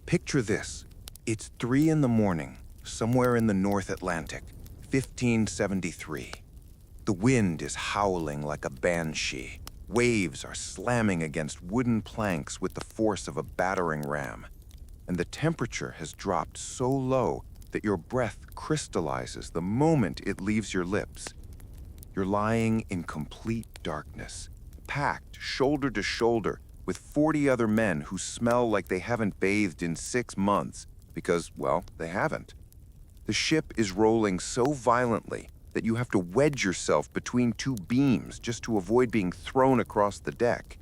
Picture this. It's 3 in the morning, somewhere in the North Atlantic, 1573. The wind is howling like a banshee. Waves are slamming against wooden planks with the force of a battering ram. And the temperature has dropped so low that your breath crystallizes the moment it leaves your lips. You're lying in complete darkness, packed shoulder to shoulder with 40 other men who smell like they haven't bathed in 6 months because, well, they haven't. The ship is rolling so violently that you have to wedge yourself between 2 beams just to avoid being thrown across the deck.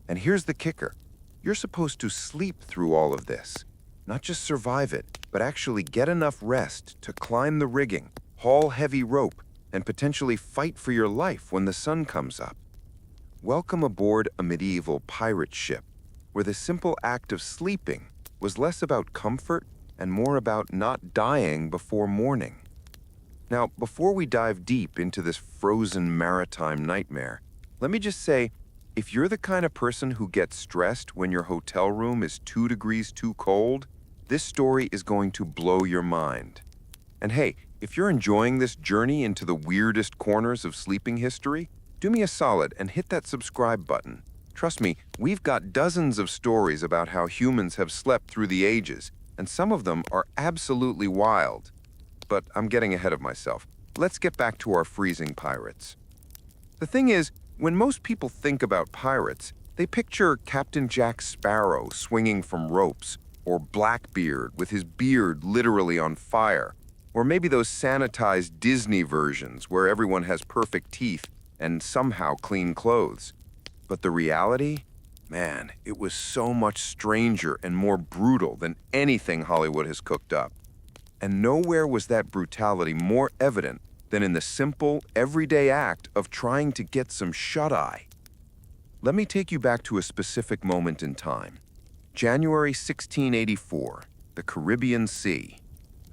And here's the kicker. You're supposed to sleep through all of this. Not just survive it, but actually get enough rest to climb the rigging, haul heavy rope, and potentially fight for your life when the sun comes up. Welcome aboard a medieval pirate ship, where the simple act of sleeping was less about comfort and more about not dying before morning. Now, before we dive deep into this frozen maritime nightmare, let me just say, if you're the kind of person who gets stressed when your hotel room is 2 degrees too cold, this story is going to blow your mind. And hey, if you're enjoying this journey into the weirdest corners of sleeping history, do me a solid and hit that subscribe button. Trust me, we've got dozens of stories about how humans have slept through the ages, and some of them are absolutely wild. But I'm getting ahead of myself. Let's get back to our freezing pirates. The thing is, when most people think about pirates, they picture Captain Jack Sparrow swinging from ropes, or Blackbeard with his beard literally on fire, or maybe those sanitized Disney versions where everyone has perfect teeth and somehow clean clothes. But the reality? Man, it was so much stranger and more brutal than anything Hollywood has cooked up. And nowhere was that brutality more evident than in the simple, everyday act of trying to get some shut-eye. Let me take you back to a specific moment in time. January 1684, the Caribbean Sea.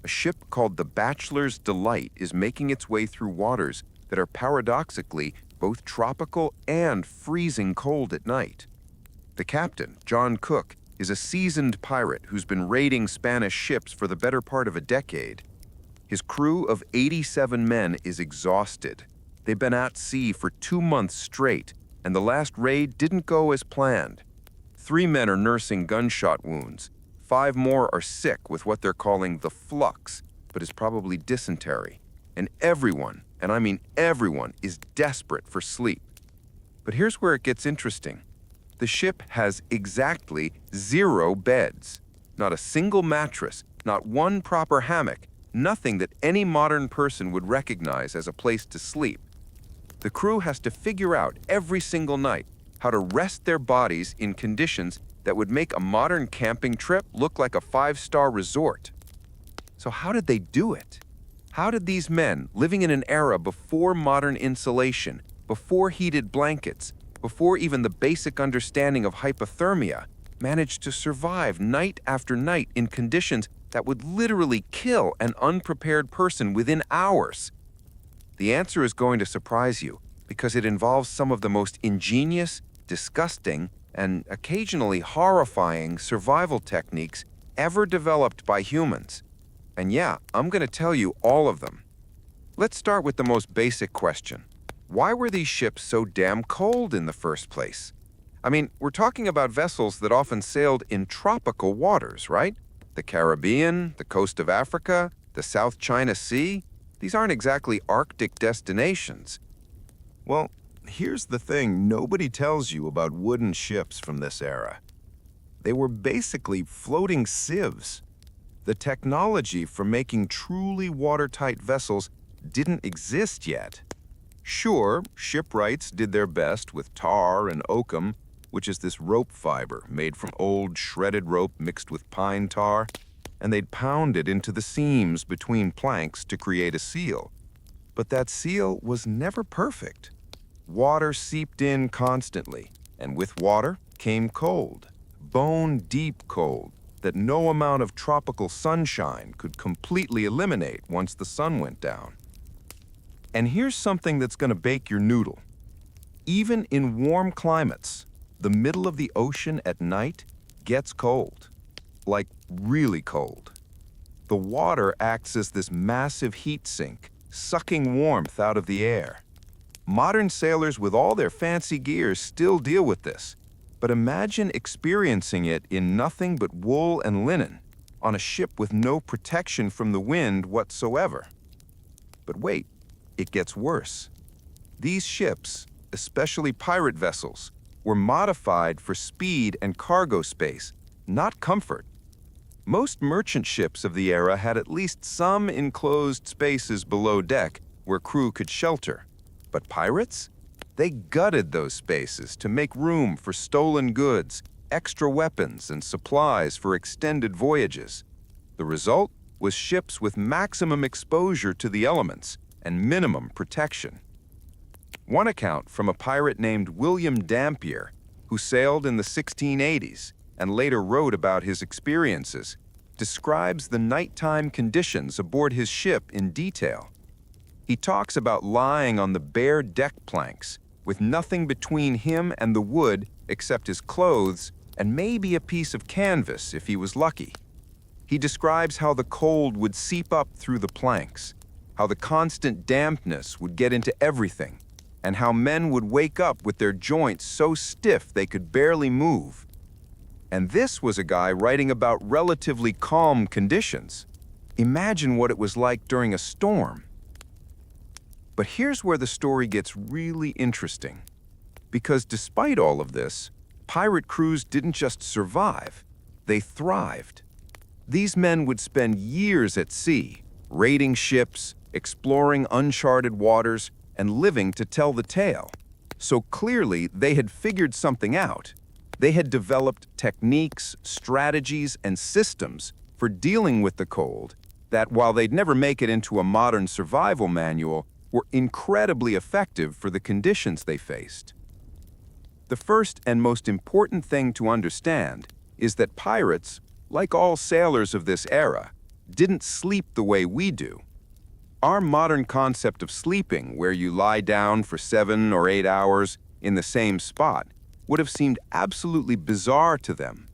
A ship called the Bachelor's Delight is making its way through waters that are paradoxically both tropical and freezing cold at night. The captain, John Cook, is a seasoned pirate who's been raiding Spanish ships for the better part of a decade. His crew of 87 men is exhausted. They've been at sea for 2 months straight, and the last raid didn't go as planned. 3 men are nursing gunshot wounds. 5 more are sick with what they're calling the flux, but is probably dysentery. And everyone, and I mean everyone, is desperate for sleep. But here's where it gets interesting. The ship has exactly 0 beds. Not a single mattress, not one proper hammock, nothing that any modern person would recognize as a place to sleep. The crew has to figure out every single night how to rest their bodies in conditions that would make a modern camping trip look like a 5-star resort. So how did they do it? How did these men, living in an era before modern insulation, before heated blankets, before even the basic understanding of hypothermia, manage to survive night after night in conditions that would literally kill an unprepared person within hours? The answer is going to surprise you because it involves some of the most ingenious, disgusting, and occasionally horrifying survival techniques ever developed by humans. And yeah, I'm going to tell you all of them. Let's start with the most basic question. Why were these ships so damn cold in the first place? I mean, we're talking about vessels that often sailed in tropical waters, right? The Caribbean, the coast of Africa, the South China Sea. These aren't exactly Arctic destinations. Well, here's the thing nobody tells you about wooden ships from this era. They were basically floating sieves. The technology for making truly watertight vessels didn't exist yet. Sure, shipwrights did their best with tar and oakum, which is this rope fiber made from old shredded rope mixed with pine tar, and they'd pound it into the seams between planks to create a seal. But that seal was never perfect. Water seeped in constantly, and with water came cold, bone-deep cold, that no amount of tropical sunshine could completely eliminate once the sun went down. And here's something that's going to bake your noodle. Even in warm climates, the middle of the ocean at night gets cold. like really cold. The water acts as this massive heat sink, sucking warmth out of the air. Modern sailors with all their fancy gear still deal with this, but imagine experiencing it in nothing but wool and linen, on a ship with no protection from the wind whatsoever. But wait, it gets worse. These ships, especially pirate vessels, were modified for speed and cargo space, not comfort. Most merchant ships of the era had at least some enclosed spaces below deck where crew could shelter. But pirates? They gutted those spaces to make room for stolen goods, extra weapons, and supplies for extended voyages. The result was ships with maximum exposure to the elements and minimum protection. One account from a pirate named William Dampier, who sailed in the 1680s and later wrote about his experiences, describes the nighttime conditions aboard his ship in detail. He talks about lying on the bare deck planks, with nothing between him and the wood except his clothes and maybe a piece of canvas if he was lucky. He describes how the cold would seep up through the planks, how the constant dampness would get into everything, and how men would wake up with their joints so stiff they could barely move. And this was a guy writing about relatively calm conditions. Imagine what it was like during a storm. But here's where the story gets really interesting. Because despite all of this, pirate crews didn't just survive, they thrived. These men would spend years at sea, raiding ships, exploring uncharted waters, and living to tell the tale. So clearly, they had figured something out. They had developed techniques, strategies, and systems for dealing with the cold that, while they'd never make it into a modern survival manual, were incredibly effective for the conditions they faced. The first and most important thing to understand is that pirates, like all sailors of this era, didn't sleep the way we do. Our modern concept of sleeping, where you lie down for 7 or 8 hours in the same spot, would have seemed absolutely bizarre to them.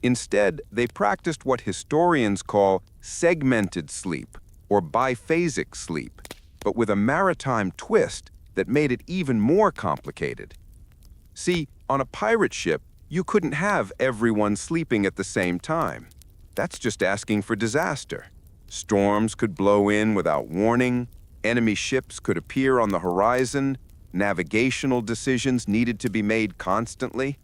Instead, they practiced what historians call segmented sleep or biphasic sleep, but with a maritime twist that made it even more complicated. See, on a pirate ship, you couldn't have everyone sleeping at the same time. That's just asking for disaster. Storms could blow in without warning, enemy ships could appear on the horizon, navigational decisions needed to be made constantly.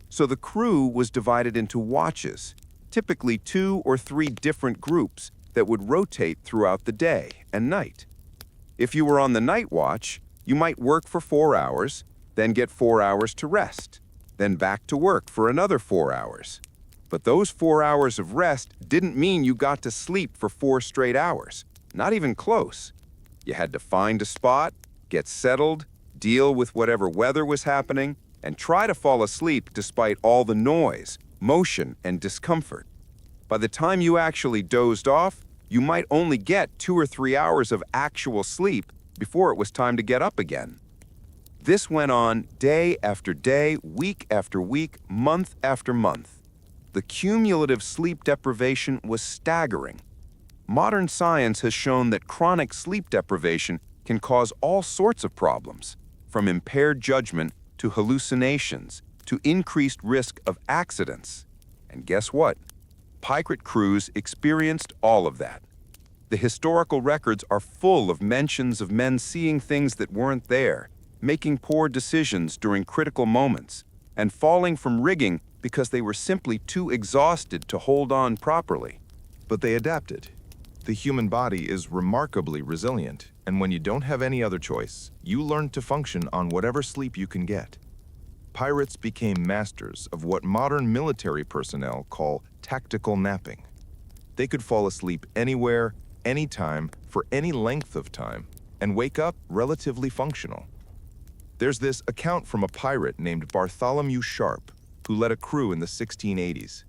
So the crew was divided into watches, typically 2 or 3 different groups that would rotate throughout the day and night. If you were on the night watch, you might work for 4 hours, then get 4 hours to rest, then back to work for another 4 hours. But those 4 hours of rest didn't mean you got to sleep for 4 straight hours, not even close. You had to find a spot, get settled, deal with whatever weather was happening, and try to fall asleep despite all the noise, motion, and discomfort. By the time you actually dozed off, you might only get 2 or 3 hours of actual sleep before it was time to get up again. This went on day after day, week after week, month after month. The cumulative sleep deprivation was staggering. Modern science has shown that chronic sleep deprivation can cause all sorts of problems, from impaired judgment to hallucinations to increased risk of accidents. And guess what? Pirate crews experienced all of that. The historical records are full of mentions of men seeing things that weren't there, making poor decisions during critical moments, and falling from rigging because they were simply too exhausted to hold on properly. But they adapted. The human body is remarkably resilient, and when you don't have any other choice, you learn to function on whatever sleep you can get. Pirates became masters of what modern military personnel call tactical napping. They could fall asleep anywhere, anytime, for any length of time, and wake up relatively functional. There's this account from a pirate named Bartholomew Sharp, who led a crew in the 1680s.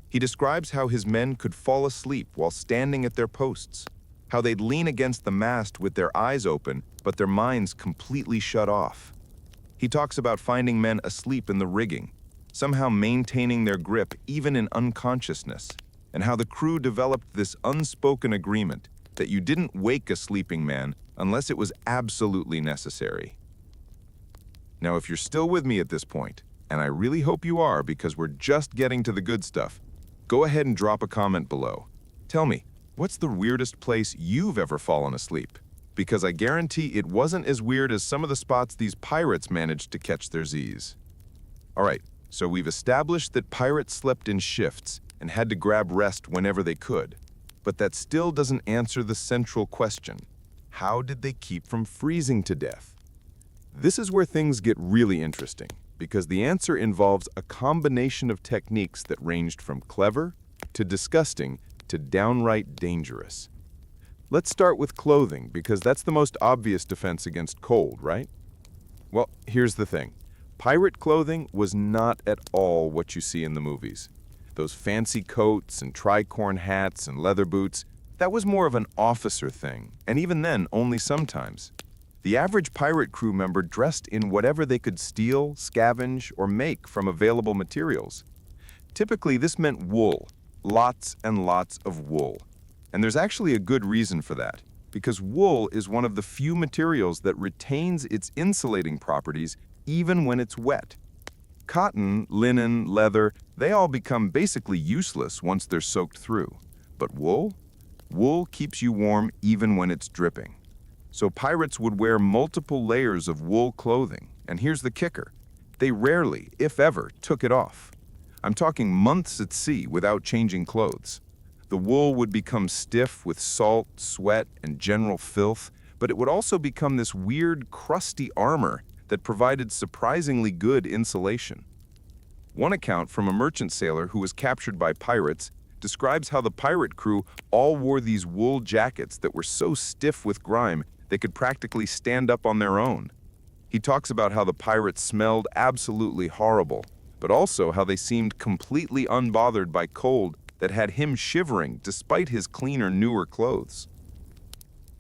He describes how his men could fall asleep while standing at their posts, how they'd lean against the mast with their eyes open, but their minds completely shut off. He talks about finding men asleep in the rigging, somehow maintaining their grip even in unconsciousness, and how the crew developed this unspoken agreement that you didn't wake a sleeping man unless it was absolutely necessary. Now, if you're still with me at this point, and I really hope you are because we're just getting to the good stuff, go ahead and drop a comment below. Tell me, what's the weirdest place you've ever fallen asleep? Because I guarantee it wasn't as weird as some of the spots these pirates managed to catch their Z's. All right, so we've established that pirates slept in shifts and had to grab rest whenever they could. But that still doesn't answer the central question. How did they keep from freezing to death? This is where things get really interesting, because the answer involves a combination of techniques that ranged from clever to disgusting to downright dangerous. Let's start with clothing, because that's the most obvious defense against cold, right? Well, here's the thing. Pirate clothing was not at all what you see in the movies. Those fancy coats and tricorn hats and leather boots, that was more of an officer thing, and even then, only sometimes. The average pirate crew member dressed in whatever they could steal, scavenge, or make from available materials. Typically, this meant wool, lots and lots of wool. And there's actually a good reason for that, because wool is one of the few materials that retains its insulating properties even when it's wet. Cotton, linen, leather, they all become basically useless once they're soaked through. But wool? Wool keeps you warm even when it's dripping. So pirates would wear multiple layers of wool clothing, and here's the kicker. They rarely, if ever, took it off. I'm talking months at sea without changing clothes. The wool would become stiff with salt, sweat, and general filth, but it would also become this weird, crusty armor that provided surprisingly good insulation. One account from a merchant sailor who was captured by pirates describes how the pirate crew all wore these wool jackets that were so stiff with grime they could practically stand up on their own. He talks about how the pirates smelled absolutely horrible, but also how they seemed completely unbothered by cold that had him shivering despite his cleaner, newer clothes.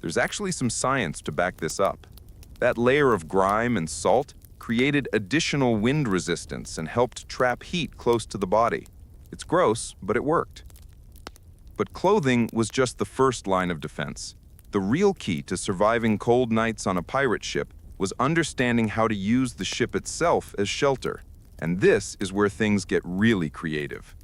There's actually some science to back this up. That layer of grime and salt created additional wind resistance and helped trap heat close to the body. It's gross, but it worked. But clothing was just the first line of defense. The real key to surviving cold nights on a pirate ship was understanding how to use the ship itself as shelter. And this is where things get really creative.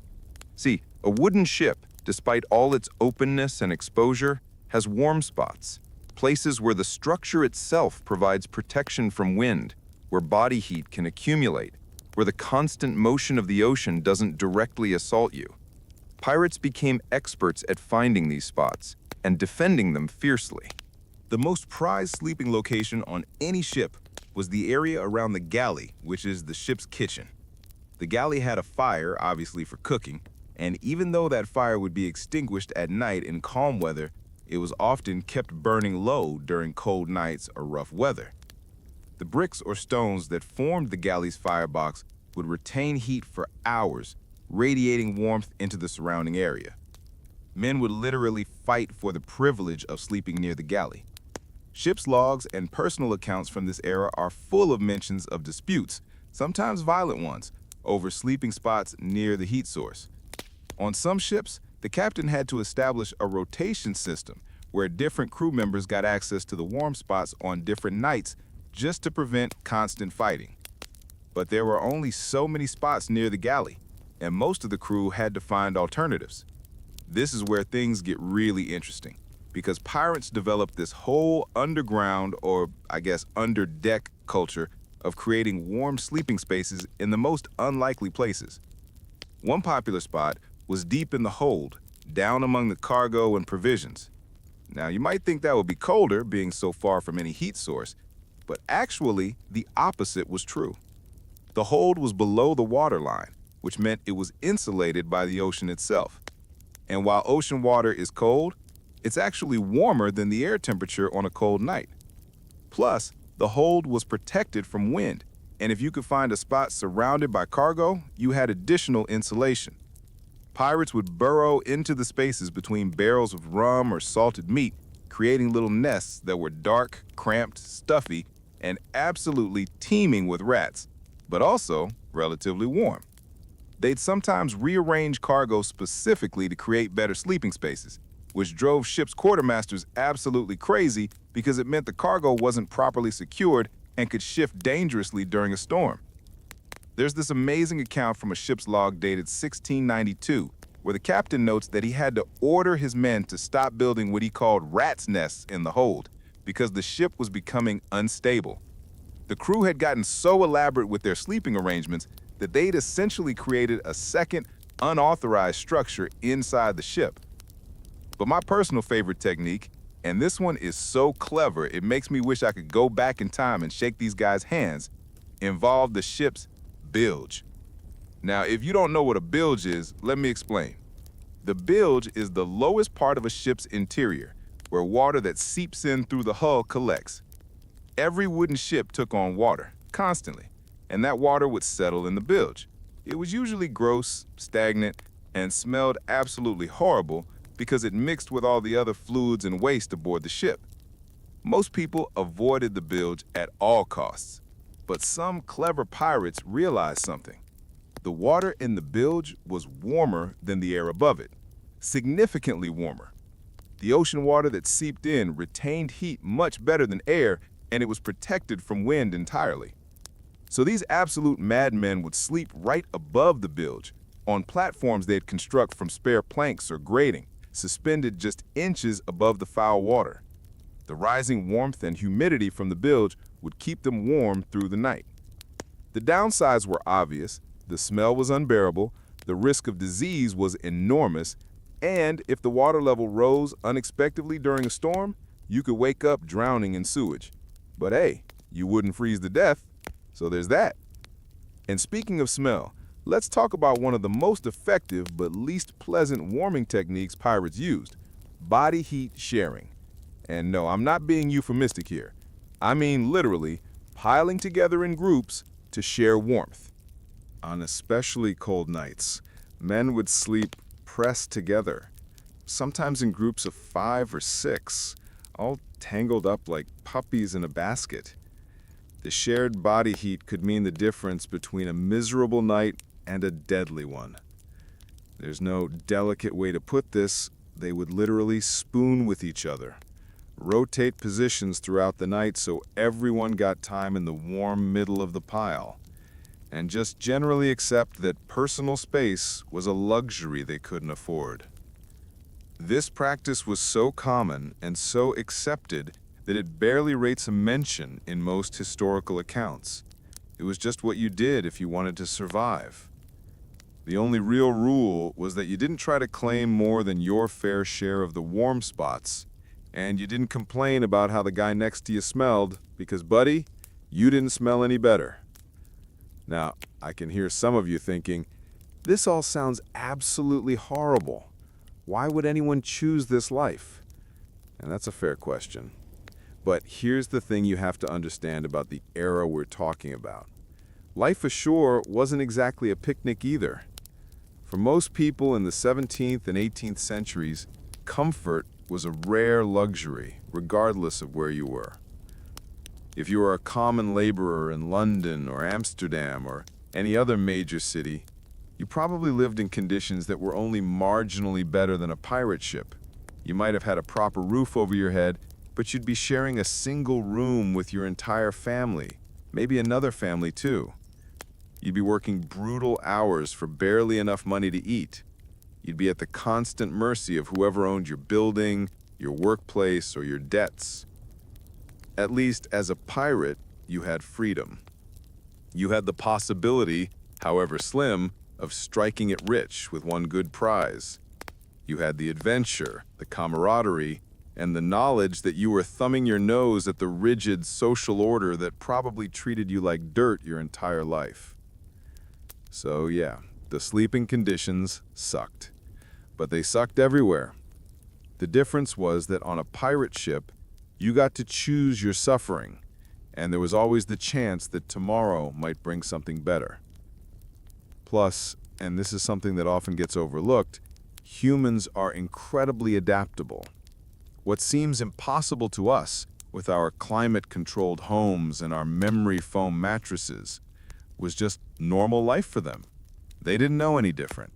See, a wooden ship, despite all its openness and exposure, has warm spots, places where the structure itself provides protection from wind, where body heat can accumulate, where the constant motion of the ocean doesn't directly assault you. Pirates became experts at finding these spots and defending them fiercely. The most prized sleeping location on any ship was the area around the galley, which is the ship's kitchen. The galley had a fire, obviously for cooking, and even though that fire would be extinguished at night in calm weather, it was often kept burning low during cold nights or rough weather. The bricks or stones that formed the galley's firebox would retain heat for hours, radiating warmth into the surrounding area. Men would literally fight for the privilege of sleeping near the galley. Ship's logs and personal accounts from this era are full of mentions of disputes, sometimes violent ones, over sleeping spots near the heat source. On some ships, the captain had to establish a rotation system where different crew members got access to the warm spots on different nights just to prevent constant fighting. But there were only so many spots near the galley, and most of the crew had to find alternatives. This is where things get really interesting, because pirates developed this whole underground, or I guess under-deck culture of creating warm sleeping spaces in the most unlikely places. One popular spot was deep in the hold, down among the cargo and provisions. Now, you might think that would be colder, being so far from any heat source, but actually, the opposite was true. The hold was below the waterline, which meant it was insulated by the ocean itself. And while ocean water is cold, it's actually warmer than the air temperature on a cold night. Plus, the hold was protected from wind, and if you could find a spot surrounded by cargo, you had additional insulation. Pirates would burrow into the spaces between barrels of rum or salted meat, creating little nests that were dark, cramped, stuffy, and absolutely teeming with rats, but also relatively warm. They'd sometimes rearrange cargo specifically to create better sleeping spaces, which drove ships' quartermasters absolutely crazy because it meant the cargo wasn't properly secured and could shift dangerously during a storm. There's this amazing account from a ship's log dated 1692, where the captain notes that he had to order his men to stop building what he called rats' nests in the hold because the ship was becoming unstable. The crew had gotten so elaborate with their sleeping arrangements that they'd essentially created a second, unauthorized structure inside the ship. But my personal favorite technique, and this one is so clever it makes me wish I could go back in time and shake these guys' hands, involved the ship's bilge. Now, if you don't know what a bilge is, let me explain. The bilge is the lowest part of a ship's interior, where water that seeps in through the hull collects. Every wooden ship took on water, constantly, and that water would settle in the bilge. It was usually gross, stagnant, and smelled absolutely horrible because it mixed with all the other fluids and waste aboard the ship. Most people avoided the bilge at all costs, but some clever pirates realized something. The water in the bilge was warmer than the air above it, significantly warmer. The ocean water that seeped in retained heat much better than air, and it was protected from wind entirely. So these absolute madmen would sleep right above the bilge, on platforms they'd construct from spare planks or grating, suspended just inches above the foul water. The rising warmth and humidity from the bilge would keep them warm through the night. The downsides were obvious. The smell was unbearable, the risk of disease was enormous, and if the water level rose unexpectedly during a storm, you could wake up drowning in sewage. But hey, you wouldn't freeze to death, so there's that. And speaking of smell, let's talk about one of the most effective but least pleasant warming techniques pirates used: body heat sharing. And no, I'm not being euphemistic here. I mean literally piling together in groups to share warmth. On especially cold nights, men would sleep pressed together, sometimes in groups of 5 or 6, all tangled up like puppies in a basket. The shared body heat could mean the difference between a miserable night and a deadly one. There's no delicate way to put this. They would literally spoon with each other, rotate positions throughout the night so everyone got time in the warm middle of the pile, and just generally accept that personal space was a luxury they couldn't afford. This practice was so common and so accepted that it barely rates a mention in most historical accounts. It was just what you did if you wanted to survive. The only real rule was that you didn't try to claim more than your fair share of the warm spots, and you didn't complain about how the guy next to you smelled, because, buddy, you didn't smell any better. Now, I can hear some of you thinking, this all sounds absolutely horrible. Why would anyone choose this life? And that's a fair question. But here's the thing you have to understand about the era we're talking about. Life ashore wasn't exactly a picnic either. For most people in the 17th and 18th centuries, comfort was a rare luxury, regardless of where you were. If you were a common laborer in London or Amsterdam or any other major city, you probably lived in conditions that were only marginally better than a pirate ship. You might have had a proper roof over your head, but you'd be sharing a single room with your entire family, maybe another family too. You'd be working brutal hours for barely enough money to eat. You'd be at the constant mercy of whoever owned your building, your workplace, or your debts. At least as a pirate, you had freedom. You had the possibility, however slim, of striking it rich with one good prize. You had the adventure, the camaraderie, and the knowledge that you were thumbing your nose at the rigid social order that probably treated you like dirt your entire life. So yeah, the sleeping conditions sucked. But they sucked everywhere. The difference was that on a pirate ship, you got to choose your suffering, and there was always the chance that tomorrow might bring something better. Plus, and this is something that often gets overlooked, humans are incredibly adaptable. What seems impossible to us, with our climate-controlled homes and our memory foam mattresses, was just normal life for them. They didn't know any different.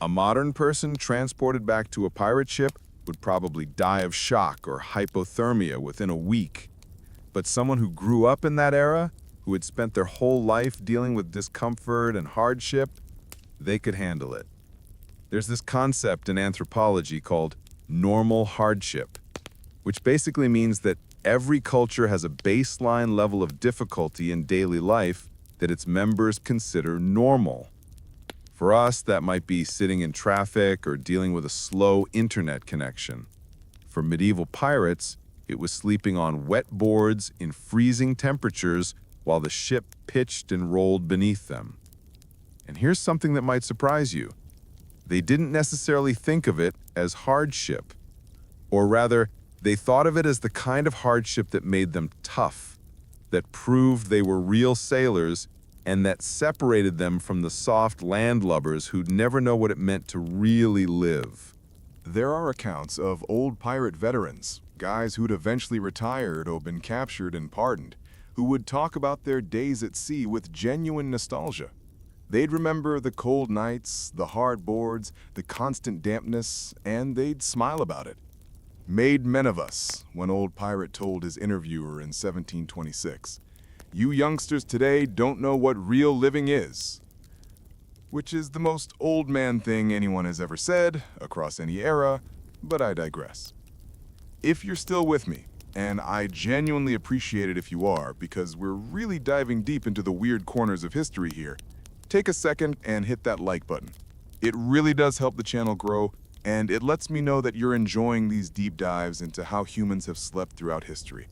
A modern person transported back to a pirate ship would probably die of shock or hypothermia within a week. But someone who grew up in that era, who had spent their whole life dealing with discomfort and hardship, they could handle it. There's this concept in anthropology called normal hardship, which basically means that every culture has a baseline level of difficulty in daily life that its members consider normal. For us, that might be sitting in traffic or dealing with a slow internet connection. For medieval pirates, it was sleeping on wet boards in freezing temperatures while the ship pitched and rolled beneath them. And here's something that might surprise you. They didn't necessarily think of it as hardship. Or rather, they thought of it as the kind of hardship that made them tough, that proved they were real sailors, and that separated them from the soft landlubbers who'd never know what it meant to really live. There are accounts of old pirate veterans, guys who'd eventually retired or been captured and pardoned, who would talk about their days at sea with genuine nostalgia. They'd remember the cold nights, the hard boards, the constant dampness, and they'd smile about it. Made men of us, one old pirate told his interviewer in 1726. You youngsters today don't know what real living is. Which is the most old man thing anyone has ever said, across any era, but I digress. If you're still with me, and I genuinely appreciate it if you are, because we're really diving deep into the weird corners of history here, take a second and hit that like button. It really does help the channel grow, and it lets me know that you're enjoying these deep dives into how humans have slept throughout history.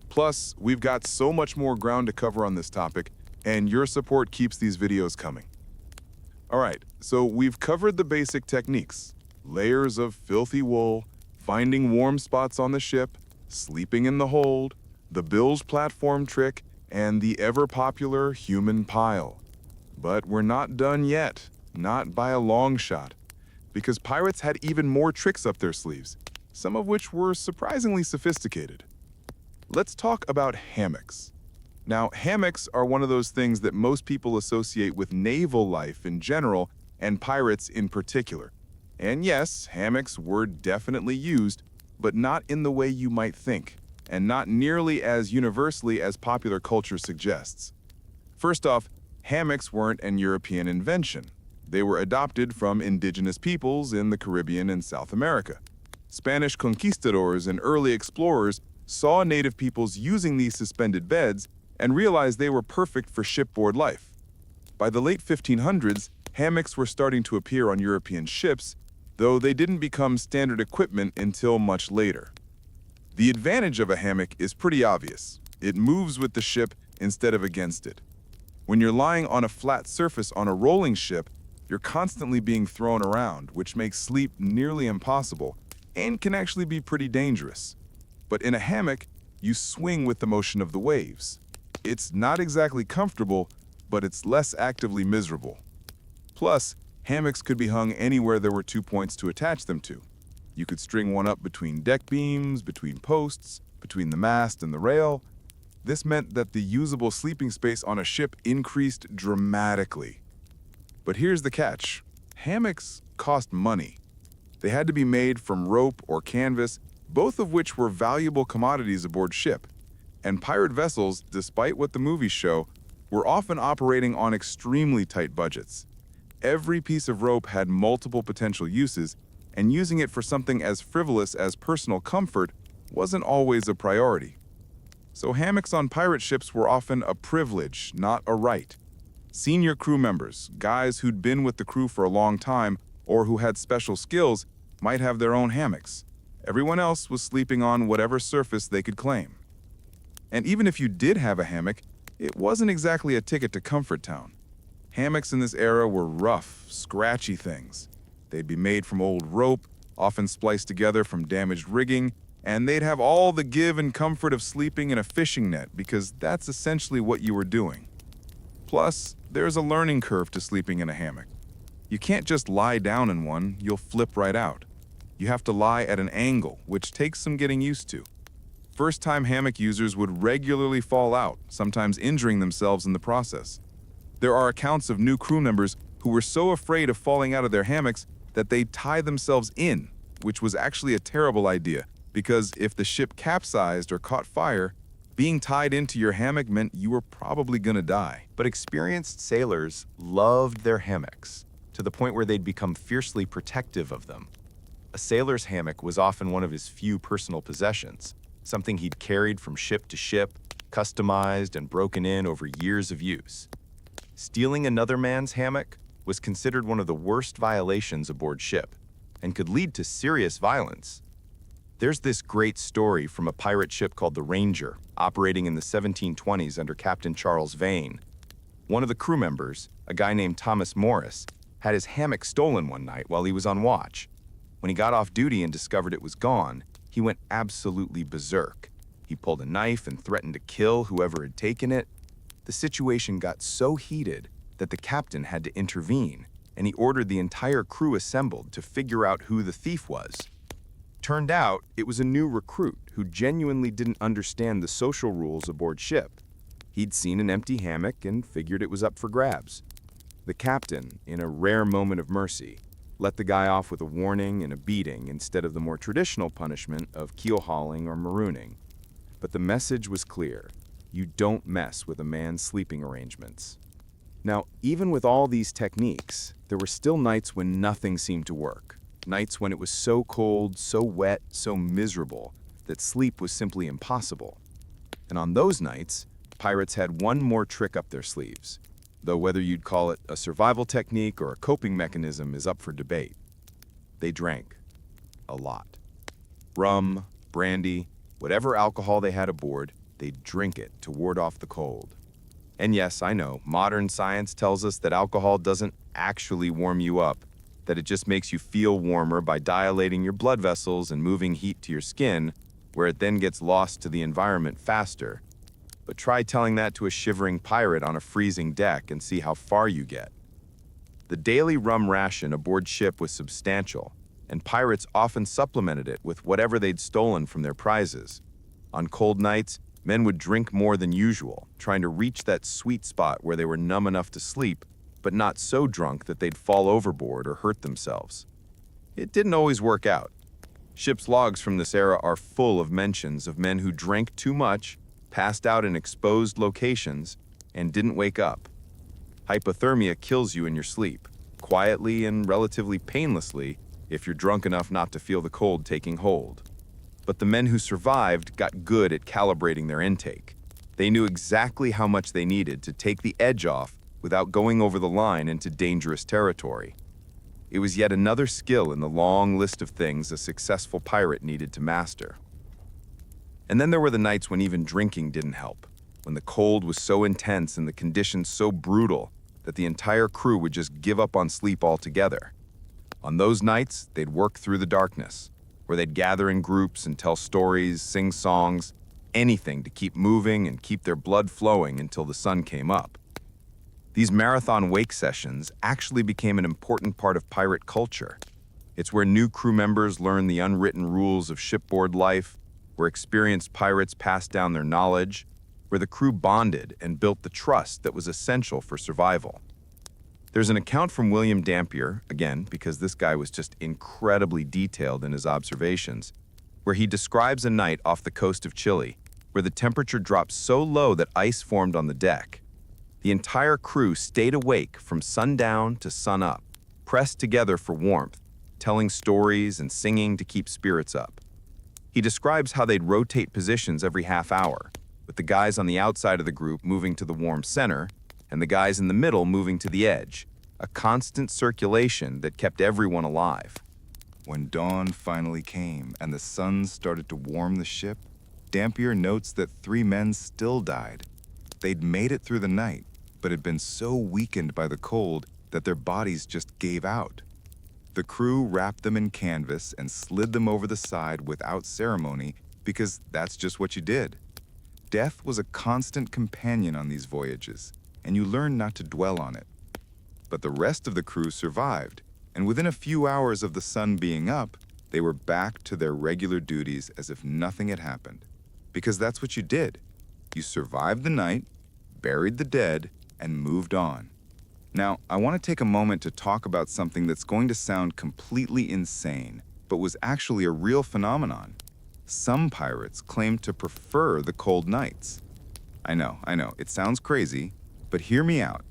Plus, we've got so much more ground to cover on this topic, and your support keeps these videos coming. Alright, so we've covered the basic techniques. Layers of filthy wool, finding warm spots on the ship, sleeping in the hold, the bilge platform trick, and the ever-popular human pile. But we're not done yet, not by a long shot, because pirates had even more tricks up their sleeves, some of which were surprisingly sophisticated. Let's talk about hammocks. Now, hammocks are one of those things that most people associate with naval life in general and pirates in particular. And yes, hammocks were definitely used, but not in the way you might think, and not nearly as universally as popular culture suggests. First off, hammocks weren't an European invention. They were adopted from indigenous peoples in the Caribbean and South America. Spanish conquistadors and early explorers saw native peoples using these suspended beds and realized they were perfect for shipboard life. By the late 1500s, hammocks were starting to appear on European ships, though they didn't become standard equipment until much later. The advantage of a hammock is pretty obvious. It moves with the ship instead of against it. When you're lying on a flat surface on a rolling ship, you're constantly being thrown around, which makes sleep nearly impossible and can actually be pretty dangerous. But in a hammock, you swing with the motion of the waves. It's not exactly comfortable, but it's less actively miserable. Plus, hammocks could be hung anywhere there were 2 points to attach them to. You could string one up between deck beams, between posts, between the mast and the rail. This meant that the usable sleeping space on a ship increased dramatically. But here's the catch. Hammocks cost money. They had to be made from rope or canvas, both of which were valuable commodities aboard ship. And pirate vessels, despite what the movies show, were often operating on extremely tight budgets. Every piece of rope had multiple potential uses, and using it for something as frivolous as personal comfort wasn't always a priority. So hammocks on pirate ships were often a privilege, not a right. Senior crew members, guys who'd been with the crew for a long time or who had special skills, might have their own hammocks. Everyone else was sleeping on whatever surface they could claim. And even if you did have a hammock, it wasn't exactly a ticket to Comfort Town. Hammocks in this era were rough, scratchy things. They'd be made from old rope, often spliced together from damaged rigging, and they'd have all the give and comfort of sleeping in a fishing net because that's essentially what you were doing. Plus, there's a learning curve to sleeping in a hammock. You can't just lie down in one, you'll flip right out. You have to lie at an angle, which takes some getting used to. First-time hammock users would regularly fall out, sometimes injuring themselves in the process. There are accounts of new crew members who were so afraid of falling out of their hammocks that they tied themselves in, which was actually a terrible idea, because if the ship capsized or caught fire, being tied into your hammock meant you were probably gonna die. But experienced sailors loved their hammocks, to the point where they'd become fiercely protective of them. A sailor's hammock was often one of his few personal possessions, something he'd carried from ship to ship, customized and broken in over years of use. Stealing another man's hammock was considered one of the worst violations aboard ship, and could lead to serious violence. There's this great story from a pirate ship called the Ranger, operating in the 1720s under Captain Charles Vane. One of the crew members, a guy named Thomas Morris, had his hammock stolen one night while he was on watch. When he got off duty and discovered it was gone, he went absolutely berserk. He pulled a knife and threatened to kill whoever had taken it. The situation got so heated that the captain had to intervene, and he ordered the entire crew assembled to figure out who the thief was. Turned out, it was a new recruit who genuinely didn't understand the social rules aboard ship. He'd seen an empty hammock and figured it was up for grabs. The captain, in a rare moment of mercy, let the guy off with a warning and a beating instead of the more traditional punishment of keel hauling or marooning. But the message was clear: you don't mess with a man's sleeping arrangements. Now, even with all these techniques, there were still nights when nothing seemed to work. Nights when it was so cold, so wet, so miserable that sleep was simply impossible. And on those nights, pirates had one more trick up their sleeves, though whether you'd call it a survival technique or a coping mechanism is up for debate. They drank. A lot. Rum, brandy, whatever alcohol they had aboard, they'd drink it to ward off the cold. And yes, I know, modern science tells us that alcohol doesn't actually warm you up, that it just makes you feel warmer by dilating your blood vessels and moving heat to your skin, where it then gets lost to the environment faster. But try telling that to a shivering pirate on a freezing deck and see how far you get. The daily rum ration aboard ship was substantial, and pirates often supplemented it with whatever they'd stolen from their prizes. On cold nights, men would drink more than usual, trying to reach that sweet spot where they were numb enough to sleep, but not so drunk that they'd fall overboard or hurt themselves. It didn't always work out. Ship's logs from this era are full of mentions of men who drank too much, passed out in exposed locations, and didn't wake up. Hypothermia kills you in your sleep, quietly and relatively painlessly if you're drunk enough not to feel the cold taking hold. But the men who survived got good at calibrating their intake. They knew exactly how much they needed to take the edge off without going over the line into dangerous territory. It was yet another skill in the long list of things a successful pirate needed to master. And then there were the nights when even drinking didn't help, when the cold was so intense and the conditions so brutal that the entire crew would just give up on sleep altogether. On those nights, they'd work through the darkness, where they'd gather in groups and tell stories, sing songs, anything to keep moving and keep their blood flowing until the sun came up. These marathon wake sessions actually became an important part of pirate culture. It's where new crew members learn the unwritten rules of shipboard life, where experienced pirates passed down their knowledge, where the crew bonded and built the trust that was essential for survival. There's an account from William Dampier, again, because this guy was just incredibly detailed in his observations, where he describes a night off the coast of Chile, where the temperature dropped so low that ice formed on the deck. The entire crew stayed awake from sundown to sunup, pressed together for warmth, telling stories and singing to keep spirits up. He describes how they'd rotate positions every half hour, with the guys on the outside of the group moving to the warm center, and the guys in the middle moving to the edge, a constant circulation that kept everyone alive. When dawn finally came and the sun started to warm the ship, Dampier notes that 3 men still died. They'd made it through the night, but had been so weakened by the cold that their bodies just gave out. The crew wrapped them in canvas and slid them over the side without ceremony, because that's just what you did. Death was a constant companion on these voyages, and you learned not to dwell on it. But the rest of the crew survived, and within a few hours of the sun being up, they were back to their regular duties as if nothing had happened. Because that's what you did. You survived the night, buried the dead, and moved on. Now, I want to take a moment to talk about something that's going to sound completely insane, but was actually a real phenomenon. Some pirates claim to prefer the cold nights. I know, it sounds crazy, but hear me out.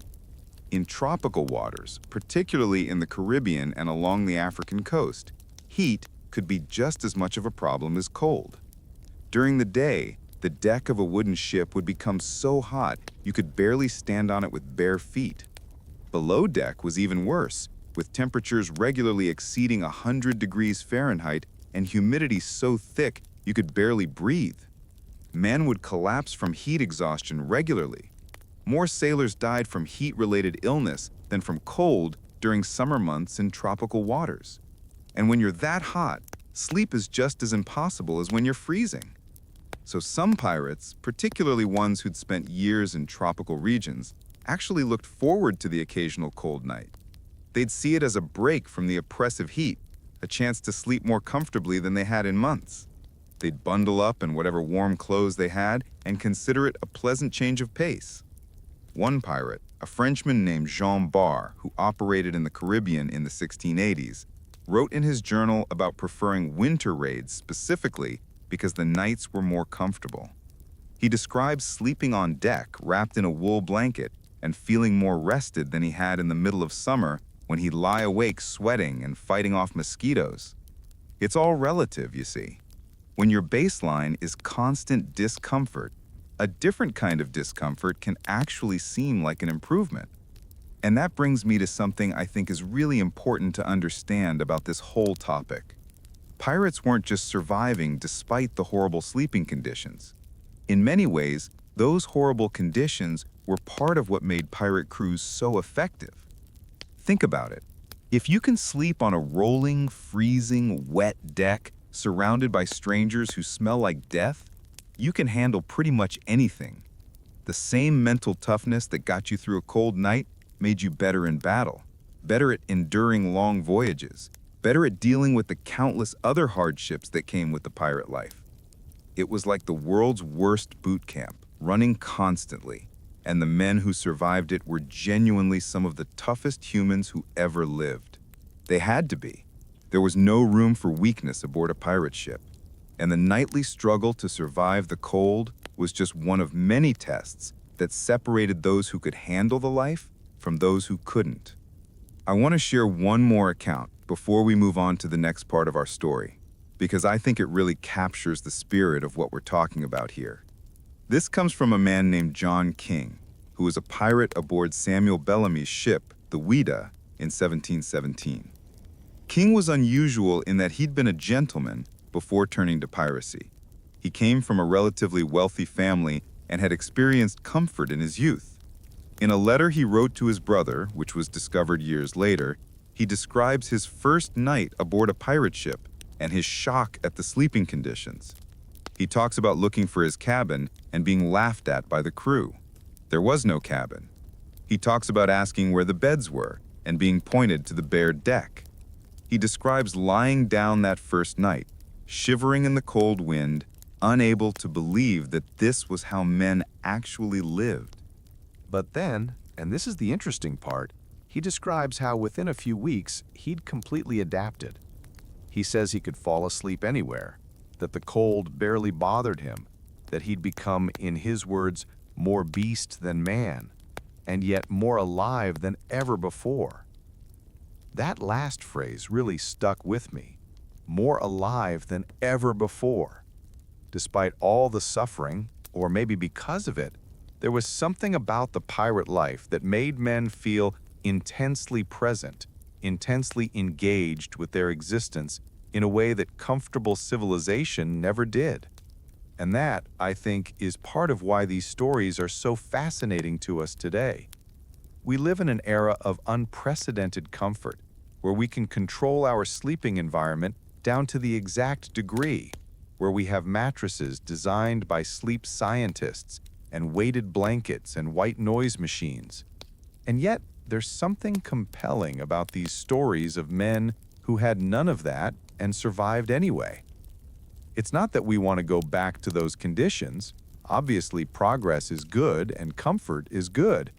In tropical waters, particularly in the Caribbean and along the African coast, heat could be just as much of a problem as cold. During the day, the deck of a wooden ship would become so hot you could barely stand on it with bare feet. Below deck was even worse, with temperatures regularly exceeding 100 degrees Fahrenheit and humidity so thick you could barely breathe. Men would collapse from heat exhaustion regularly. More sailors died from heat-related illness than from cold during summer months in tropical waters. And when you're that hot, sleep is just as impossible as when you're freezing. So some pirates, particularly ones who'd spent years in tropical regions, actually looked forward to the occasional cold night. They'd see it as a break from the oppressive heat, a chance to sleep more comfortably than they had in months. They'd bundle up in whatever warm clothes they had and consider it a pleasant change of pace. One pirate, a Frenchman named Jean Barre, who operated in the Caribbean in the 1680s, wrote in his journal about preferring winter raids specifically because the nights were more comfortable. He describes sleeping on deck wrapped in a wool blanket and feeling more rested than he had in the middle of summer when he'd lie awake sweating and fighting off mosquitoes. It's all relative, you see. When your baseline is constant discomfort, a different kind of discomfort can actually seem like an improvement. And that brings me to something I think is really important to understand about this whole topic. Pirates weren't just surviving despite the horrible sleeping conditions. In many ways, those horrible conditions were part of what made pirate crews so effective. Think about it. If you can sleep on a rolling, freezing, wet deck surrounded by strangers who smell like death, you can handle pretty much anything. The same mental toughness that got you through a cold night made you better in battle, better at enduring long voyages, better at dealing with the countless other hardships that came with the pirate life. It was like the world's worst boot camp, running constantly, and the men who survived it were genuinely some of the toughest humans who ever lived. They had to be. There was no room for weakness aboard a pirate ship, and the nightly struggle to survive the cold was just one of many tests that separated those who could handle the life from those who couldn't. I want to share one more account before we move on to the next part of our story, because I think it really captures the spirit of what we're talking about here. This comes from a man named John King, who was a pirate aboard Samuel Bellamy's ship, the Ouida, in 1717. King was unusual in that he'd been a gentleman before turning to piracy. He came from a relatively wealthy family and had experienced comfort in his youth. In a letter he wrote to his brother, which was discovered years later, he describes his first night aboard a pirate ship and his shock at the sleeping conditions. He talks about looking for his cabin and being laughed at by the crew. There was no cabin. He talks about asking where the beds were and being pointed to the bare deck. He describes lying down that first night, shivering in the cold wind, unable to believe that this was how men actually lived. But then, and this is the interesting part, he describes how within a few weeks he'd completely adapted. He says he could fall asleep anywhere, that the cold barely bothered him, that he'd become, in his words, more beast than man, and yet more alive than ever before. That last phrase really stuck with me. More alive than ever before. Despite all the suffering, or maybe because of it, there was something about the pirate life that made men feel intensely present, intensely engaged with their existence in a way that comfortable civilization never did. And that, I think, is part of why these stories are so fascinating to us today. We live in an era of unprecedented comfort, where we can control our sleeping environment down to the exact degree, where we have mattresses designed by sleep scientists and weighted blankets and white noise machines. And yet, there's something compelling about these stories of men who had none of that and survived anyway. It's not that we want to go back to those conditions. Obviously, progress is good and comfort is good.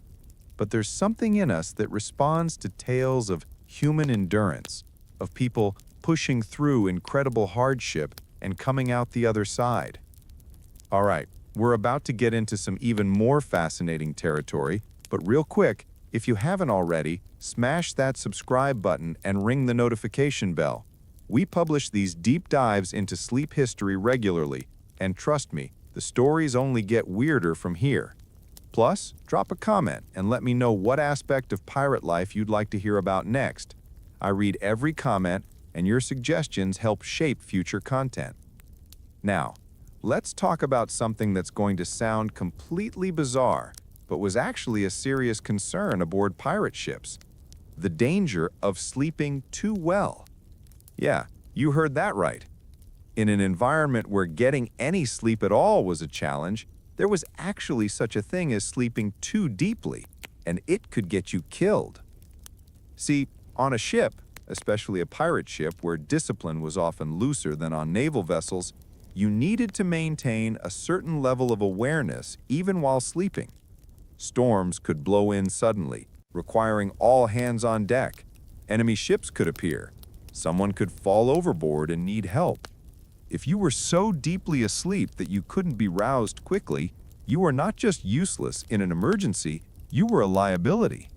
but there's something in us that responds to tales of human endurance, of people pushing through incredible hardship and coming out the other side. All right, we're about to get into some even more fascinating territory, but real quick, if you haven't already, smash that subscribe button and ring the notification bell. We publish these deep dives into sleep history regularly, and trust me, the stories only get weirder from here. Plus, drop a comment and let me know what aspect of pirate life you'd like to hear about next. I read every comment, and your suggestions help shape future content. Now, let's talk about something that's going to sound completely bizarre, but was actually a serious concern aboard pirate ships: the danger of sleeping too well. Yeah, you heard that right. In an environment where getting any sleep at all was a challenge, there was actually such a thing as sleeping too deeply, and it could get you killed. See, on a ship, especially a pirate ship where discipline was often looser than on naval vessels, you needed to maintain a certain level of awareness even while sleeping. Storms could blow in suddenly, requiring all hands on deck. Enemy ships could appear. Someone could fall overboard and need help. If you were so deeply asleep that you couldn't be roused quickly, you were not just useless in an emergency, you were a liability.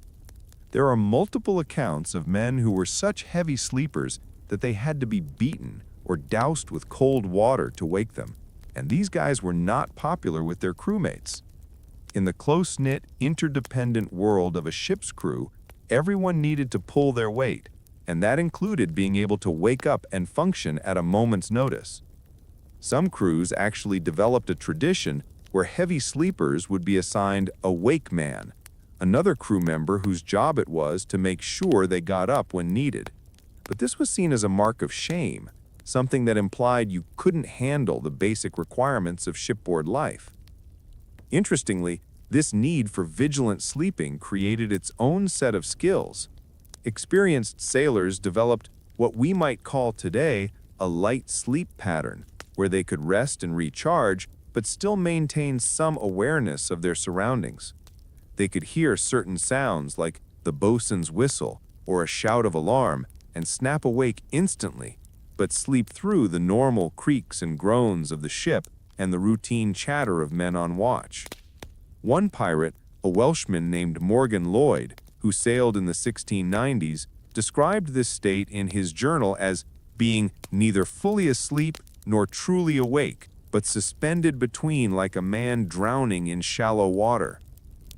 There are multiple accounts of men who were such heavy sleepers that they had to be beaten or doused with cold water to wake them, and these guys were not popular with their crewmates. In the close-knit, interdependent world of a ship's crew, everyone needed to pull their weight, and that included being able to wake up and function at a moment's notice. Some crews actually developed a tradition where heavy sleepers would be assigned a wake man, another crew member whose job it was to make sure they got up when needed. But this was seen as a mark of shame, something that implied you couldn't handle the basic requirements of shipboard life. Interestingly, this need for vigilant sleeping created its own set of skills. Experienced sailors developed what we might call today a light sleep pattern, where they could rest and recharge, but still maintain some awareness of their surroundings. They could hear certain sounds like the bosun's whistle or a shout of alarm and snap awake instantly, but sleep through the normal creaks and groans of the ship and the routine chatter of men on watch. One pirate, a Welshman named Morgan Lloyd, who sailed in the 1690s, described this state in his journal as being neither fully asleep nor truly awake, but suspended between like a man drowning in shallow water,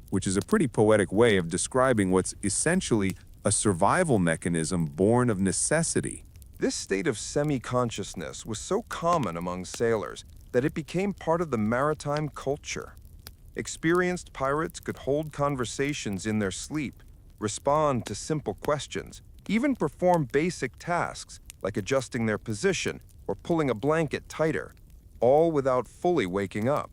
which is a pretty poetic way of describing what's essentially a survival mechanism born of necessity. This state of semi-consciousness was so common among sailors that it became part of the maritime culture. Experienced pirates could hold conversations in their sleep, respond to simple questions, even perform basic tasks like adjusting their position or pulling a blanket tighter, all without fully waking up.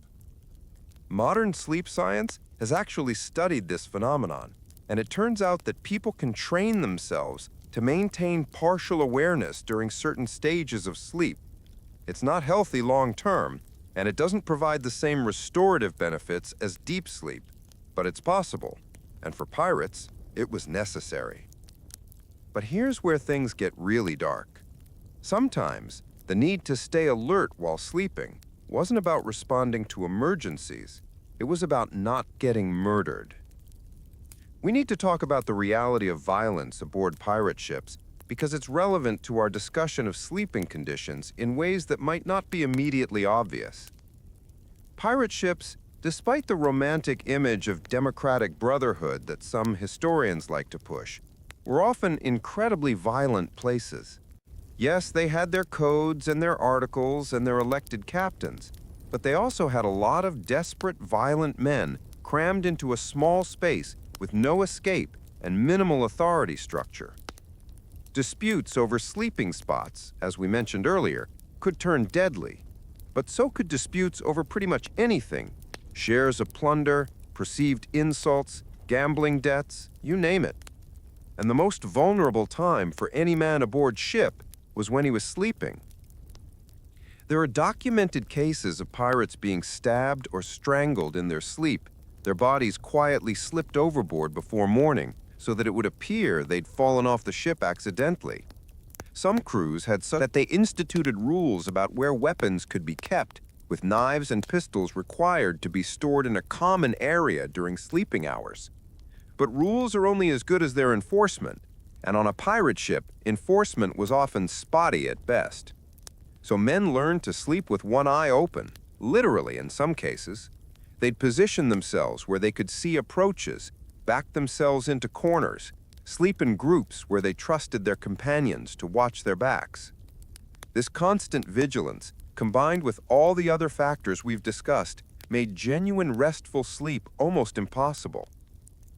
Modern sleep science has actually studied this phenomenon, and it turns out that people can train themselves to maintain partial awareness during certain stages of sleep. It's not healthy long-term, and it doesn't provide the same restorative benefits as deep sleep, but it's possible, and for pirates, it was necessary. But here's where things get really dark. Sometimes, the need to stay alert while sleeping wasn't about responding to emergencies, it was about not getting murdered. We need to talk about the reality of violence aboard pirate ships because it's relevant to our discussion of sleeping conditions in ways that might not be immediately obvious. Pirate ships, despite the romantic image of democratic brotherhood that some historians like to push, were often incredibly violent places. Yes, they had their codes and their articles and their elected captains, but they also had a lot of desperate, violent men crammed into a small space with no escape and minimal authority structure. Disputes over sleeping spots, as we mentioned earlier, could turn deadly, but so could disputes over pretty much anything: shares of plunder, perceived insults, gambling debts, you name it. And the most vulnerable time for any man aboard ship was when he was sleeping. There are documented cases of pirates being stabbed or strangled in their sleep Their bodies quietly slipped overboard before morning so that it would appear they'd fallen off the ship accidentally. Some crews had such that they instituted rules about where weapons could be kept, with knives and pistols required to be stored in a common area during sleeping hours. But rules are only as good as their enforcement, and on a pirate ship, enforcement was often spotty at best. So men learned to sleep with one eye open, literally in some cases. They'd position themselves where they could see approaches, back themselves into corners, sleep in groups where they trusted their companions to watch their backs. This constant vigilance, combined with all the other factors we've discussed, made genuine restful sleep almost impossible.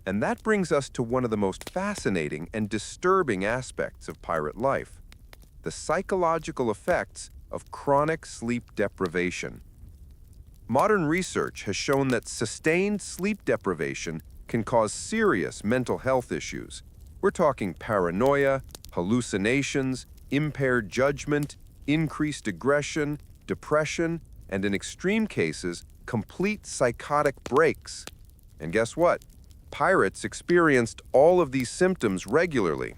And that brings us to one of the most fascinating and disturbing aspects of pirate life: the psychological effects of chronic sleep deprivation. Modern research has shown that sustained sleep deprivation can cause serious mental health issues. We're talking paranoia, hallucinations, impaired judgment, increased aggression, depression, and in extreme cases, complete psychotic breaks. And guess what? Pirates experienced all of these symptoms regularly.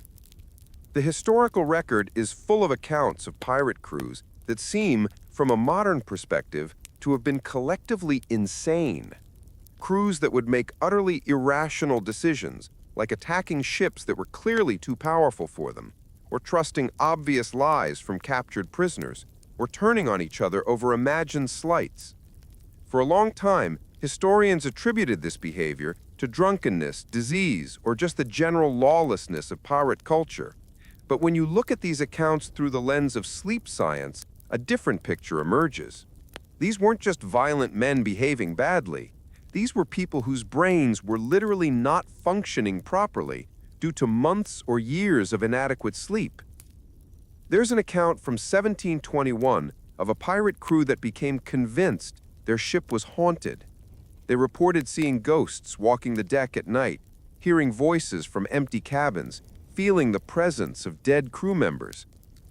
The historical record is full of accounts of pirate crews that seem, from a modern perspective, to have been collectively insane. Crews that would make utterly irrational decisions, like attacking ships that were clearly too powerful for them, or trusting obvious lies from captured prisoners, or turning on each other over imagined slights. For a long time, historians attributed this behavior to drunkenness, disease, or just the general lawlessness of pirate culture. But when you look at these accounts through the lens of sleep science, a different picture emerges. These weren't just violent men behaving badly. These were people whose brains were literally not functioning properly due to months or years of inadequate sleep. There's an account from 1721 of a pirate crew that became convinced their ship was haunted. They reported seeing ghosts walking the deck at night, hearing voices from empty cabins, feeling the presence of dead crew members.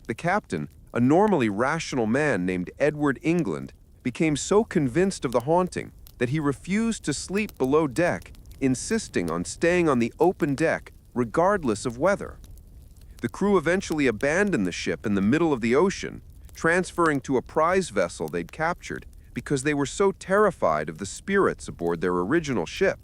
The captain, a normally rational man named Edward England, became so convinced of the haunting that he refused to sleep below deck, insisting on staying on the open deck regardless of weather. The crew eventually abandoned the ship in the middle of the ocean, transferring to a prize vessel they'd captured because they were so terrified of the spirits aboard their original ship.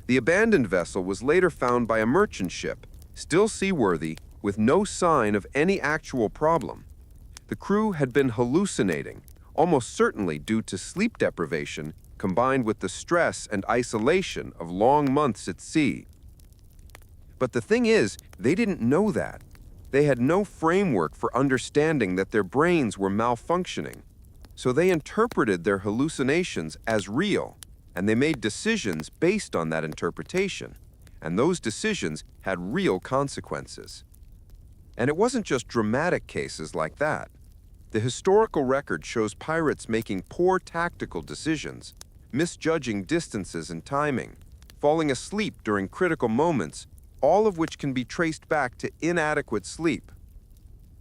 The abandoned vessel was later found by a merchant ship, still seaworthy, with no sign of any actual problem. The crew had been hallucinating, almost certainly due to sleep deprivation combined with the stress and isolation of long months at sea. But the thing is, they didn't know that. They had no framework for understanding that their brains were malfunctioning. So they interpreted their hallucinations as real, and they made decisions based on that interpretation. And those decisions had real consequences. And it wasn't just dramatic cases like that. The historical record shows pirates making poor tactical decisions, misjudging distances and timing, falling asleep during critical moments, all of which can be traced back to inadequate sleep.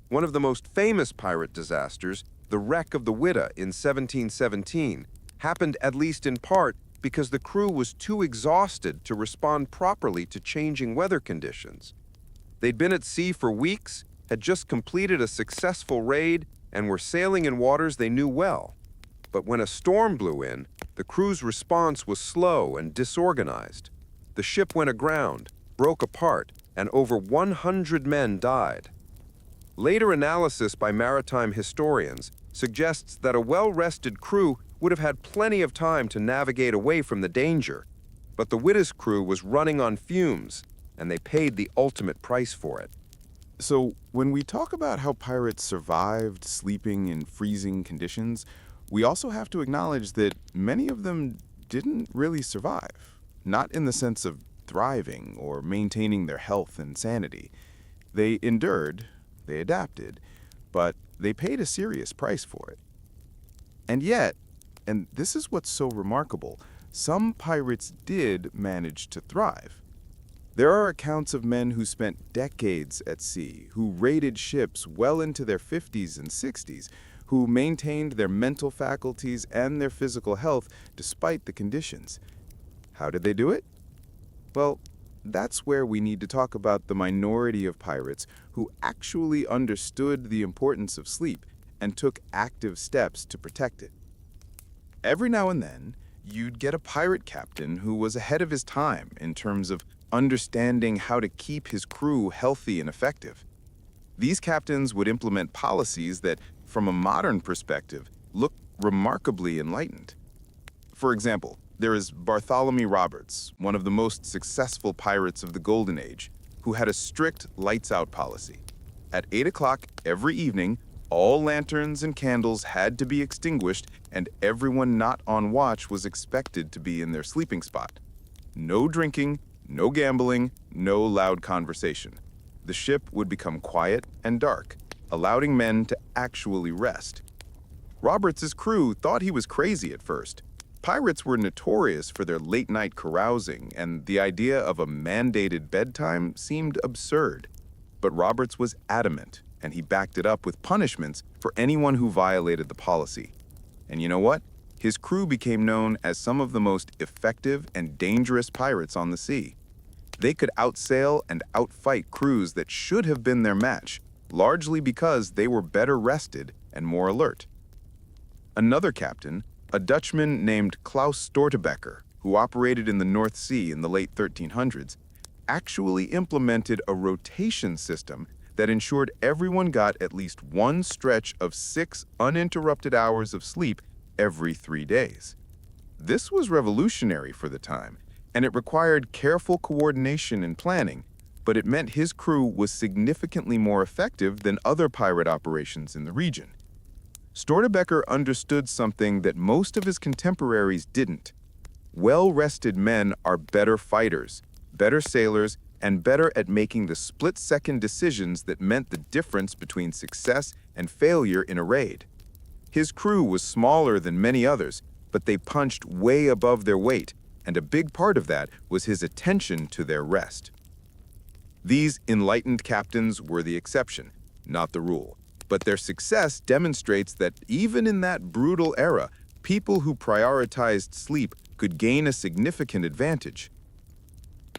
One of the most famous pirate disasters, the wreck of the Whydah in 1717, happened at least in part because the crew was too exhausted to respond properly to changing weather conditions. They'd been at sea for weeks, had just completed a successful raid, and were sailing in waters they knew well. But when a storm blew in, the crew's response was slow and disorganized. The ship went aground, broke apart, and over 100 men died. Later analysis by maritime historians suggests that a well-rested crew would have had plenty of time to navigate away from the danger. But the Whyddah's crew was running on fumes, and they paid the ultimate price for it. So, when we talk about how pirates survived sleeping in freezing conditions, we also have to acknowledge that many of them didn't really survive. Not in the sense of thriving or maintaining their health and sanity. They endured, they adapted, but they paid a serious price for it. And yet, and this is what's so remarkable, some pirates did manage to thrive. There are accounts of men who spent decades at sea, who raided ships well into their 50s and 60s, who maintained their mental faculties and their physical health despite the conditions. How did they do it? Well, that's where we need to talk about the minority of pirates who actually understood the importance of sleep and took active steps to protect it. Every now and then, you'd get a pirate captain who was ahead of his time in terms of understanding how to keep his crew healthy and effective. These captains would implement policies that, from a modern perspective, look remarkably enlightened. For example, there is Bartholomew Roberts, one of the most successful pirates of the Golden Age, who had a strict lights-out policy. At 8 o'clock every evening, all lanterns and candles had to be extinguished, and everyone not on watch was expected to be in their sleeping spot. No drinking, no gambling, no loud conversation. The ship would become quiet and dark, allowing men to actually rest. Roberts' crew thought he was crazy at first. Pirates were notorious for their late-night carousing, and the idea of a mandated bedtime seemed absurd. But Roberts was adamant, and he backed it up with punishments for anyone who violated the policy. And you know what? His crew became known as some of the most effective and dangerous pirates on the sea. They could outsail and outfight crews that should have been their match, largely because they were better rested and more alert. Another captain, a Dutchman named Klaus Stortebeker, who operated in the North Sea in the late 1300s, actually implemented a rotation system that ensured everyone got at least one stretch of 6 uninterrupted hours of sleep every 3 days. This was revolutionary for the time, and it required careful coordination and planning, but it meant his crew was significantly more effective than other pirate operations in the region. Stortebeker understood something that most of his contemporaries didn't. Well-rested men are better fighters, better sailors, and better at making the split-second decisions that meant the difference between success and failure in a raid. His crew was smaller than many others, but they punched way above their weight, and a big part of that was his attention to their rest. These enlightened captains were the exception, not the rule. But their success demonstrates that even in that brutal era, people who prioritized sleep could gain a significant advantage.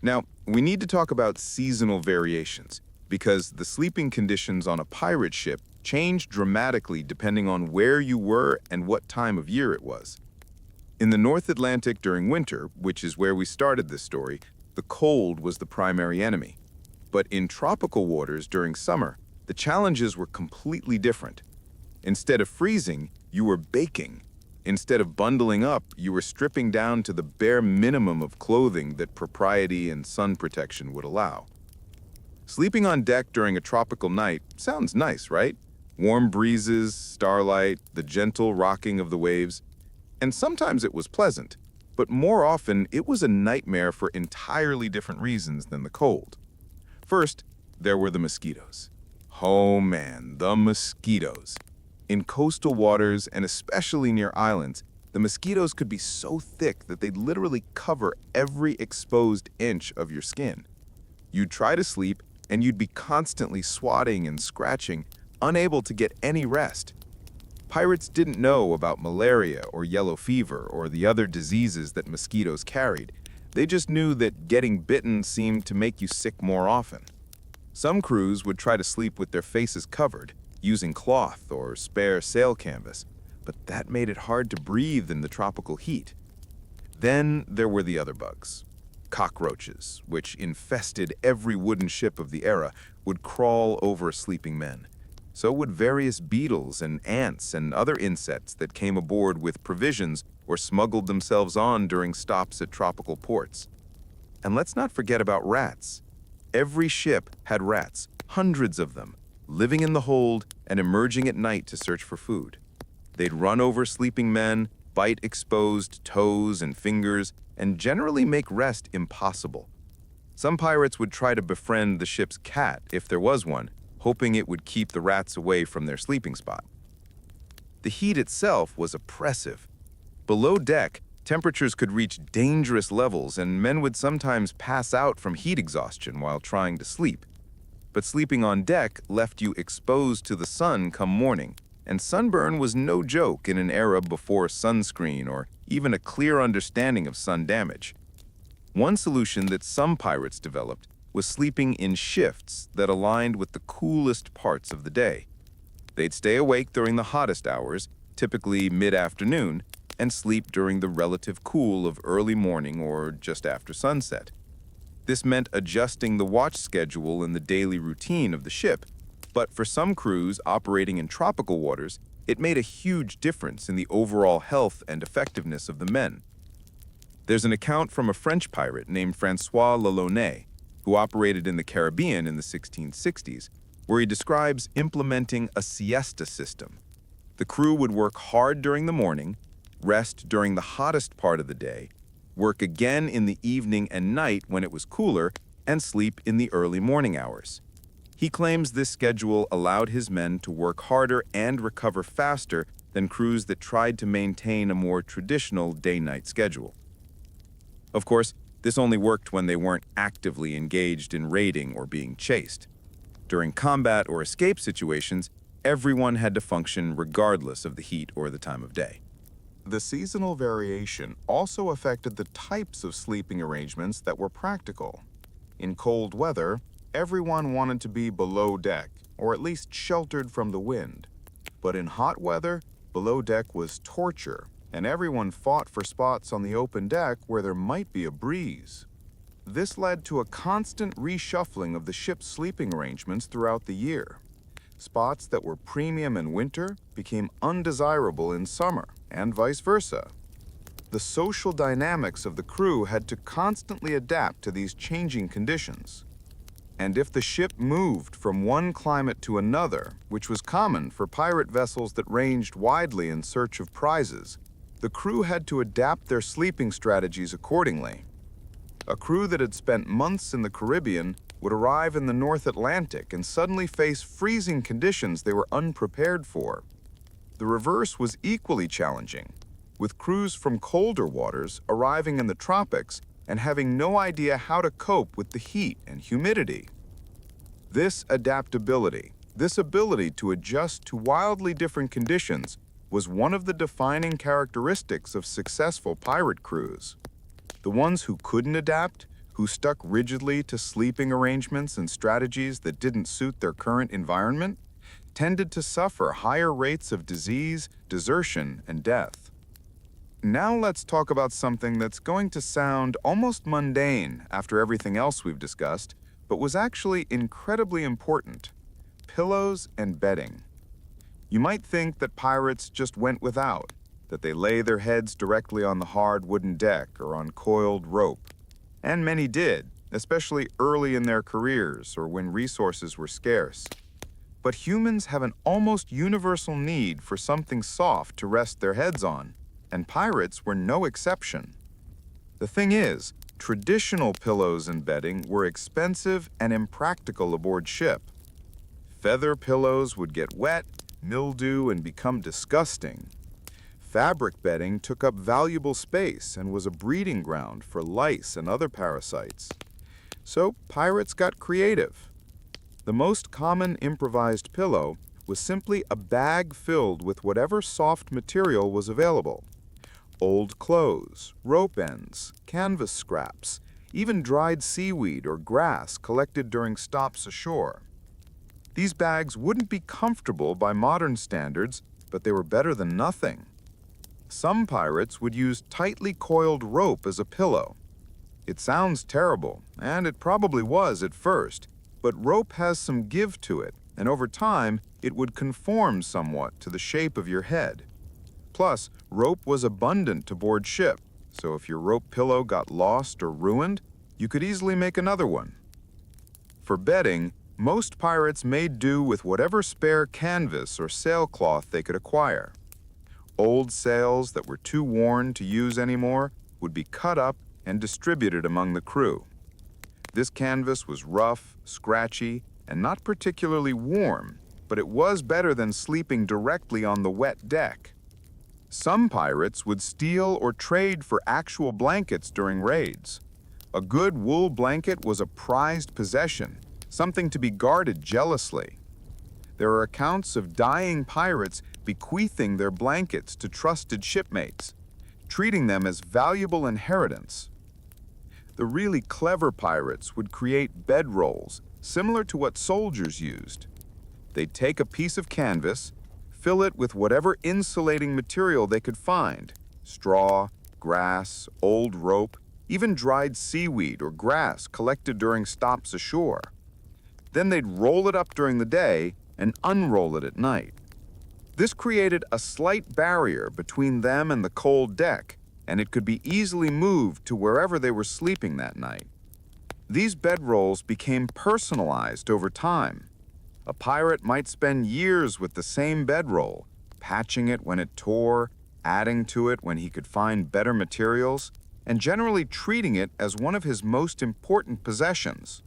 Now, we need to talk about seasonal variations, because the sleeping conditions on a pirate ship changed dramatically depending on where you were and what time of year it was. In the North Atlantic during winter, which is where we started this story, the cold was the primary enemy. But in tropical waters during summer, the challenges were completely different. Instead of freezing, you were baking. Instead of bundling up, you were stripping down to the bare minimum of clothing that propriety and sun protection would allow. Sleeping on deck during a tropical night sounds nice, right? Warm breezes, starlight, the gentle rocking of the waves. And sometimes it was pleasant, but more often it was a nightmare for entirely different reasons than the cold. First, there were the mosquitoes. Oh man, the mosquitoes. In coastal waters, and especially near islands, the mosquitoes could be so thick that they'd literally cover every exposed inch of your skin. You'd try to sleep, and you'd be constantly swatting and scratching, unable to get any rest. Pirates didn't know about malaria or yellow fever or the other diseases that mosquitoes carried. They just knew that getting bitten seemed to make you sick more often. Some crews would try to sleep with their faces covered, using cloth or spare sail canvas, but that made it hard to breathe in the tropical heat. Then there were the other bugs. Cockroaches, which infested every wooden ship of the era, would crawl over sleeping men. So would various beetles and ants and other insects that came aboard with provisions or smuggled themselves on during stops at tropical ports. And let's not forget about rats. Every ship had rats, hundreds of them, living in the hold and emerging at night to search for food. They'd run over sleeping men, bite exposed toes and fingers, and generally make rest impossible. Some pirates would try to befriend the ship's cat, if there was one, hoping it would keep the rats away from their sleeping spot. The heat itself was oppressive. Below deck, temperatures could reach dangerous levels, and men would sometimes pass out from heat exhaustion while trying to sleep. But sleeping on deck left you exposed to the sun come morning, and sunburn was no joke in an era before sunscreen or even a clear understanding of sun damage. One solution that some pirates developed was sleeping in shifts that aligned with the coolest parts of the day. They'd stay awake during the hottest hours, typically mid-afternoon, and sleep during the relative cool of early morning or just after sunset. This meant adjusting the watch schedule and the daily routine of the ship, but for some crews operating in tropical waters, it made a huge difference in the overall health and effectiveness of the men. There's an account from a French pirate named Francois Lelaunay, who operated in the Caribbean in the 1660s, where he describes implementing a siesta system. The crew would work hard during the morning, rest during the hottest part of the day, work again in the evening and night when it was cooler, and sleep in the early morning hours. He claims this schedule allowed his men to work harder and recover faster than crews that tried to maintain a more traditional day-night schedule. Of course, this only worked when they weren't actively engaged in raiding or being chased. During combat or escape situations, everyone had to function regardless of the heat or the time of day. The seasonal variation also affected the types of sleeping arrangements that were practical. In cold weather, everyone wanted to be below deck, or at least sheltered from the wind. But in hot weather, below deck was torture, and everyone fought for spots on the open deck where there might be a breeze. This led to a constant reshuffling of the ship's sleeping arrangements throughout the year. Spots that were premium in winter became undesirable in summer, and vice versa. The social dynamics of the crew had to constantly adapt to these changing conditions. And if the ship moved from one climate to another, which was common for pirate vessels that ranged widely in search of prizes, the crew had to adapt their sleeping strategies accordingly. A crew that had spent months in the Caribbean would arrive in the North Atlantic and suddenly face freezing conditions they were unprepared for. The reverse was equally challenging, with crews from colder waters arriving in the tropics and having no idea how to cope with the heat and humidity. This adaptability, this ability to adjust to wildly different conditions, was one of the defining characteristics of successful pirate crews. The ones who couldn't adapt, who stuck rigidly to sleeping arrangements and strategies that didn't suit their current environment, tended to suffer higher rates of disease, desertion, and death. Now let's talk about something that's going to sound almost mundane after everything else we've discussed, but was actually incredibly important: pillows and bedding. You might think that pirates just went without, that they lay their heads directly on the hard wooden deck or on coiled rope. And many did, especially early in their careers or when resources were scarce. But humans have an almost universal need for something soft to rest their heads on, and pirates were no exception. The thing is, traditional pillows and bedding were expensive and impractical aboard ship. Feather pillows would get wet, mildew, and become disgusting. Fabric bedding took up valuable space and was a breeding ground for lice and other parasites. So pirates got creative. The most common improvised pillow was simply a bag filled with whatever soft material was available. Old clothes, rope ends, canvas scraps, even dried seaweed or grass collected during stops ashore. These bags wouldn't be comfortable by modern standards, but they were better than nothing. Some pirates would use tightly coiled rope as a pillow. It sounds terrible, and it probably was at first, but rope has some give to it, and over time, it would conform somewhat to the shape of your head. Plus, rope was abundant aboard ship, so if your rope pillow got lost or ruined, you could easily make another one. For bedding, most pirates made do with whatever spare canvas or sailcloth they could acquire. Old sails that were too worn to use anymore would be cut up and distributed among the crew. This canvas was rough, scratchy, and not particularly warm, but it was better than sleeping directly on the wet deck. Some pirates would steal or trade for actual blankets during raids. A good wool blanket was a prized possession, something to be guarded jealously. There are accounts of dying pirates bequeathing their blankets to trusted shipmates, treating them as valuable inheritance. The really clever pirates would create bedrolls similar to what soldiers used. They'd take a piece of canvas, fill it with whatever insulating material they could find: straw, grass, old rope, even dried seaweed or grass collected during stops ashore. Then they'd roll it up during the day and unroll it at night. This created a slight barrier between them and the cold deck, and it could be easily moved to wherever they were sleeping that night. These bedrolls became personalized over time. A pirate might spend years with the same bedroll, patching it when it tore, adding to it when he could find better materials, and generally treating it as one of his most important possessions.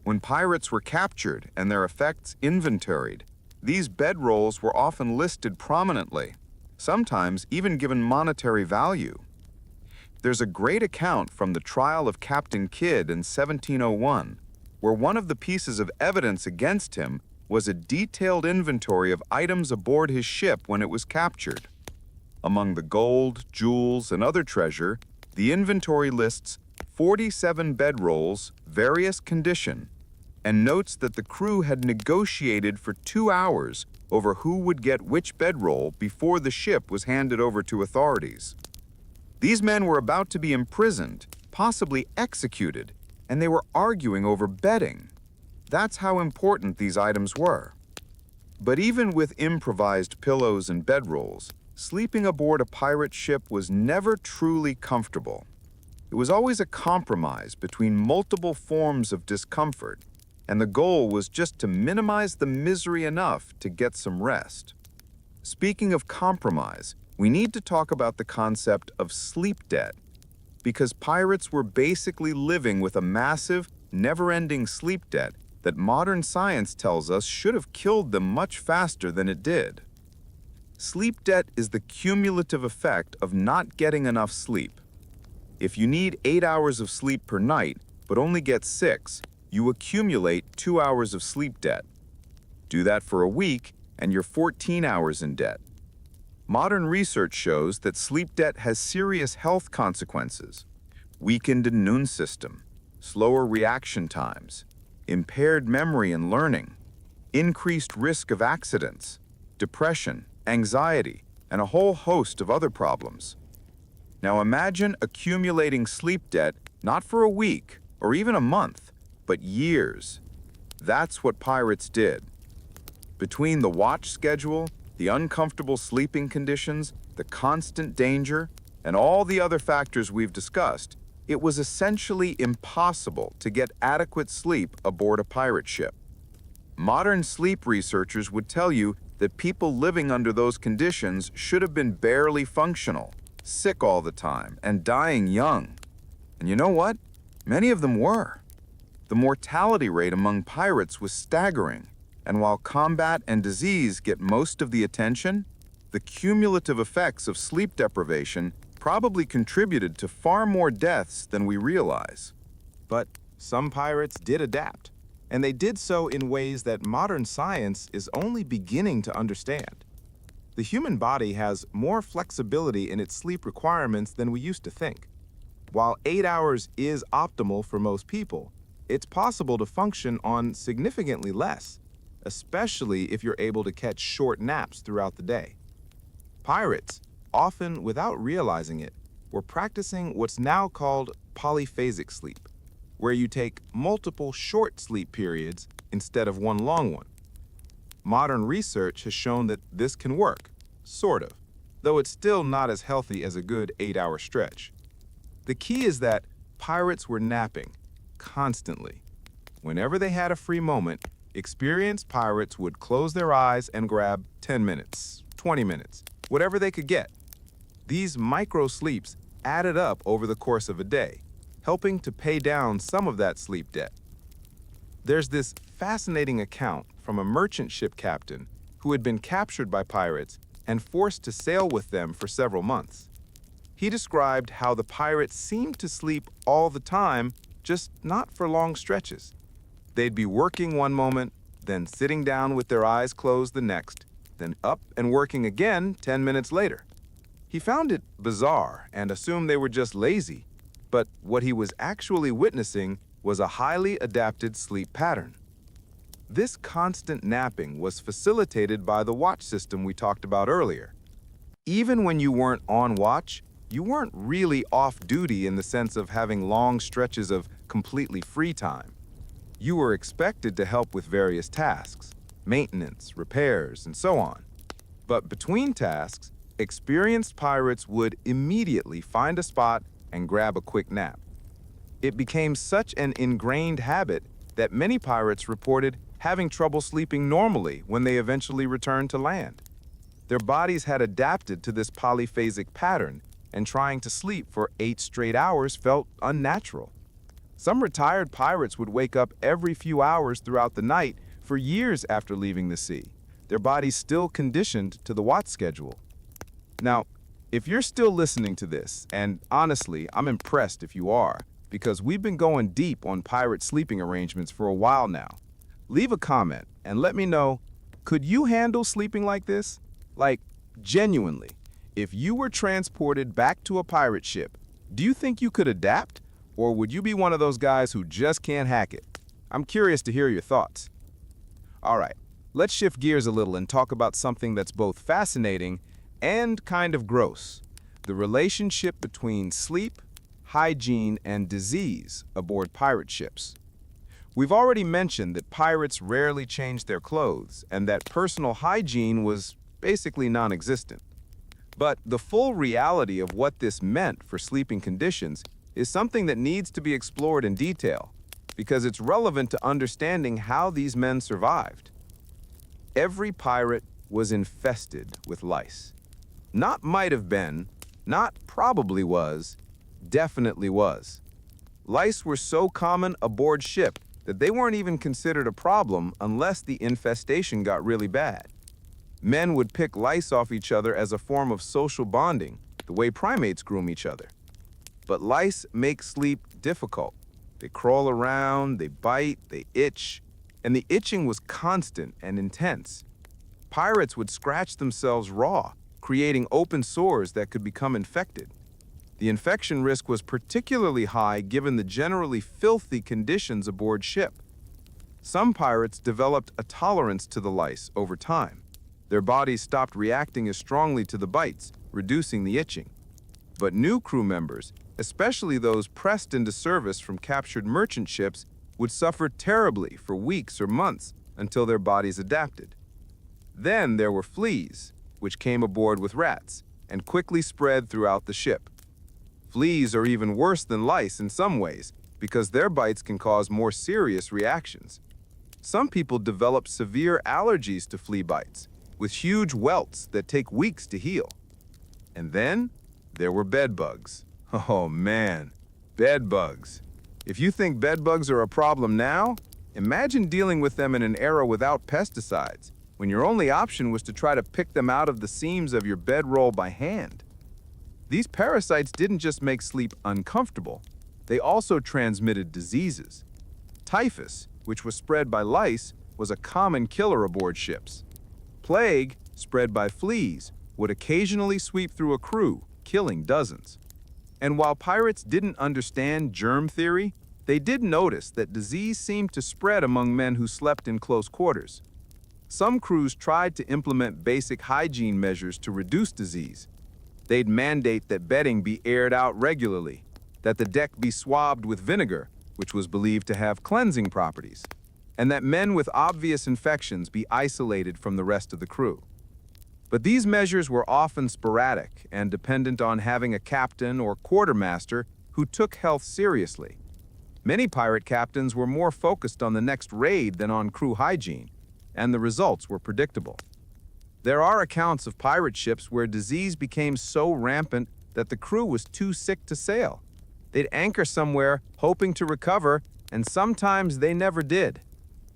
When pirates were captured and their effects inventoried, these bedrolls were often listed prominently, sometimes even given monetary value. There's a great account from the trial of Captain Kidd in 1701, where one of the pieces of evidence against him was a detailed inventory of items aboard his ship when it was captured. Among the gold, jewels, and other treasure, the inventory lists 47 bedrolls, various condition, and notes that the crew had negotiated for 2 hours over who would get which bedroll before the ship was handed over to authorities. These men were about to be imprisoned, possibly executed, and they were arguing over bedding. That's how important these items were. But even with improvised pillows and bedrolls, sleeping aboard a pirate ship was never truly comfortable. It was always a compromise between multiple forms of discomfort, and the goal was just to minimize the misery enough to get some rest. Speaking of compromise, we need to talk about the concept of sleep debt, because pirates were basically living with a massive, never-ending sleep debt that modern science tells us should have killed them much faster than it did. Sleep debt is the cumulative effect of not getting enough sleep. If you need 8 hours of sleep per night, but only get 6, you accumulate 2 hours of sleep debt. Do that for a week, and you're 14 hours in debt. Modern research shows that sleep debt has serious health consequences: weakened immune system, slower reaction times, impaired memory and learning, increased risk of accidents, depression, anxiety, and a whole host of other problems. Now imagine accumulating sleep debt not for a week or even a month, but years. That's what pirates did. Between the watch schedule, the uncomfortable sleeping conditions, the constant danger, and all the other factors we've discussed, it was essentially impossible to get adequate sleep aboard a pirate ship. Modern sleep researchers would tell you that people living under those conditions should have been barely functional, sick all the time, and dying young. And you know what? Many of them were. The mortality rate among pirates was staggering, and while combat and disease get most of the attention, the cumulative effects of sleep deprivation probably contributed to far more deaths than we realize. But some pirates did adapt, and they did so in ways that modern science is only beginning to understand. The human body has more flexibility in its sleep requirements than we used to think. While 8 hours is optimal for most people, it's possible to function on significantly less, especially if you're able to catch short naps throughout the day. Pirates, often without realizing it, were practicing what's now called polyphasic sleep, where you take multiple short sleep periods instead of one long one. Modern research has shown that this can work, sort of, though it's still not as healthy as a good 8-hour stretch. The key is that pirates were napping constantly. Whenever they had a free moment, experienced pirates would close their eyes and grab 10 minutes, 20 minutes, whatever they could get. These micro sleeps added up over the course of a day, helping to pay down some of that sleep debt. There's this fascinating account from a merchant ship captain who had been captured by pirates and forced to sail with them for several months. He described how the pirates seemed to sleep all the time, just not for long stretches. They'd be working one moment, then sitting down with their eyes closed the next, then up and working again 10 minutes later. He found it bizarre and assumed they were just lazy, But what he was actually witnessing was a highly adapted sleep pattern. This constant napping was facilitated by the watch system we talked about earlier. Even when you weren't on watch, you weren't really off duty in the sense of having long stretches of completely free time. You were expected to help with various tasks, maintenance, repairs, and so on. But between tasks, experienced pirates would immediately find a spot and grab a quick nap. It became such an ingrained habit that many pirates reported having trouble sleeping normally when they eventually returned to land. Their bodies had adapted to this polyphasic pattern, and trying to sleep for 8 straight hours felt unnatural. Some retired pirates would wake up every few hours throughout the night for years after leaving the sea, their bodies still conditioned to the watch schedule. Now, if you're still listening to this, and honestly, I'm impressed if you are, because we've been going deep on pirate sleeping arrangements for a while now. Leave a comment and let me know, could you handle sleeping like this? Like, genuinely, if you were transported back to a pirate ship, do you think you could adapt? Or would you be one of those guys who just can't hack it? I'm curious to hear your thoughts. All right, let's shift gears a little and talk about something that's both fascinating and kind of gross: the relationship between sleep, hygiene, and disease aboard pirate ships. We've already mentioned that pirates rarely changed their clothes and that personal hygiene was basically non-existent. But the full reality of what this meant for sleeping conditions is something that needs to be explored in detail, because it's relevant to understanding how these men survived. Every pirate was infested with lice. Not might have been, not probably was, definitely was. Lice were so common aboard ship that they weren't even considered a problem unless the infestation got really bad. Men would pick lice off each other as a form of social bonding, the way primates groom each other. But lice make sleep difficult. They crawl around, they bite, they itch, and the itching was constant and intense. Pirates would scratch themselves raw, creating open sores that could become infected. The infection risk was particularly high given the generally filthy conditions aboard ship. Some pirates developed a tolerance to the lice over time. Their bodies stopped reacting as strongly to the bites, reducing the itching. But new crew members, especially those pressed into service from captured merchant ships, would suffer terribly for weeks or months until their bodies adapted. Then there were fleas, which came aboard with rats and quickly spread throughout the ship. Fleas are even worse than lice in some ways because their bites can cause more serious reactions. Some people develop severe allergies to flea bites, with huge welts that take weeks to heal. And then there were bed bugs. Oh man, bed bugs. If you think bed bugs are a problem now, imagine dealing with them in an era without pesticides, when your only option was to try to pick them out of the seams of your bedroll by hand. These parasites didn't just make sleep uncomfortable, they also transmitted diseases. Typhus, which was spread by lice, was a common killer aboard ships. Plague, spread by fleas, would occasionally sweep through a crew, killing dozens. And while pirates didn't understand germ theory, they did notice that disease seemed to spread among men who slept in close quarters. Some crews tried to implement basic hygiene measures to reduce disease. They'd mandate that bedding be aired out regularly, that the deck be swabbed with vinegar, which was believed to have cleansing properties, and that men with obvious infections be isolated from the rest of the crew. But these measures were often sporadic and dependent on having a captain or quartermaster who took health seriously. Many pirate captains were more focused on the next raid than on crew hygiene, and the results were predictable. There are accounts of pirate ships where disease became so rampant that the crew was too sick to sail. They'd anchor somewhere hoping to recover, and sometimes they never did.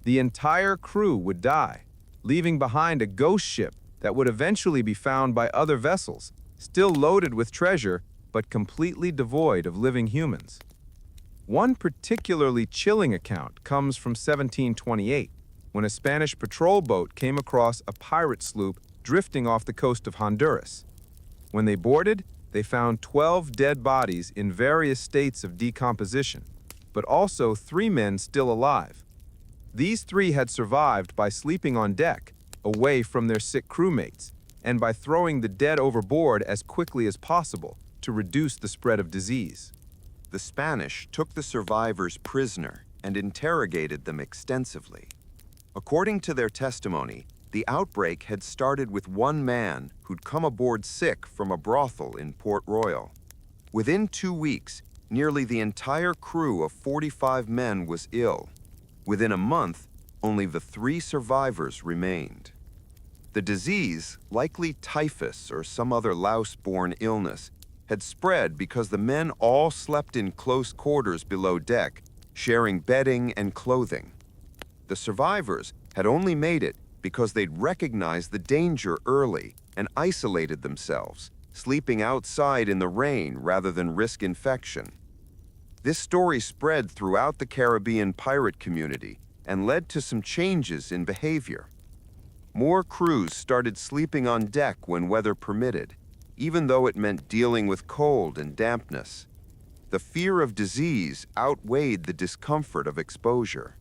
The entire crew would die, leaving behind a ghost ship that would eventually be found by other vessels, still loaded with treasure, but completely devoid of living humans. One particularly chilling account comes from 1728, when a Spanish patrol boat came across a pirate sloop drifting off the coast of Honduras. When they boarded, They found 12 dead bodies in various states of decomposition, but also 3 men still alive. These 3 had survived by sleeping on deck, away from their sick crewmates, and by throwing the dead overboard as quickly as possible to reduce the spread of disease. The Spanish took the survivors prisoner and interrogated them extensively. According to their testimony, the outbreak had started with one man who'd come aboard sick from a brothel in Port Royal. Within 2 weeks, nearly the entire crew of 45 men was ill. Within a month, only the 3 survivors remained. The disease, likely typhus or some other louse-borne illness, had spread because the men all slept in close quarters below deck, sharing bedding and clothing. The survivors had only made it because they'd recognized the danger early and isolated themselves, sleeping outside in the rain rather than risk infection. This story spread throughout the Caribbean pirate community and led to some changes in behavior. More crews started sleeping on deck when weather permitted, even though it meant dealing with cold and dampness. The fear of disease outweighed the discomfort of exposure.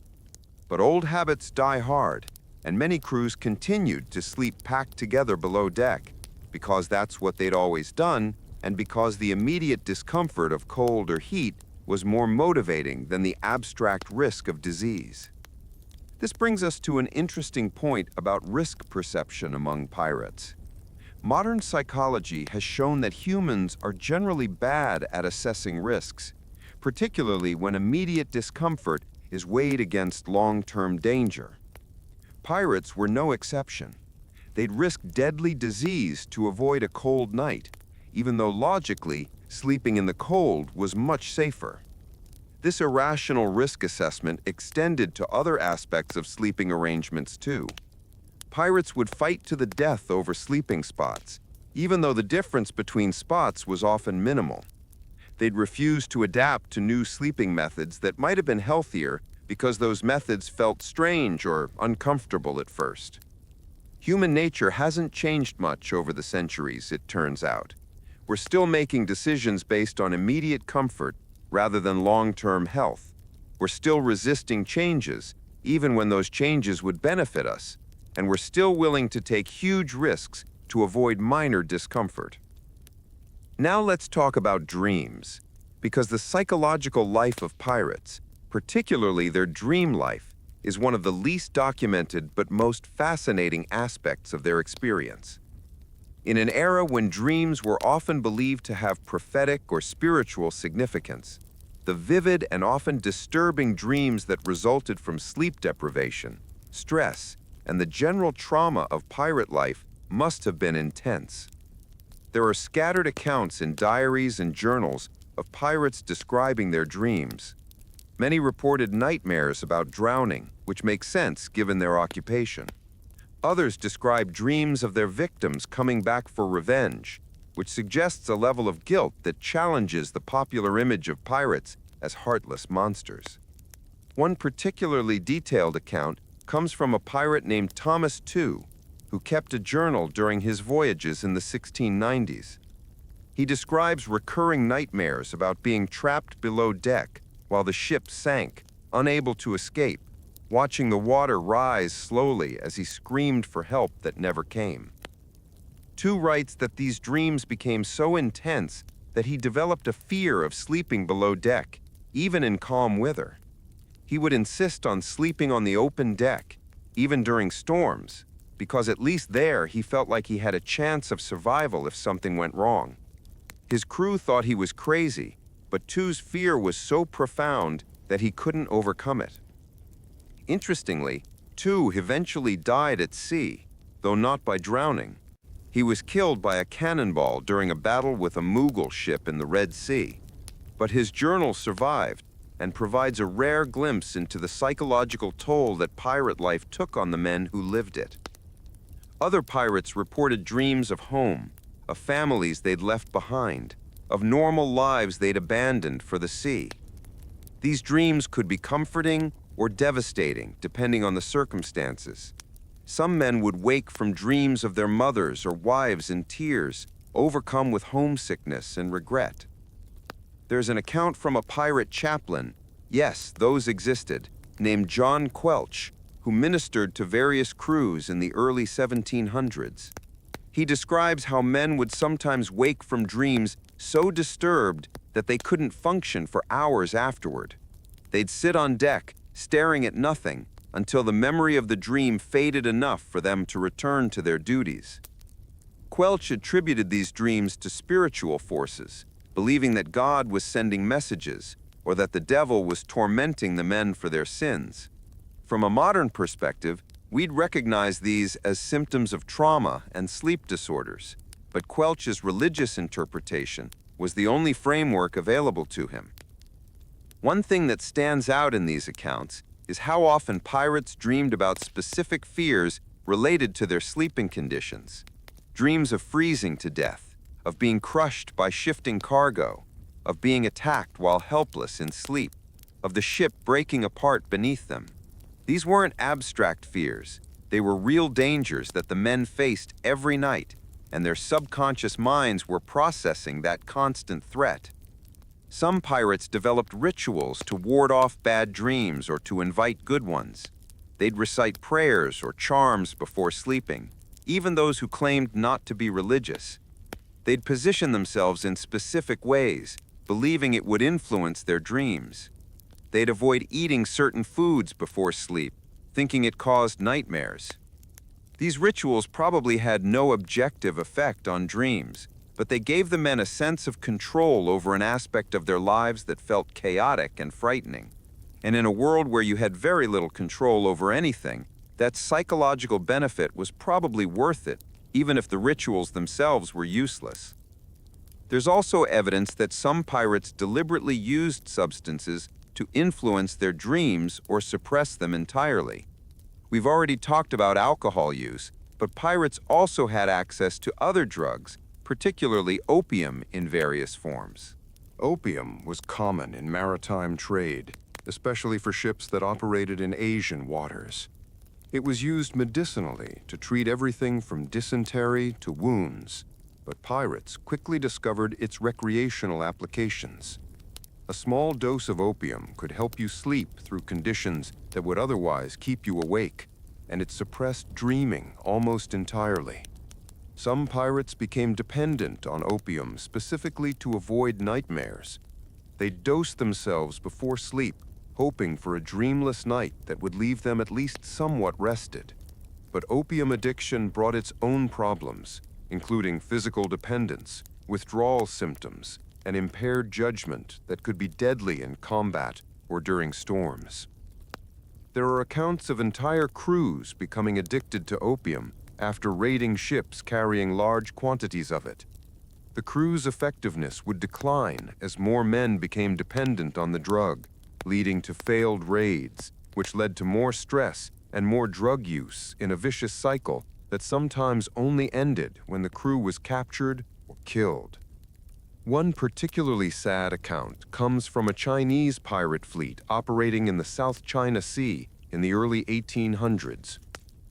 But old habits die hard, and many crews continued to sleep packed together below deck, because that's what they'd always done, and because the immediate discomfort of cold or heat was more motivating than the abstract risk of disease. This brings us to an interesting point about risk perception among pirates. Modern psychology has shown that humans are generally bad at assessing risks, particularly when immediate discomfort is weighed against long-term danger. Pirates were no exception. They'd risk deadly disease to avoid a cold night, even though logically, sleeping in the cold was much safer. This irrational risk assessment extended to other aspects of sleeping arrangements too. Pirates would fight to the death over sleeping spots, even though the difference between spots was often minimal. They'd refuse to adapt to new sleeping methods that might have been healthier because those methods felt strange or uncomfortable at first. Human nature hasn't changed much over the centuries, it turns out. We're still making decisions based on immediate comfort rather than long-term health. We're still resisting changes, even when those changes would benefit us, and we're still willing to take huge risks to avoid minor discomfort. Now let's talk about dreams, because the psychological life of pirates, particularly their dream life, is one of the least documented but most fascinating aspects of their experience. In an era when dreams were often believed to have prophetic or spiritual significance, the vivid and often disturbing dreams that resulted from sleep deprivation, stress, and the general trauma of pirate life must have been intense. There are scattered accounts in diaries and journals of pirates describing their dreams. Many reported nightmares about drowning, which makes sense given their occupation. Others describe dreams of their victims coming back for revenge, which suggests a level of guilt that challenges the popular image of pirates as heartless monsters. One particularly detailed account comes from a pirate named Thomas II, who kept a journal during his voyages in the 1690s. He describes recurring nightmares about being trapped below deck while the ship sank, unable to escape, watching the water rise slowly as he screamed for help that never came. II writes that these dreams became so intense that he developed a fear of sleeping below deck, even in calm weather. He would insist on sleeping on the open deck, even during storms, because at least there he felt like he had a chance of survival if something went wrong. His crew thought he was crazy, but II's fear was so profound that he couldn't overcome it. Interestingly, II eventually died at sea, though not by drowning. He was killed by a cannonball during a battle with a Mughal ship in the Red Sea. But his journal survived and provides a rare glimpse into the psychological toll that pirate life took on the men who lived it. Other pirates reported dreams of home, of families they'd left behind, of normal lives they'd abandoned for the sea. These dreams could be comforting or devastating, depending on the circumstances. Some men would wake from dreams of their mothers or wives in tears, overcome with homesickness and regret. There's an account from a pirate chaplain, yes, those existed, named John Quelch, who ministered to various crews in the early 1700s. He describes how men would sometimes wake from dreams so disturbed that they couldn't function for hours afterward. They'd sit on deck, staring at nothing, until the memory of the dream faded enough for them to return to their duties. Quelch attributed these dreams to spiritual forces, believing that God was sending messages or that the devil was tormenting the men for their sins. From a modern perspective, we'd recognize these as symptoms of trauma and sleep disorders, but Quelch's religious interpretation was the only framework available to him. One thing that stands out in these accounts is how often pirates dreamed about specific fears related to their sleeping conditions. Dreams of freezing to death, of being crushed by shifting cargo, of being attacked while helpless in sleep, of the ship breaking apart beneath them. These weren't abstract fears. They were real dangers that the men faced every night, and their subconscious minds were processing that constant threat. Some pirates developed rituals to ward off bad dreams or to invite good ones. They'd recite prayers or charms before sleeping, even those who claimed not to be religious. They'd position themselves in specific ways, believing it would influence their dreams. They'd avoid eating certain foods before sleep, thinking it caused nightmares. These rituals probably had no objective effect on dreams, but they gave the men a sense of control over an aspect of their lives that felt chaotic and frightening. And in a world where you had very little control over anything, that psychological benefit was probably worth it, even if the rituals themselves were useless. There's also evidence that some pirates deliberately used substances to influence their dreams or suppress them entirely. We've already talked about alcohol use, but pirates also had access to other drugs, particularly opium in various forms. Opium was common in maritime trade, especially for ships that operated in Asian waters. It was used medicinally to treat everything from dysentery to wounds, but pirates quickly discovered its recreational applications. A small dose of opium could help you sleep through conditions that would otherwise keep you awake, and it suppressed dreaming almost entirely. Some pirates became dependent on opium specifically to avoid nightmares. They dosed themselves before sleep, hoping for a dreamless night that would leave them at least somewhat rested. But opium addiction brought its own problems, including physical dependence, withdrawal symptoms, and impaired judgment that could be deadly in combat or during storms. There are accounts of entire crews becoming addicted to opium after raiding ships carrying large quantities of it. The crew's effectiveness would decline as more men became dependent on the drug, leading to failed raids, which led to more stress and more drug use in a vicious cycle that sometimes only ended when the crew was captured or killed. One particularly sad account comes from a Chinese pirate fleet operating in the South China Sea in the early 1800s.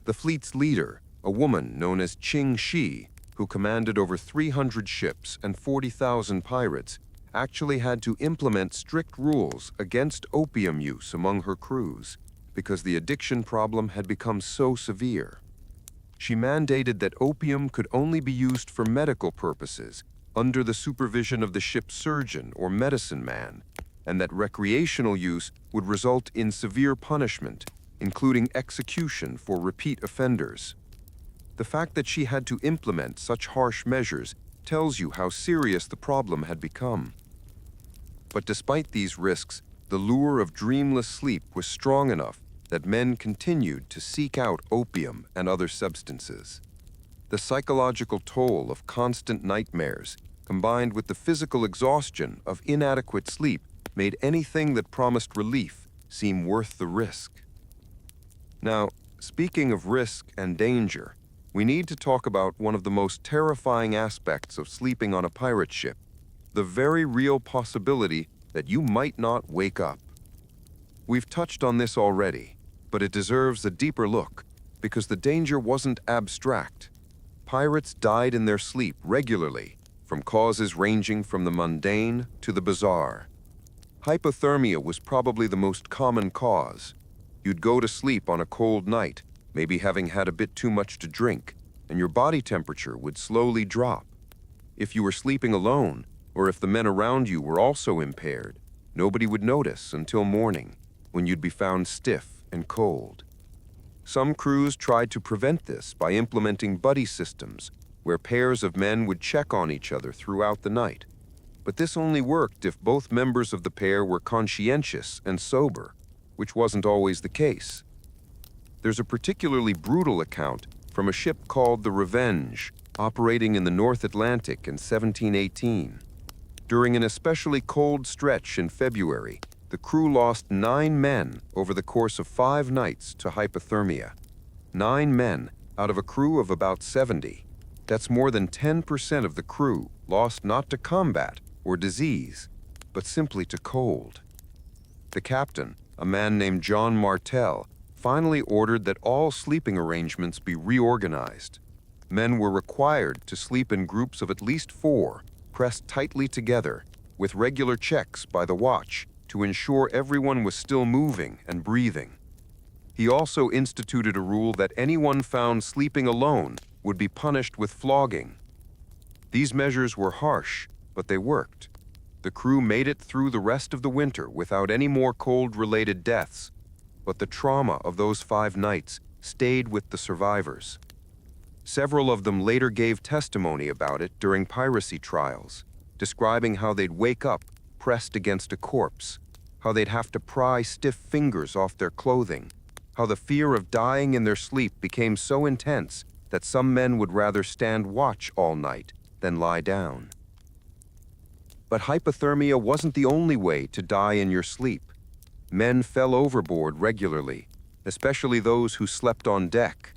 The fleet's leader, a woman known as Qing Shi, who commanded over 300 ships and 40,000 pirates, actually had to implement strict rules against opium use among her crews because the addiction problem had become so severe. She mandated that opium could only be used for medical purposes under the supervision of the ship's surgeon or medicine man, and that recreational use would result in severe punishment, including execution for repeat offenders. The fact that she had to implement such harsh measures tells you how serious the problem had become. But despite these risks, the lure of dreamless sleep was strong enough that men continued to seek out opium and other substances. The psychological toll of constant nightmares, combined with the physical exhaustion of inadequate sleep, made anything that promised relief seem worth the risk. Now, speaking of risk and danger, we need to talk about one of the most terrifying aspects of sleeping on a pirate ship, the very real possibility that you might not wake up. We've touched on this already, but it deserves a deeper look because the danger wasn't abstract. Pirates died in their sleep regularly, from causes ranging from the mundane to the bizarre. Hypothermia was probably the most common cause. You'd go to sleep on a cold night, maybe having had a bit too much to drink, and your body temperature would slowly drop. If you were sleeping alone, or if the men around you were also impaired, nobody would notice until morning, when you'd be found stiff and cold. Some crews tried to prevent this by implementing buddy systems, where pairs of men would check on each other throughout the night. But this only worked if both members of the pair were conscientious and sober, which wasn't always the case. There's a particularly brutal account from a ship called the Revenge, operating in the North Atlantic in 1718. During an especially cold stretch in February, the crew lost 9 men over the course of 5 nights to hypothermia. 9 men out of a crew of about 70. That's more than 10% of the crew lost not to combat or disease, but simply to cold. The captain, a man named John Martel, finally ordered that all sleeping arrangements be reorganized. Men were required to sleep in groups of at least 4, pressed tightly together, with regular checks by the watch to ensure everyone was still moving and breathing. He also instituted a rule that anyone found sleeping alone would be punished with flogging. These measures were harsh, but they worked. The crew made it through the rest of the winter without any more cold-related deaths, but the trauma of those 5 nights stayed with the survivors. Several of them later gave testimony about it during piracy trials, describing how they'd wake up pressed against a corpse, how they'd have to pry stiff fingers off their clothing, how the fear of dying in their sleep became so intense that some men would rather stand watch all night than lie down. But hypothermia wasn't the only way to die in your sleep. Men fell overboard regularly, especially those who slept on deck.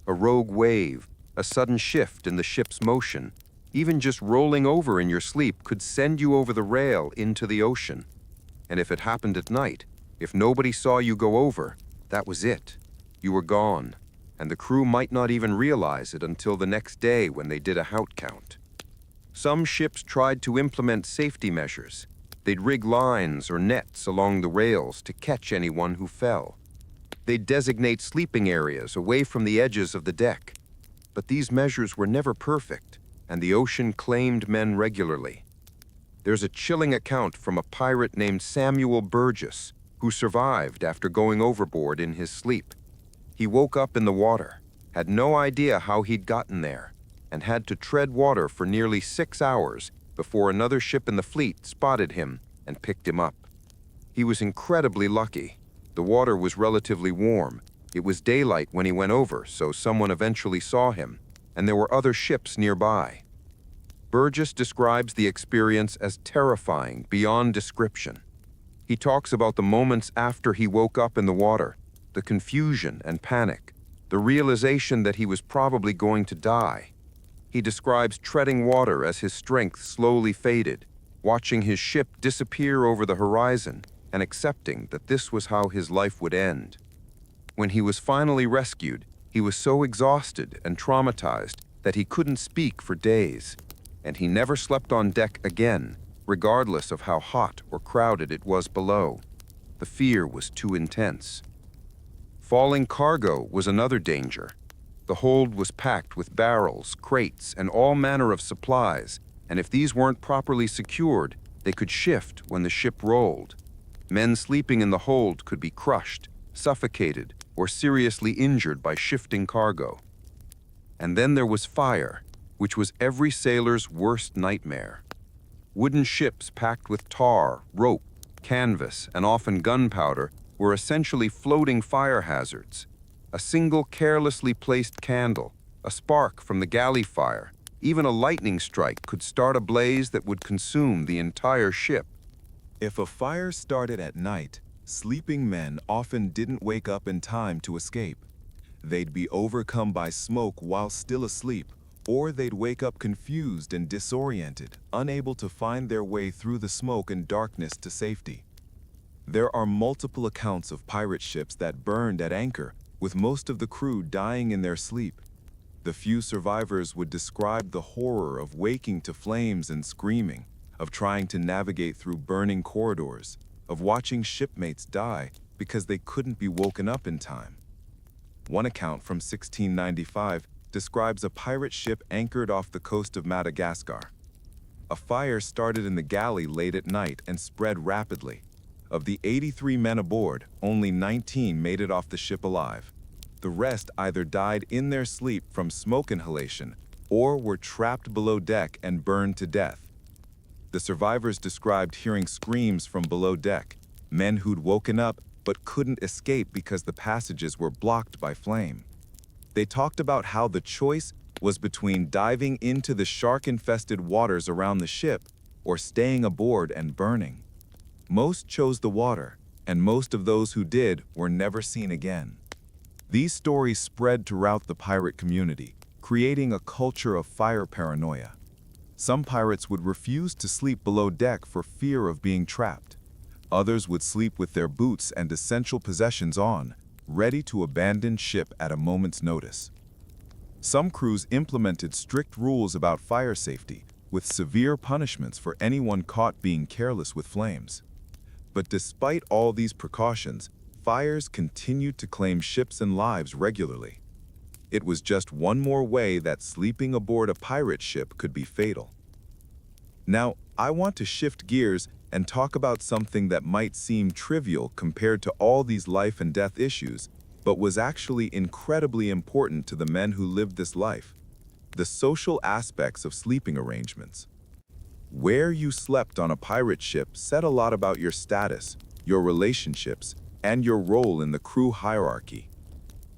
A rogue wave, a sudden shift in the ship's motion, even just rolling over in your sleep could send you over the rail into the ocean. And if it happened at night, if nobody saw you go over, that was it. You were gone, and the crew might not even realize it until the next day when they did a hout count. Some ships tried to implement safety measures. They'd rig lines or nets along the rails to catch anyone who fell. They'd designate sleeping areas away from the edges of the deck. But these measures were never perfect, and the ocean claimed men regularly. There's a chilling account from a pirate named Samuel Burgess, who survived after going overboard in his sleep. He woke up in the water, had no idea how he'd gotten there, and had to tread water for nearly 6 hours before another ship in the fleet spotted him and picked him up. He was incredibly lucky. The water was relatively warm. It was daylight when he went over, so someone eventually saw him, and there were other ships nearby. Burgess describes the experience as terrifying beyond description. He talks about the moments after he woke up in the water, the confusion and panic, the realization that he was probably going to die. He describes treading water as his strength slowly faded, watching his ship disappear over the horizon, and accepting that this was how his life would end. When he was finally rescued, he was so exhausted and traumatized that he couldn't speak for days, and he never slept on deck again, regardless of how hot or crowded it was below. The fear was too intense. Falling cargo was another danger. The hold was packed with barrels, crates, and all manner of supplies, and if these weren't properly secured, they could shift when the ship rolled. Men sleeping in the hold could be crushed, suffocated, or seriously injured by shifting cargo. And then there was fire, which was every sailor's worst nightmare. Wooden ships packed with tar, rope, canvas, and often gunpowder were essentially floating fire hazards. A single carelessly placed candle, a spark from the galley fire, even a lightning strike could start a blaze that would consume the entire ship. If a fire started at night, sleeping men often didn't wake up in time to escape. They'd be overcome by smoke while still asleep, or they'd wake up confused and disoriented, unable to find their way through the smoke and darkness to safety. There are multiple accounts of pirate ships that burned at anchor, with most of the crew dying in their sleep. The few survivors would describe the horror of waking to flames and screaming, of trying to navigate through burning corridors, of watching shipmates die because they couldn't be woken up in time. One account from 1695 describes a pirate ship anchored off the coast of Madagascar. A fire started in the galley late at night and spread rapidly. Of the 83 men aboard, only 19 made it off the ship alive. The rest either died in their sleep from smoke inhalation or were trapped below deck and burned to death. The survivors described hearing screams from below deck, men who'd woken up but couldn't escape because the passages were blocked by flame. They talked about how the choice was between diving into the shark-infested waters around the ship or staying aboard and burning. Most chose the water, and most of those who did were never seen again. These stories spread throughout the pirate community, creating a culture of fire paranoia. Some pirates would refuse to sleep below deck for fear of being trapped. Others would sleep with their boots and essential possessions on, ready to abandon ship at a moment's notice. Some crews implemented strict rules about fire safety, with severe punishments for anyone caught being careless with flames. But despite all these precautions, fires continued to claim ships and lives regularly. It was just one more way that sleeping aboard a pirate ship could be fatal. Now, I want to shift gears and talk about something that might seem trivial compared to all these life and death issues, but was actually incredibly important to the men who lived this life: the social aspects of sleeping arrangements. Where you slept on a pirate ship said a lot about your status, your relationships, and your role in the crew hierarchy.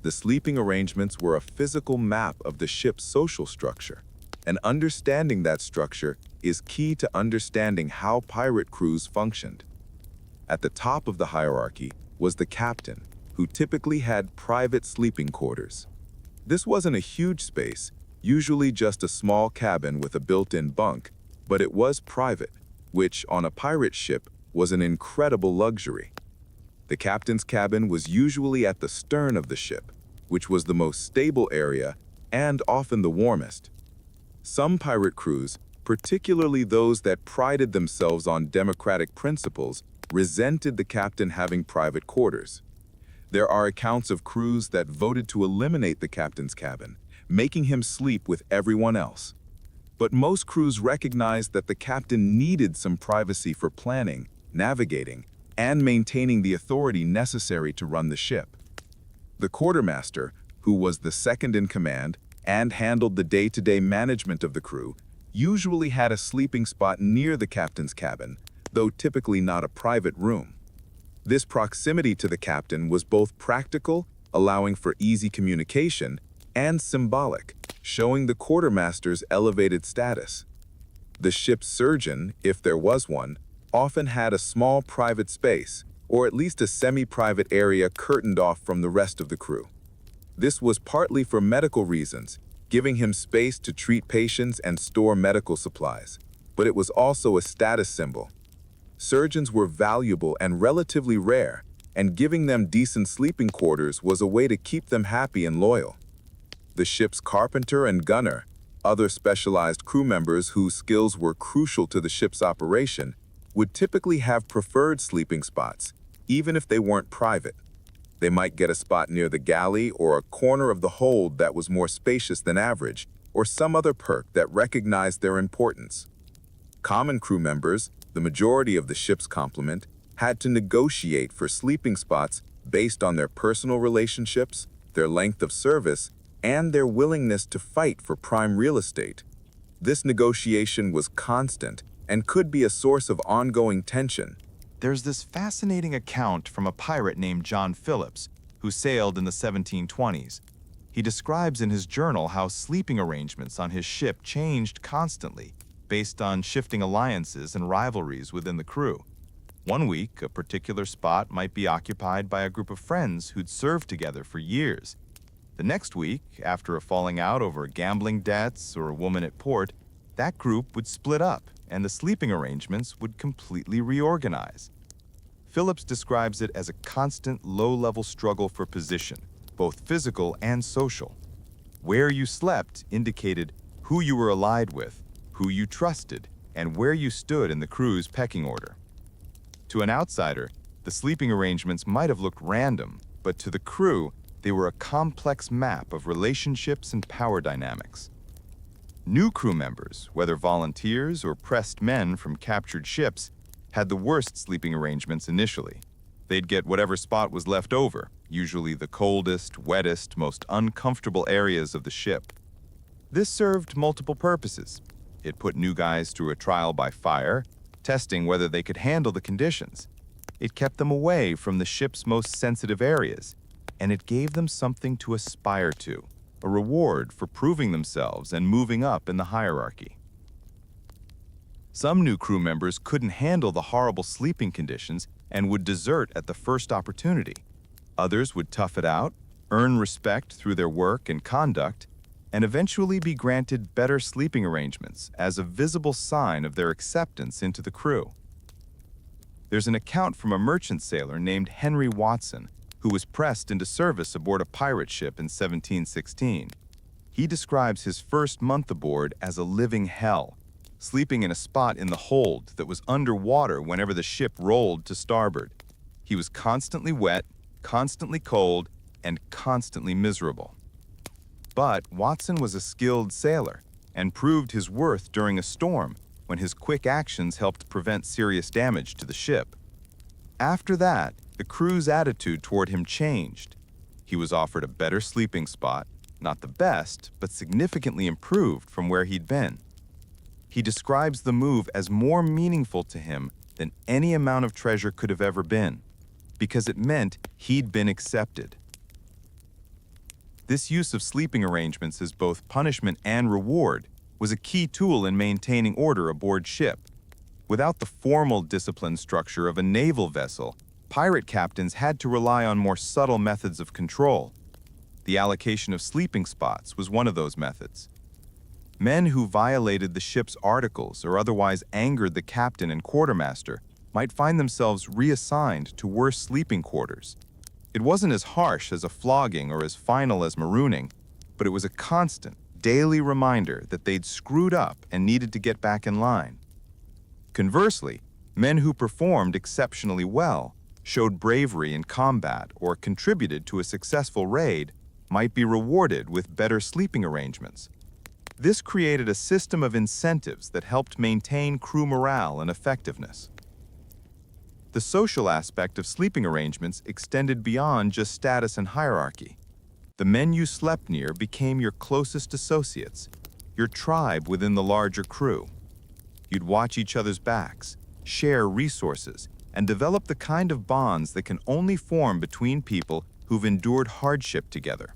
The sleeping arrangements were a physical map of the ship's social structure, and understanding that structure is key to understanding how pirate crews functioned. At the top of the hierarchy was the captain, who typically had private sleeping quarters. This wasn't a huge space, usually just a small cabin with a built-in bunk, but it was private, which on a pirate ship was an incredible luxury. The captain's cabin was usually at the stern of the ship, which was the most stable area and often the warmest. Some pirate crews, particularly those that prided themselves on democratic principles, resented the captain having private quarters. There are accounts of crews that voted to eliminate the captain's cabin, making him sleep with everyone else. But most crews recognized that the captain needed some privacy for planning, navigating, and maintaining the authority necessary to run the ship. The quartermaster, who was the second in command and handled the day-to-day management of the crew, usually had a sleeping spot near the captain's cabin, though typically not a private room. This proximity to the captain was both practical, allowing for easy communication, and symbolic, showing the quartermaster's elevated status. The ship's surgeon, if there was one, often had a small private space, or at least a semi-private area curtained off from the rest of the crew. This was partly for medical reasons, giving him space to treat patients and store medical supplies, but it was also a status symbol. Surgeons were valuable and relatively rare, and giving them decent sleeping quarters was a way to keep them happy and loyal. The ship's carpenter and gunner, other specialized crew members whose skills were crucial to the ship's operation, would typically have preferred sleeping spots, even if they weren't private. They might get a spot near the galley or a corner of the hold that was more spacious than average, or some other perk that recognized their importance. Common crew members, the majority of the ship's complement, had to negotiate for sleeping spots based on their personal relationships, their length of service, and their willingness to fight for prime real estate. This negotiation was constant and could be a source of ongoing tension. There's this fascinating account from a pirate named John Phillips, who sailed in the 1720s. He describes in his journal how sleeping arrangements on his ship changed constantly, based on shifting alliances and rivalries within the crew. One week, a particular spot might be occupied by a group of friends who'd served together for years. The next week, after a falling out over gambling debts or a woman at port, that group would split up and the sleeping arrangements would completely reorganize. Phillips describes it as a constant low-level struggle for position, both physical and social. Where you slept indicated who you were allied with, who you trusted, and where you stood in the crew's pecking order. To an outsider, the sleeping arrangements might have looked random, but to the crew, they were a complex map of relationships and power dynamics. New crew members, whether volunteers or pressed men from captured ships, had the worst sleeping arrangements initially. They'd get whatever spot was left over, usually the coldest, wettest, most uncomfortable areas of the ship. This served multiple purposes. It put new guys through a trial by fire, testing whether they could handle the conditions. It kept them away from the ship's most sensitive areas, and it gave them something to aspire to, a reward for proving themselves and moving up in the hierarchy. Some new crew members couldn't handle the horrible sleeping conditions and would desert at the first opportunity. Others would tough it out, earn respect through their work and conduct, and eventually be granted better sleeping arrangements as a visible sign of their acceptance into the crew. There's an account from a merchant sailor named Henry Watson, who was pressed into service aboard a pirate ship in 1716. He describes his first month aboard as a living hell, sleeping in a spot in the hold that was underwater whenever the ship rolled to starboard. He was constantly wet, constantly cold, and constantly miserable. But Watson was a skilled sailor and proved his worth during a storm when his quick actions helped prevent serious damage to the ship. After that, the crew's attitude toward him changed. He was offered a better sleeping spot, not the best, but significantly improved from where he'd been. He describes the move as more meaningful to him than any amount of treasure could have ever been, because it meant he'd been accepted. This use of sleeping arrangements as both punishment and reward was a key tool in maintaining order aboard ship. Without the formal discipline structure of a naval vessel, pirate captains had to rely on more subtle methods of control. The allocation of sleeping spots was one of those methods. Men who violated the ship's articles or otherwise angered the captain and quartermaster might find themselves reassigned to worse sleeping quarters. It wasn't as harsh as a flogging or as final as marooning, but it was a constant, daily reminder that they'd screwed up and needed to get back in line. Conversely, men who performed exceptionally well, showed bravery in combat, or contributed to a successful raid might be rewarded with better sleeping arrangements. This created a system of incentives that helped maintain crew morale and effectiveness. The social aspect of sleeping arrangements extended beyond just status and hierarchy. The men you slept near became your closest associates, your tribe within the larger crew. You'd watch each other's backs, share resources, and develop the kind of bonds that can only form between people who've endured hardship together.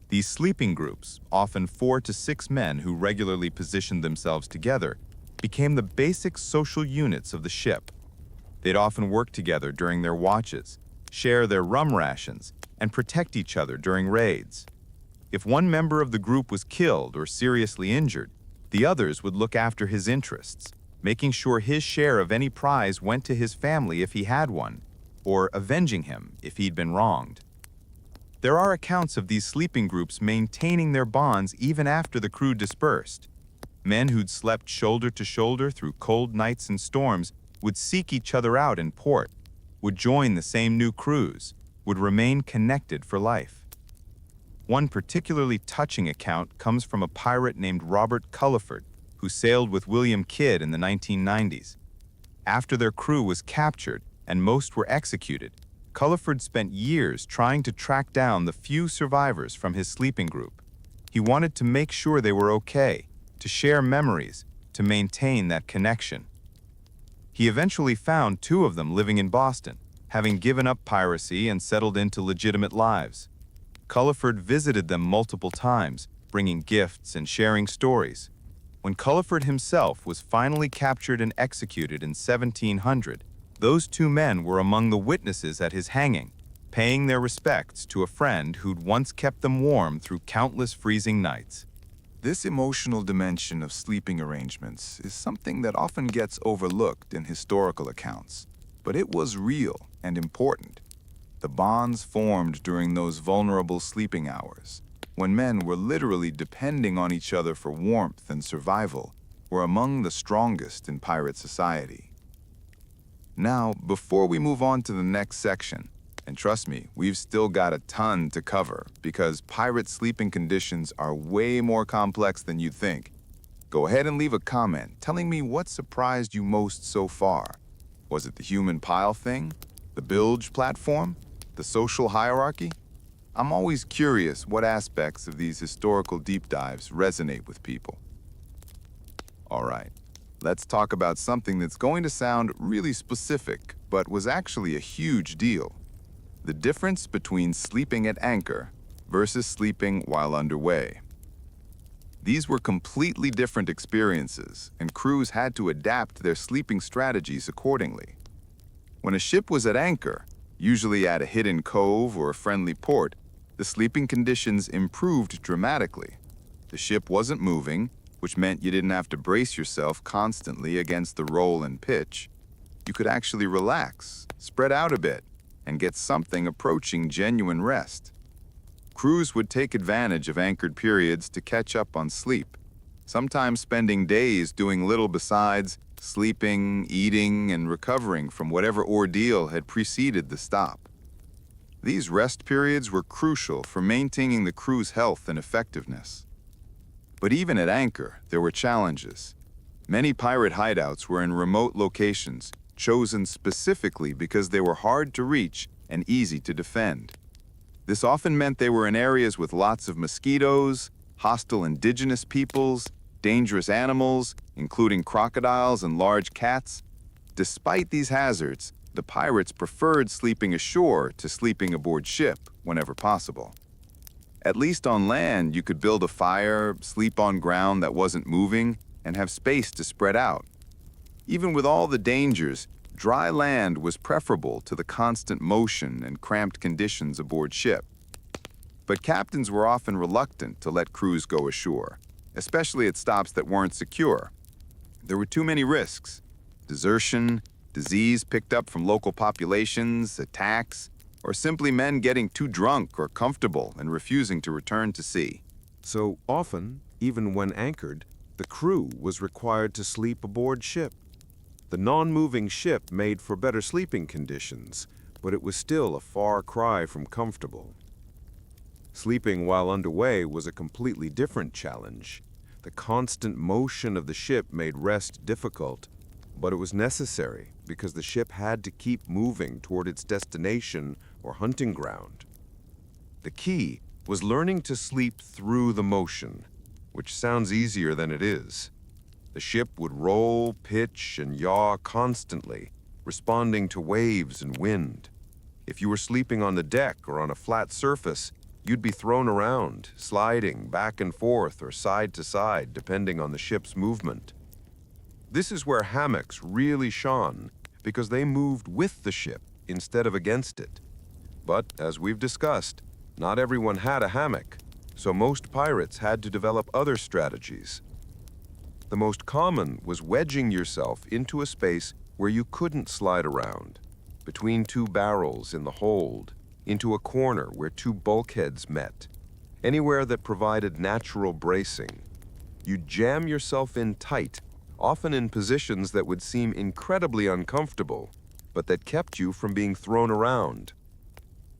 These sleeping groups, often 4 to 6 men who regularly positioned themselves together, became the basic social units of the ship. They'd often work together during their watches, share their rum rations, and protect each other during raids. If one member of the group was killed or seriously injured, the others would look after his interests, making sure his share of any prize went to his family if he had one, or avenging him if he'd been wronged. There are accounts of these sleeping groups maintaining their bonds even after the crew dispersed. Men who'd slept shoulder to shoulder through cold nights and storms would seek each other out in port, would join the same new crews, would remain connected for life. One particularly touching account comes from a pirate named Robert Culliford, who sailed with William Kidd in the 1990s. After their crew was captured and most were executed, Culliford spent years trying to track down the few survivors from his sleeping group. He wanted to make sure they were okay, to share memories, to maintain that connection. He eventually found 2 of them living in Boston, having given up piracy and settled into legitimate lives. Culliford visited them multiple times, bringing gifts and sharing stories. When Culliford himself was finally captured and executed in 1700, those 2 men were among the witnesses at his hanging, paying their respects to a friend who'd once kept them warm through countless freezing nights. This emotional dimension of sleeping arrangements is something that often gets overlooked in historical accounts, but it was real and important. The bonds formed during those vulnerable sleeping hours, when men were literally depending on each other for warmth and survival, were among the strongest in pirate society. Now, before we move on to the next section, and trust me, we've still got a ton to cover because pirate sleeping conditions are way more complex than you'd think. Go ahead and leave a comment telling me what surprised you most so far. Was it the human pile thing? The bilge platform? The social hierarchy? I'm always curious what aspects of these historical deep dives resonate with people. All right, let's talk about something that's going to sound really specific, but was actually a huge deal. The difference between sleeping at anchor versus sleeping while underway. These were completely different experiences, and crews had to adapt their sleeping strategies accordingly. When a ship was at anchor, usually at a hidden cove or a friendly port, the sleeping conditions improved dramatically. The ship wasn't moving, which meant you didn't have to brace yourself constantly against the roll and pitch. You could actually relax, spread out a bit, and get something approaching genuine rest. Crews would take advantage of anchored periods to catch up on sleep, sometimes spending days doing little besides sleeping, eating, and recovering from whatever ordeal had preceded the stop. These rest periods were crucial for maintaining the crew's health and effectiveness. But even at anchor, there were challenges. Many pirate hideouts were in remote locations, chosen specifically because they were hard to reach and easy to defend. This often meant they were in areas with lots of mosquitoes, hostile indigenous peoples, dangerous animals, including crocodiles and large cats. Despite these hazards, the pirates preferred sleeping ashore to sleeping aboard ship whenever possible. At least on land, you could build a fire, sleep on ground that wasn't moving, and have space to spread out. Even with all the dangers, dry land was preferable to the constant motion and cramped conditions aboard ship. But captains were often reluctant to let crews go ashore, especially at stops that weren't secure. There were too many risks: desertion, disease picked up from local populations, attacks, or simply men getting too drunk or comfortable and refusing to return to sea. So often, even when anchored, the crew was required to sleep aboard ship. The non-moving ship made for better sleeping conditions, but it was still a far cry from comfortable. Sleeping while underway was a completely different challenge. The constant motion of the ship made rest difficult, but it was necessary because the ship had to keep moving toward its destination or hunting ground. The key was learning to sleep through the motion, which sounds easier than it is. The ship would roll, pitch, and yaw constantly, responding to waves and wind. If you were sleeping on the deck or on a flat surface, you'd be thrown around, sliding back and forth or side to side, depending on the ship's movement. This is where hammocks really shone, because they moved with the ship instead of against it. But, as we've discussed, not everyone had a hammock, so most pirates had to develop other strategies. The most common was wedging yourself into a space where you couldn't slide around, between two barrels in the hold, into a corner where two bulkheads met, anywhere that provided natural bracing. You'd jam yourself in tight, often in positions that would seem incredibly uncomfortable, but that kept you from being thrown around.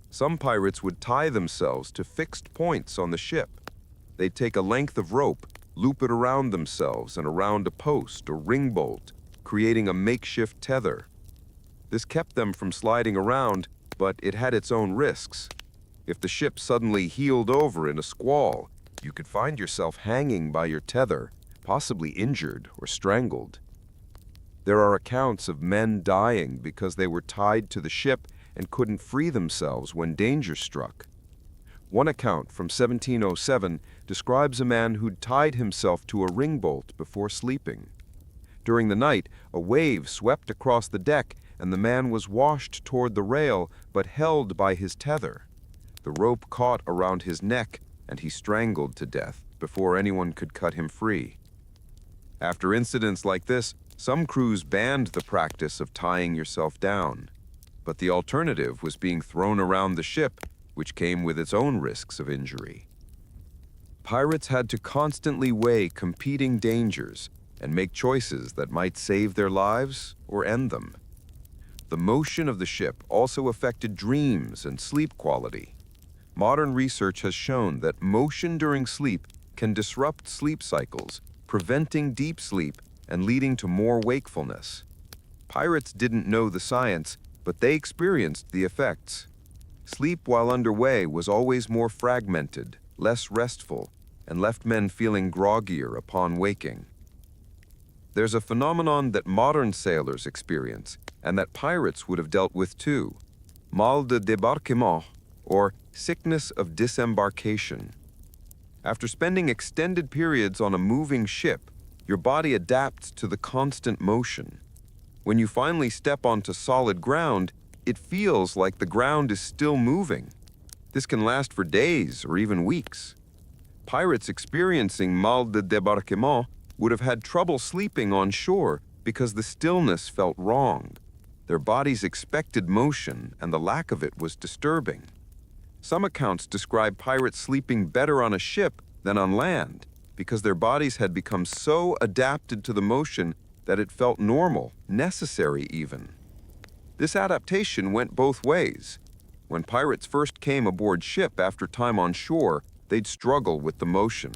Some pirates would tie themselves to fixed points on the ship. They'd take a length of rope, loop it around themselves and around a post or ring bolt, creating a makeshift tether. This kept them from sliding around, but it had its own risks. If the ship suddenly heeled over in a squall, you could find yourself hanging by your tether, possibly injured or strangled. There are accounts of men dying because they were tied to the ship and couldn't free themselves when danger struck. One account from 1707 describes a man who'd tied himself to a ring bolt before sleeping. During the night, a wave swept across the deck and the man was washed toward the rail but held by his tether. The rope caught around his neck and he strangled to death before anyone could cut him free. After incidents like this, some crews banned the practice of tying yourself down, but the alternative was being thrown around the ship, which came with its own risks of injury. Pirates had to constantly weigh competing dangers and make choices that might save their lives or end them. The motion of the ship also affected dreams and sleep quality. Modern research has shown that motion during sleep can disrupt sleep cycles, preventing deep sleep and leading to more wakefulness. Pirates didn't know the science, but they experienced the effects. Sleep while underway was always more fragmented, less restful, and left men feeling groggier upon waking. There's a phenomenon that modern sailors experience and that pirates would have dealt with too: mal de débarquement, or sickness of disembarkation. After spending extended periods on a moving ship, your body adapts to the constant motion. When you finally step onto solid ground, it feels like the ground is still moving. This can last for days or even weeks. Pirates experiencing mal de débarquement would have had trouble sleeping on shore because the stillness felt wrong. Their bodies expected motion, and the lack of it was disturbing. Some accounts describe pirates sleeping better on a ship than on land because their bodies had become so adapted to the motion that it felt normal, necessary even. This adaptation went both ways. When pirates first came aboard ship after time on shore, they'd struggle with the motion.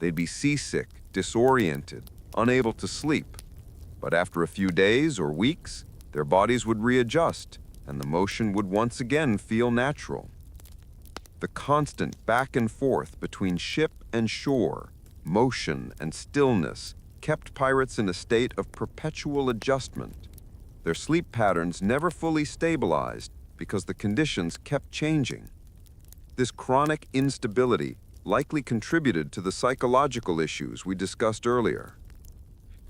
They'd be seasick, disoriented, unable to sleep. But after a few days or weeks, their bodies would readjust, and the motion would once again feel natural. The constant back and forth between ship and shore, motion and stillness, kept pirates in a state of perpetual adjustment. Their sleep patterns never fully stabilized because the conditions kept changing. This chronic instability likely contributed to the psychological issues we discussed earlier.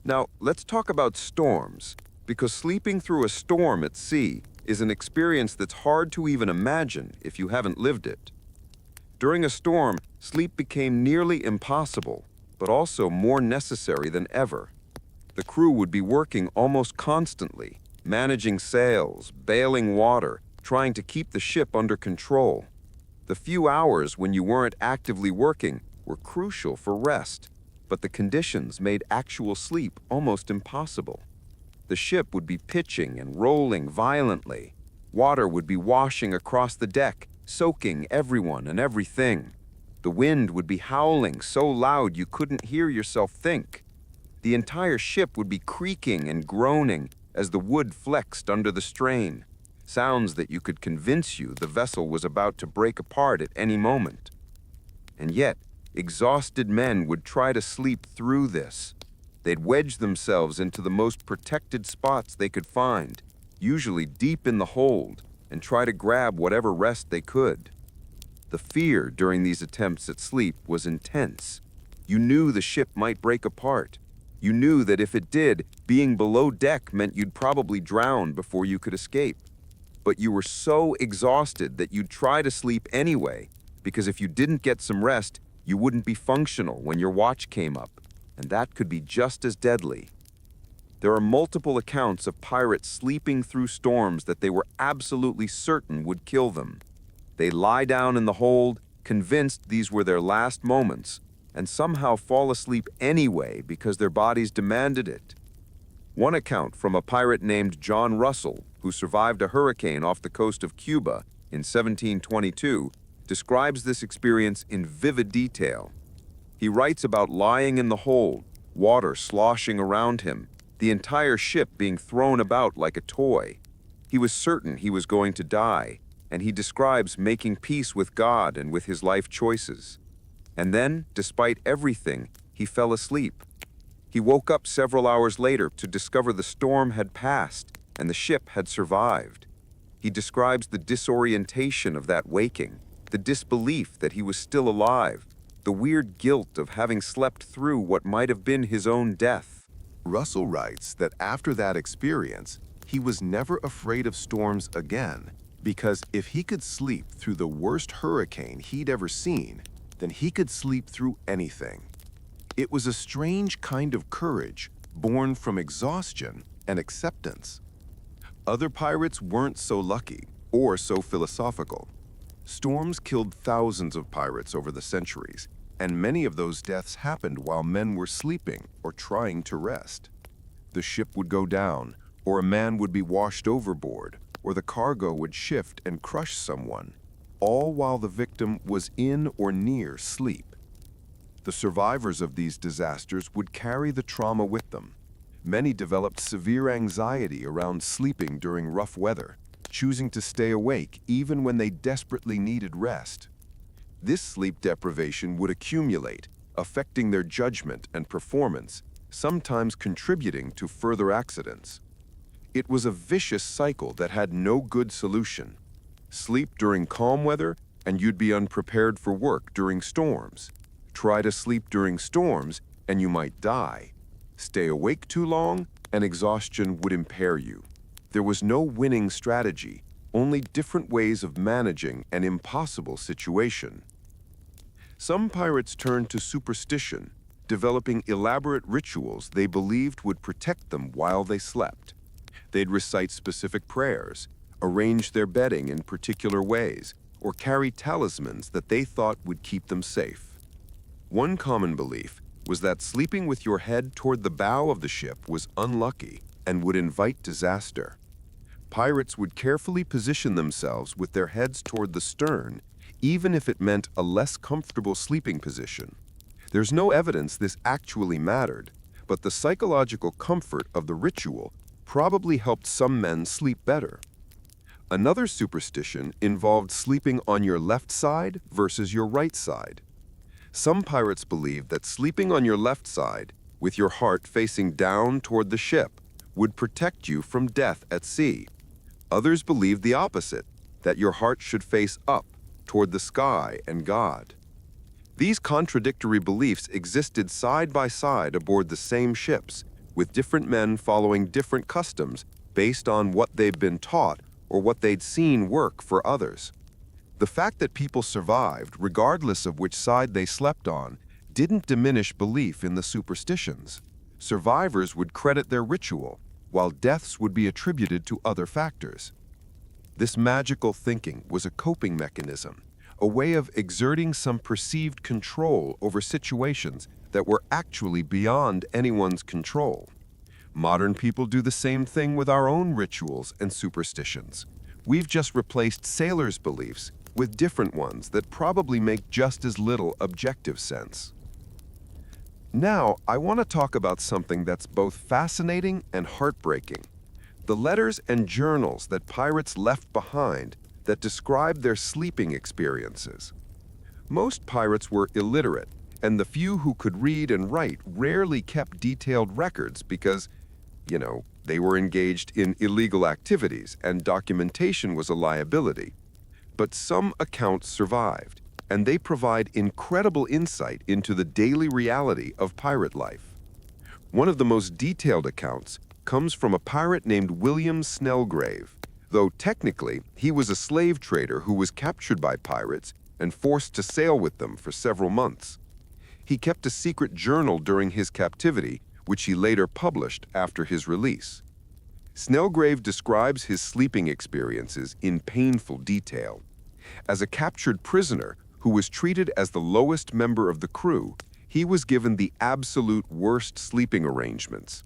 Now, let's talk about storms, because sleeping through a storm at sea is an experience that's hard to even imagine if you haven't lived it. During a storm, sleep became nearly impossible, but also more necessary than ever. The crew would be working almost constantly, managing sails, bailing water, trying to keep the ship under control. The few hours when you weren't actively working were crucial for rest, but the conditions made actual sleep almost impossible. The ship would be pitching and rolling violently. Water would be washing across the deck, soaking everyone and everything. The wind would be howling so loud you couldn't hear yourself think. The entire ship would be creaking and groaning as the wood flexed under the strain, sounds that you could convince you the vessel was about to break apart at any moment. And yet, exhausted men would try to sleep through this. They'd wedge themselves into the most protected spots they could find, usually deep in the hold, and try to grab whatever rest they could. The fear during these attempts at sleep was intense. You knew the ship might break apart. You knew that if it did, being below deck meant you'd probably drown before you could escape. But you were so exhausted that you'd try to sleep anyway, because if you didn't get some rest, you wouldn't be functional when your watch came up, and that could be just as deadly. There are multiple accounts of pirates sleeping through storms that they were absolutely certain would kill them. They lie down in the hold, convinced these were their last moments, and somehow fall asleep anyway because their bodies demanded it. One account from a pirate named John Russell, who survived a hurricane off the coast of Cuba in 1722, describes this experience in vivid detail. He writes about lying in the hold, water sloshing around him, the entire ship being thrown about like a toy. He was certain he was going to die, and he describes making peace with God and with his life choices. And then, despite everything, he fell asleep. He woke up several hours later to discover the storm had passed and the ship had survived. He describes the disorientation of that waking, the disbelief that he was still alive, the weird guilt of having slept through what might have been his own death. Russell writes that after that experience, he was never afraid of storms again, because if he could sleep through the worst hurricane he'd ever seen, then he could sleep through anything. It was a strange kind of courage, born from exhaustion and acceptance. Other pirates weren't so lucky or so philosophical. Storms killed thousands of pirates over the centuries, and many of those deaths happened while men were sleeping or trying to rest. The ship would go down, or a man would be washed overboard, or the cargo would shift and crush someone, all while the victim was in or near sleep. The survivors of these disasters would carry the trauma with them. Many developed severe anxiety around sleeping during rough weather, choosing to stay awake even when they desperately needed rest. This sleep deprivation would accumulate, affecting their judgment and performance, sometimes contributing to further accidents. It was a vicious cycle that had no good solution. Sleep during calm weather, and you'd be unprepared for work during storms. Try to sleep during storms, and you might die. Stay awake too long, and exhaustion would impair you. There was no winning strategy, only different ways of managing an impossible situation. Some pirates turned to superstition, developing elaborate rituals they believed would protect them while they slept. They'd recite specific prayers, arrange their bedding in particular ways, or carry talismans that they thought would keep them safe. One common belief was that sleeping with your head toward the bow of the ship was unlucky and would invite disaster. Pirates would carefully position themselves with their heads toward the stern, even if it meant a less comfortable sleeping position. There's no evidence this actually mattered, but the psychological comfort of the ritual probably helped some men sleep better. Another superstition involved sleeping on your left side versus your right side. Some pirates believed that sleeping on your left side, with your heart facing down toward the ship, would protect you from death at sea. Others believed the opposite, that your heart should face up toward the sky and God. These contradictory beliefs existed side by side aboard the same ships, with different men following different customs based on what they'd been taught or what they'd seen work for others. The fact that people survived, regardless of which side they slept on, didn't diminish belief in the superstitions. Survivors would credit their ritual, while deaths would be attributed to other factors. This magical thinking was a coping mechanism, a way of exerting some perceived control over situations that were actually beyond anyone's control. Modern people do the same thing with our own rituals and superstitions. We've just replaced sailors' beliefs with different ones that probably make just as little objective sense. Now, I want to talk about something that's both fascinating and heartbreaking: the letters and journals that pirates left behind that describe their sleeping experiences. Most pirates were illiterate, and the few who could read and write rarely kept detailed records because, they were engaged in illegal activities and documentation was a liability. But some accounts survived, and they provide incredible insight into the daily reality of pirate life. One of the most detailed accounts comes from a pirate named William Snellgrave, though technically he was a slave trader who was captured by pirates and forced to sail with them for several months. He kept a secret journal during his captivity, which he later published after his release. Snellgrave describes his sleeping experiences in painful detail. As a captured prisoner who was treated as the lowest member of the crew, he was given the absolute worst sleeping arrangements.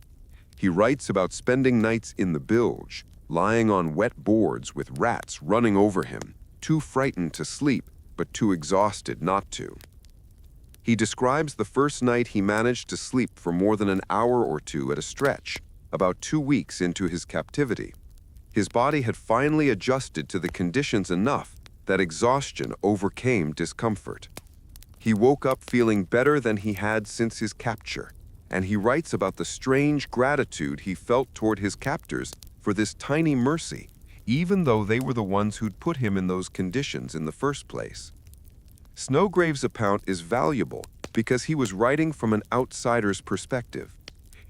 He writes about spending nights in the bilge, lying on wet boards with rats running over him, too frightened to sleep, but too exhausted not to. He describes the first night he managed to sleep for more than an hour or two at a stretch, about 2 weeks into his captivity. His body had finally adjusted to the conditions enough that exhaustion overcame discomfort. He woke up feeling better than he had since his capture, and he writes about the strange gratitude he felt toward his captors for this tiny mercy, even though they were the ones who'd put him in those conditions in the first place. Snellgrave's account is valuable because he was writing from an outsider's perspective.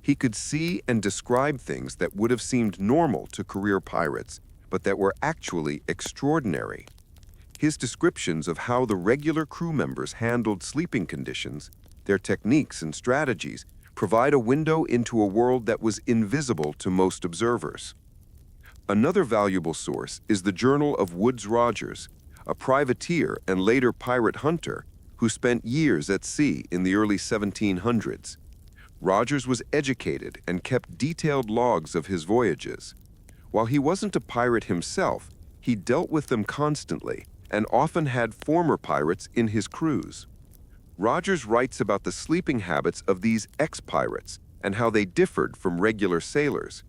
He could see and describe things that would have seemed normal to career pirates, but that were actually extraordinary. His descriptions of how the regular crew members handled sleeping conditions, their techniques and strategies, provide a window into a world that was invisible to most observers. Another valuable source is the journal of Woodes Rogers, a privateer and later pirate hunter who spent years at sea in the early 1700s. Rogers was educated and kept detailed logs of his voyages. While he wasn't a pirate himself, he dealt with them constantly and often had former pirates in his crews. Rogers writes about the sleeping habits of these ex-pirates and how they differed from regular sailors.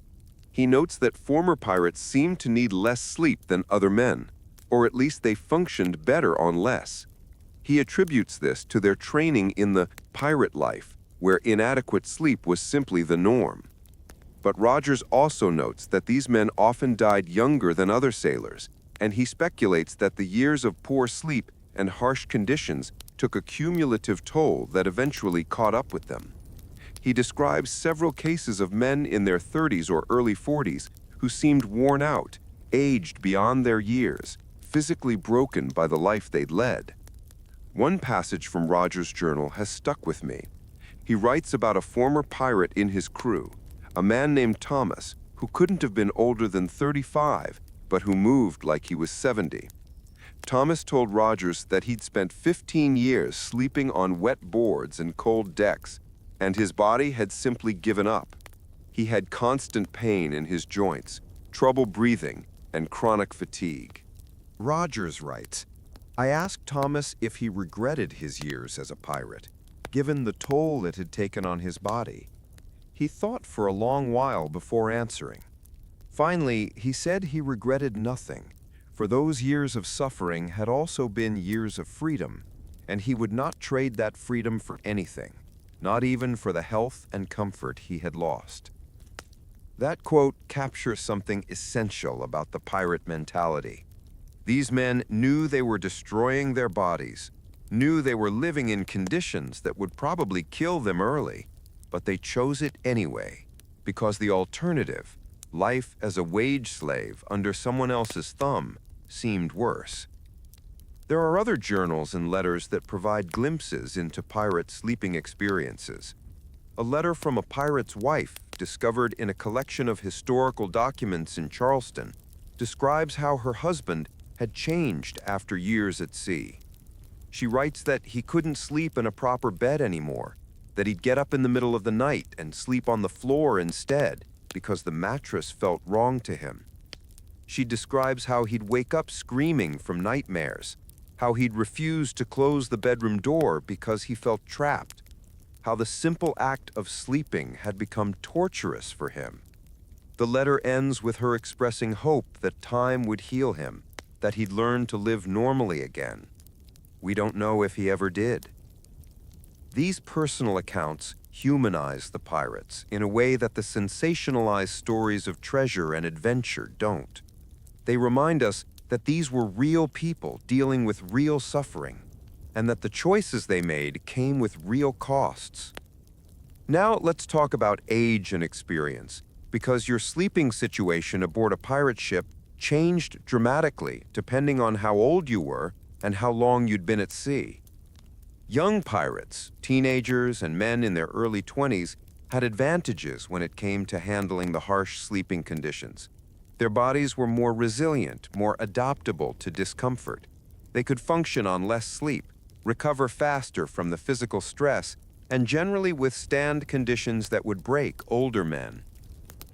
He notes that former pirates seemed to need less sleep than other men, or at least they functioned better on less. He attributes this to their training in the pirate life, where inadequate sleep was simply the norm. But Rogers also notes that these men often died younger than other sailors, and he speculates that the years of poor sleep and harsh conditions took a cumulative toll that eventually caught up with them. He describes several cases of men in their 30s or early 40s who seemed worn out, aged beyond their years, physically broken by the life they'd led. One passage from Rogers' journal has stuck with me. He writes about a former pirate in his crew, a man named Thomas, who couldn't have been older than 35, but who moved like he was 70. Thomas told Rogers that he'd spent 15 years sleeping on wet boards and cold decks, and his body had simply given up. He had constant pain in his joints, trouble breathing, and chronic fatigue. Rogers writes, I asked Thomas if he regretted his years as a pirate, given the toll it had taken on his body. He thought for a long while before answering. Finally, he said he regretted nothing, for those years of suffering had also been years of freedom, and he would not trade that freedom for anything, not even for the health and comfort he had lost. That quote captures something essential about the pirate mentality. These men knew they were destroying their bodies, knew they were living in conditions that would probably kill them early, but they chose it anyway, because the alternative, life as a wage slave under someone else's thumb, seemed worse. There are other journals and letters that provide glimpses into pirate sleeping experiences. A letter from a pirate's wife, discovered in a collection of historical documents in Charleston, describes how her husband had changed after years at sea. She writes that he couldn't sleep in a proper bed anymore, that he'd get up in the middle of the night and sleep on the floor instead because the mattress felt wrong to him. She describes how he'd wake up screaming from nightmares, how he'd refuse to close the bedroom door because he felt trapped, how the simple act of sleeping had become torturous for him. The letter ends with her expressing hope that time would heal him, that he'd learn to live normally again. We don't know if he ever did. These personal accounts humanize the pirates in a way that the sensationalized stories of treasure and adventure don't. They remind us that these were real people dealing with real suffering, and that the choices they made came with real costs. Now let's talk about age and experience, because your sleeping situation aboard a pirate ship changed dramatically depending on how old you were and how long you'd been at sea. Young pirates, teenagers, and men in their early 20s had advantages when it came to handling the harsh sleeping conditions. Their bodies were more resilient, more adaptable to discomfort. They could function on less sleep, recover faster from the physical stress, and generally withstand conditions that would break older men.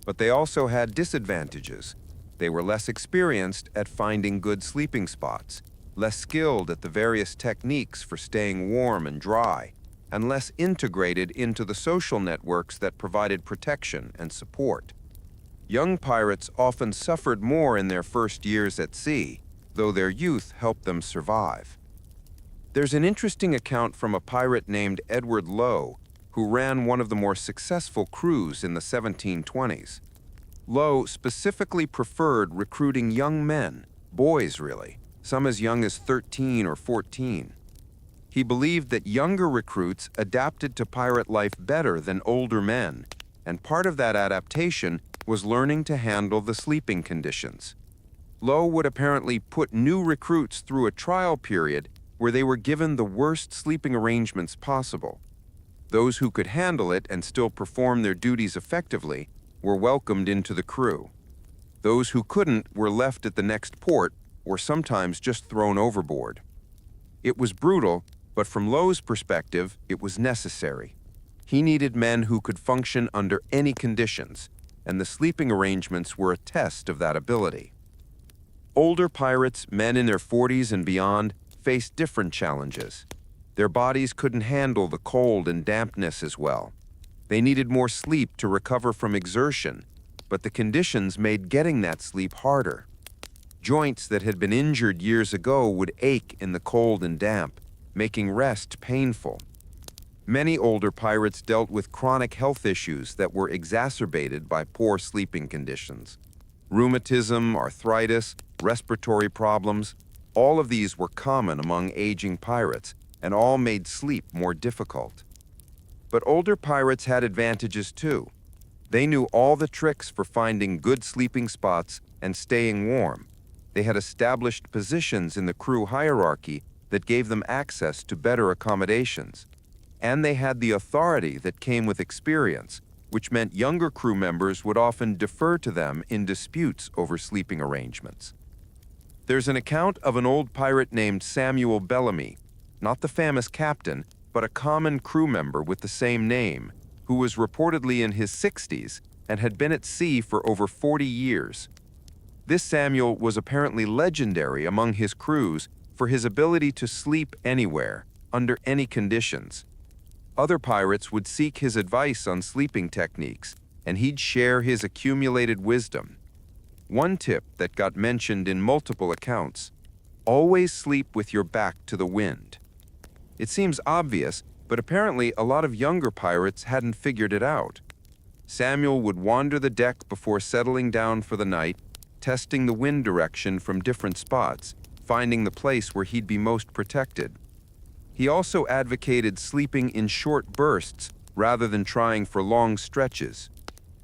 But they also had disadvantages. They were less experienced at finding good sleeping spots, less skilled at the various techniques for staying warm and dry, and less integrated into the social networks that provided protection and support. Young pirates often suffered more in their first years at sea, though their youth helped them survive. There's an interesting account from a pirate named Edward Lowe, who ran one of the more successful crews in the 1720s. Lowe specifically preferred recruiting young men, boys really, some as young as 13 or 14. He believed that younger recruits adapted to pirate life better than older men, and part of that adaptation was learning to handle the sleeping conditions. Lowe would apparently put new recruits through a trial period where they were given the worst sleeping arrangements possible. Those who could handle it and still perform their duties effectively were welcomed into the crew. Those who couldn't were left at the next port or sometimes just thrown overboard. It was brutal, But from Lowe's perspective, it was necessary. He needed men who could function under any conditions, and the sleeping arrangements were a test of that ability. Older pirates, men in their 40s and beyond, faced different challenges. Their bodies couldn't handle the cold and dampness as well. They needed more sleep to recover from exertion, but the conditions made getting that sleep harder. Joints that had been injured years ago would ache in the cold and damp, making rest painful. Many older pirates dealt with chronic health issues that were exacerbated by poor sleeping conditions. Rheumatism, arthritis, respiratory problems, all of these were common among aging pirates, and all made sleep more difficult. But older pirates had advantages too. They knew all the tricks for finding good sleeping spots and staying warm. They had established positions in the crew hierarchy that gave them access to better accommodations. And they had the authority that came with experience, which meant younger crew members would often defer to them in disputes over sleeping arrangements. There's an account of an old pirate named Samuel Bellamy, not the famous captain, but a common crew member with the same name, who was reportedly in his 60s and had been at sea for over 40 years. This Samuel was apparently legendary among his crews for his ability to sleep anywhere, under any conditions. Other pirates would seek his advice on sleeping techniques, and he'd share his accumulated wisdom. One tip that got mentioned in multiple accounts: always sleep with your back to the wind. It seems obvious, but apparently a lot of younger pirates hadn't figured it out. Samuel would wander the deck before settling down for the night, testing the wind direction from different spots, finding the place where he'd be most protected. He also advocated sleeping in short bursts rather than trying for long stretches.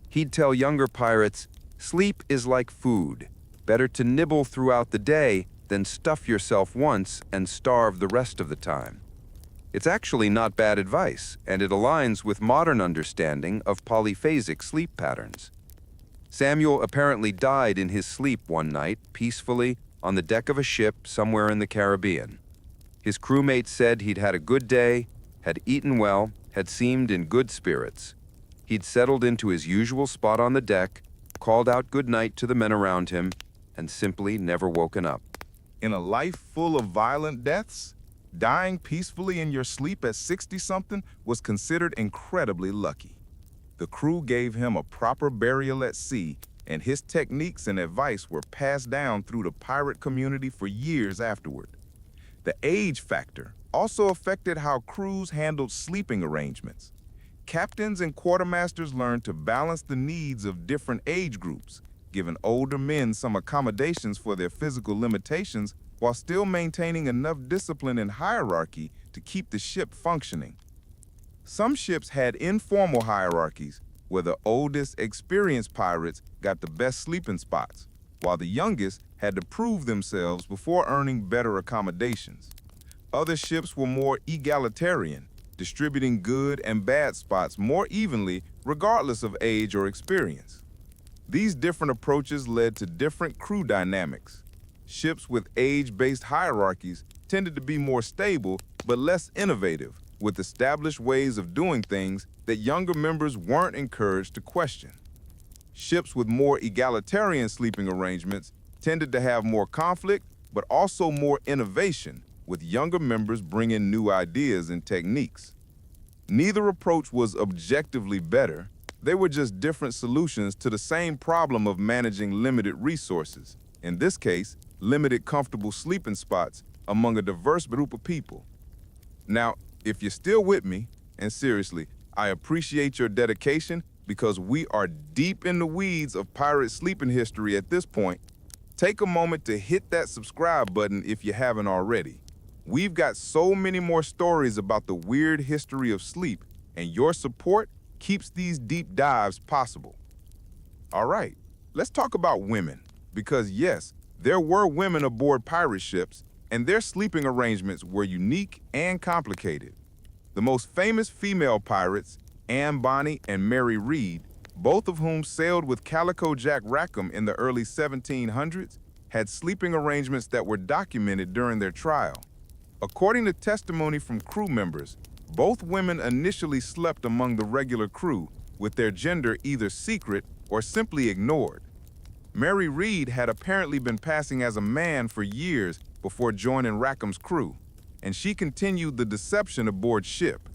He'd tell younger pirates, "Sleep is like food. Better to nibble throughout the day than stuff yourself once and starve the rest of the time." It's actually not bad advice, and it aligns with modern understanding of polyphasic sleep patterns. Samuel apparently died in his sleep one night, peacefully, on the deck of a ship somewhere in the Caribbean. His crewmates said he'd had a good day, had eaten well, had seemed in good spirits. He'd settled into his usual spot on the deck, called out good night to the men around him, and simply never woken up. In a life full of violent deaths, dying peacefully in your sleep at 60-something was considered incredibly lucky. The crew gave him a proper burial at sea, and his techniques and advice were passed down through the pirate community for years afterward. The age factor also affected how crews handled sleeping arrangements. Captains and quartermasters learned to balance the needs of different age groups, giving older men some accommodations for their physical limitations while still maintaining enough discipline and hierarchy to keep the ship functioning. Some ships had informal hierarchies where the oldest, experienced pirates got the best sleeping spots, while the youngest had to prove themselves before earning better accommodations. Other ships were more egalitarian, distributing good and bad spots more evenly regardless of age or experience. These different approaches led to different crew dynamics. Ships with age-based hierarchies tended to be more stable but less innovative, with established ways of doing things that younger members weren't encouraged to question. Ships with more egalitarian sleeping arrangements tended to have more conflict, but also more innovation, with younger members bringing new ideas and techniques. Neither approach was objectively better. They were just different solutions to the same problem of managing limited resources, in this case, limited comfortable sleeping spots among a diverse group of people. Now, if you're still with me, and seriously, I appreciate your dedication because we are deep in the weeds of pirate sleeping history at this point. Take a moment to hit that subscribe button if you haven't already. We've got so many more stories about the weird history of sleep, and your support keeps these deep dives possible. All right, let's talk about women, because yes, there were women aboard pirate ships, and their sleeping arrangements were unique and complicated. The most famous female pirates, Anne Bonny and Mary Read, both of whom sailed with Calico Jack Rackham in the early 1700s, had sleeping arrangements that were documented during their trial. According to testimony from crew members, both women initially slept among the regular crew, with their gender either secret or simply ignored. Mary Reed had apparently been passing as a man for years before joining Rackham's crew, and she continued the deception aboard ship.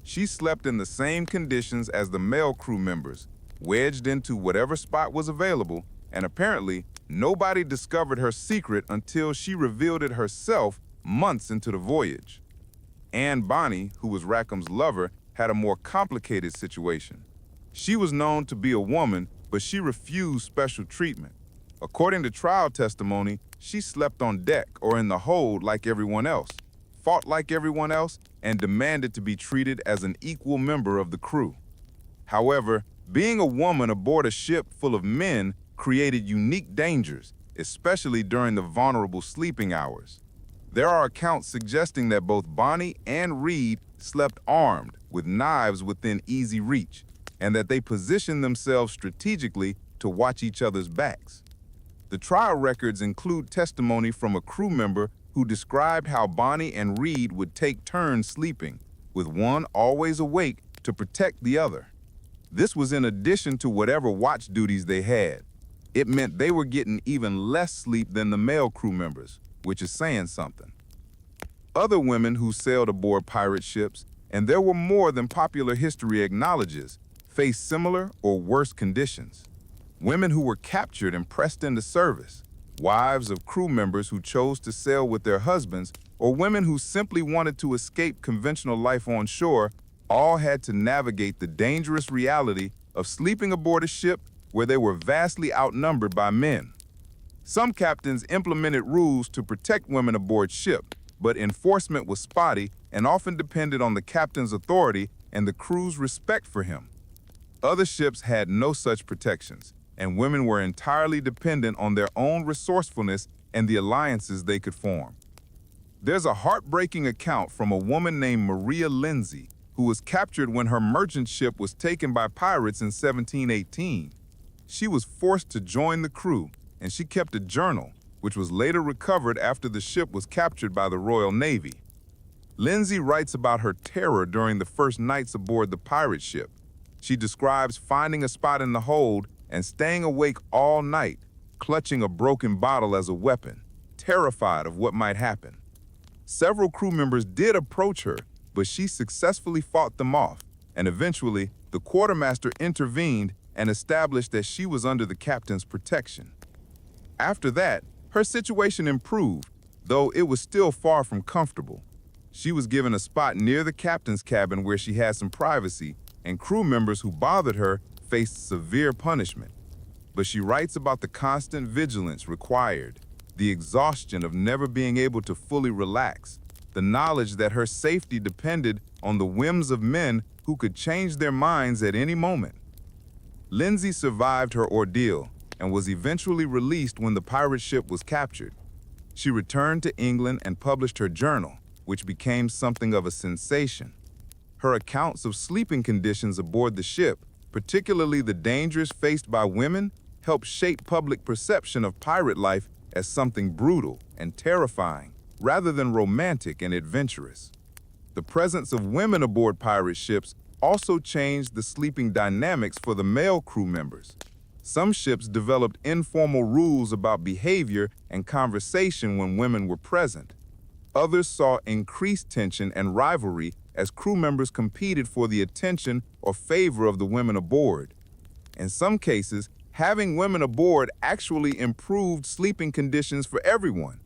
She slept in the same conditions as the male crew members, wedged into whatever spot was available, and apparently nobody discovered her secret until she revealed it herself months into the voyage. Anne Bonny, who was Rackham's lover, had a more complicated situation. She was known to be a woman, but she refused special treatment. According to trial testimony, she slept on deck or in the hold like everyone else, fought like everyone else, and demanded to be treated as an equal member of the crew. However, being a woman aboard a ship full of men created unique dangers, especially during the vulnerable sleeping hours. There are accounts suggesting that both Bonny and Reed slept armed with knives within easy reach, and that they positioned themselves strategically to watch each other's backs. The trial records include testimony from a crew member who described how Bonny and Reed would take turns sleeping, with one always awake to protect the other. This was in addition to whatever watch duties they had. It meant they were getting even less sleep than the male crew members, which is saying something. Other women who sailed aboard pirate ships, and there were more than popular history acknowledges, faced similar or worse conditions. Women who were captured and pressed into service, wives of crew members who chose to sail with their husbands, or women who simply wanted to escape conventional life on shore, all had to navigate the dangerous reality of sleeping aboard a ship where they were vastly outnumbered by men. Some captains implemented rules to protect women aboard ship, but enforcement was spotty and often depended on the captain's authority and the crew's respect for him. Other ships had no such protections, and women were entirely dependent on their own resourcefulness and the alliances they could form. There's a heartbreaking account from a woman named Maria Lindsay, who was captured when her merchant ship was taken by pirates in 1718. She was forced to join the crew, and she kept a journal, which was later recovered after the ship was captured by the Royal Navy. Lindsay writes about her terror during the first nights aboard the pirate ship. She describes finding a spot in the hold and staying awake all night, clutching a broken bottle as a weapon, terrified of what might happen. Several crew members did approach her, but she successfully fought them off, and eventually the quartermaster intervened and established that she was under the captain's protection. After that, her situation improved, though it was still far from comfortable. She was given a spot near the captain's cabin where she had some privacy, and crew members who bothered her faced severe punishment. But she writes about the constant vigilance required, the exhaustion of never being able to fully relax, the knowledge that her safety depended on the whims of men who could change their minds at any moment. Lindsay survived her ordeal and was eventually released when the pirate ship was captured. She returned to England and published her journal, which became something of a sensation. Her accounts of sleeping conditions aboard the ship, particularly the dangers faced by women, helped shape public perception of pirate life as something brutal and terrifying, rather than romantic and adventurous. The presence of women aboard pirate ships also changed the sleeping dynamics for the male crew members. Some ships developed informal rules about behavior and conversation when women were present. Others saw increased tension and rivalry as crew members competed for the attention or favor of the women aboard. In some cases, having women aboard actually improved sleeping conditions for everyone.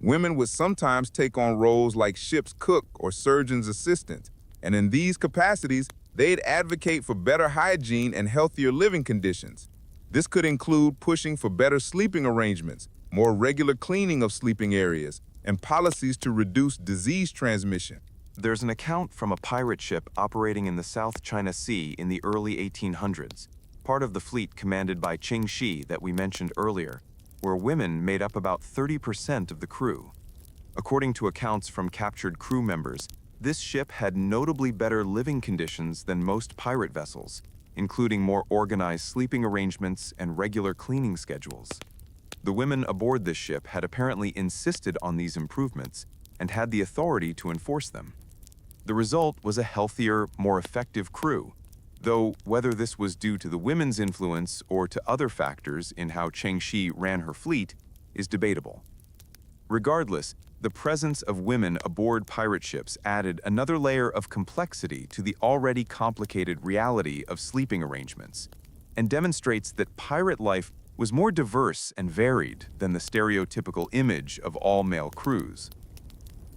Women would sometimes take on roles like ship's cook or surgeon's assistant, and in these capacities, they'd advocate for better hygiene and healthier living conditions. This could include pushing for better sleeping arrangements, more regular cleaning of sleeping areas, and policies to reduce disease transmission. There's an account from a pirate ship operating in the South China Sea in the early 1800s, part of the fleet commanded by Qing Shi that we mentioned earlier, where women made up about 30% of the crew. According to accounts from captured crew members, this ship had notably better living conditions than most pirate vessels, including more organized sleeping arrangements and regular cleaning schedules. The women aboard this ship had apparently insisted on these improvements, and had the authority to enforce them. The result was a healthier, more effective crew, though whether this was due to the women's influence or to other factors in how Chengxi ran her fleet is debatable. Regardless, the presence of women aboard pirate ships added another layer of complexity to the already complicated reality of sleeping arrangements, and demonstrates that pirate life was more diverse and varied than the stereotypical image of all-male crews.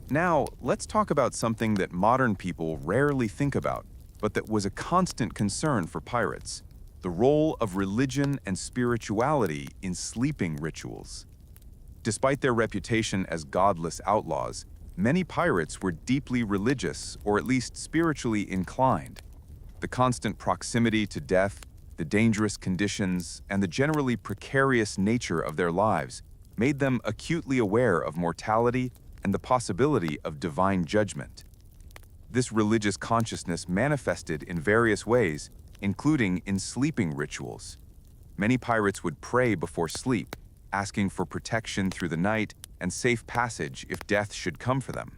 Now, let's talk about something that modern people rarely think about, but that was a constant concern for pirates: the role of religion and spirituality in sleeping rituals. Despite their reputation as godless outlaws, many pirates were deeply religious or at least spiritually inclined. The constant proximity to death, the dangerous conditions, and the generally precarious nature of their lives made them acutely aware of mortality and the possibility of divine judgment. This religious consciousness manifested in various ways, including in sleeping rituals. Many pirates would pray before sleep, asking for protection through the night and safe passage if death should come for them.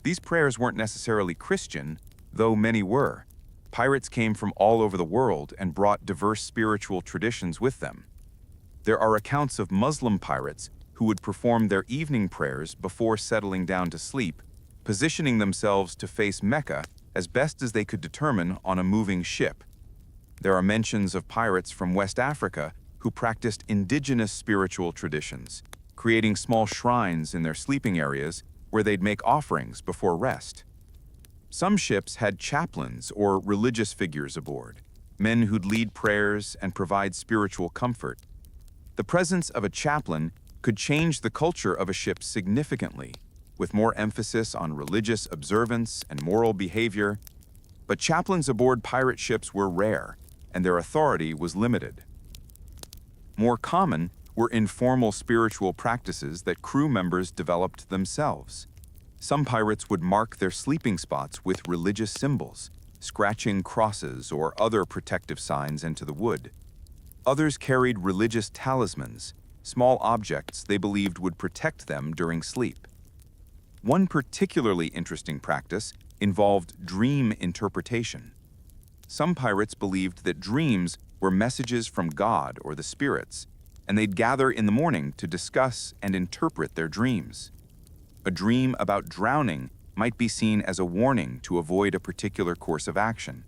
These prayers weren't necessarily Christian, though many were. Pirates came from all over the world and brought diverse spiritual traditions with them. There are accounts of Muslim pirates who would perform their evening prayers before settling down to sleep, positioning themselves to face Mecca as best as they could determine on a moving ship. There are mentions of pirates from West Africa who practiced indigenous spiritual traditions, creating small shrines in their sleeping areas where they'd make offerings before rest. Some ships had chaplains or religious figures aboard, men who'd lead prayers and provide spiritual comfort. The presence of a chaplain could change the culture of a ship significantly, with more emphasis on religious observance and moral behavior. But chaplains aboard pirate ships were rare, and their authority was limited. More common were informal spiritual practices that crew members developed themselves. Some pirates would mark their sleeping spots with religious symbols, scratching crosses or other protective signs into the wood. Others carried religious talismans, small objects they believed would protect them during sleep. One particularly interesting practice involved dream interpretation. Some pirates believed that dreams were messages from God or the spirits, and they'd gather in the morning to discuss and interpret their dreams. A dream about drowning might be seen as a warning to avoid a particular course of action.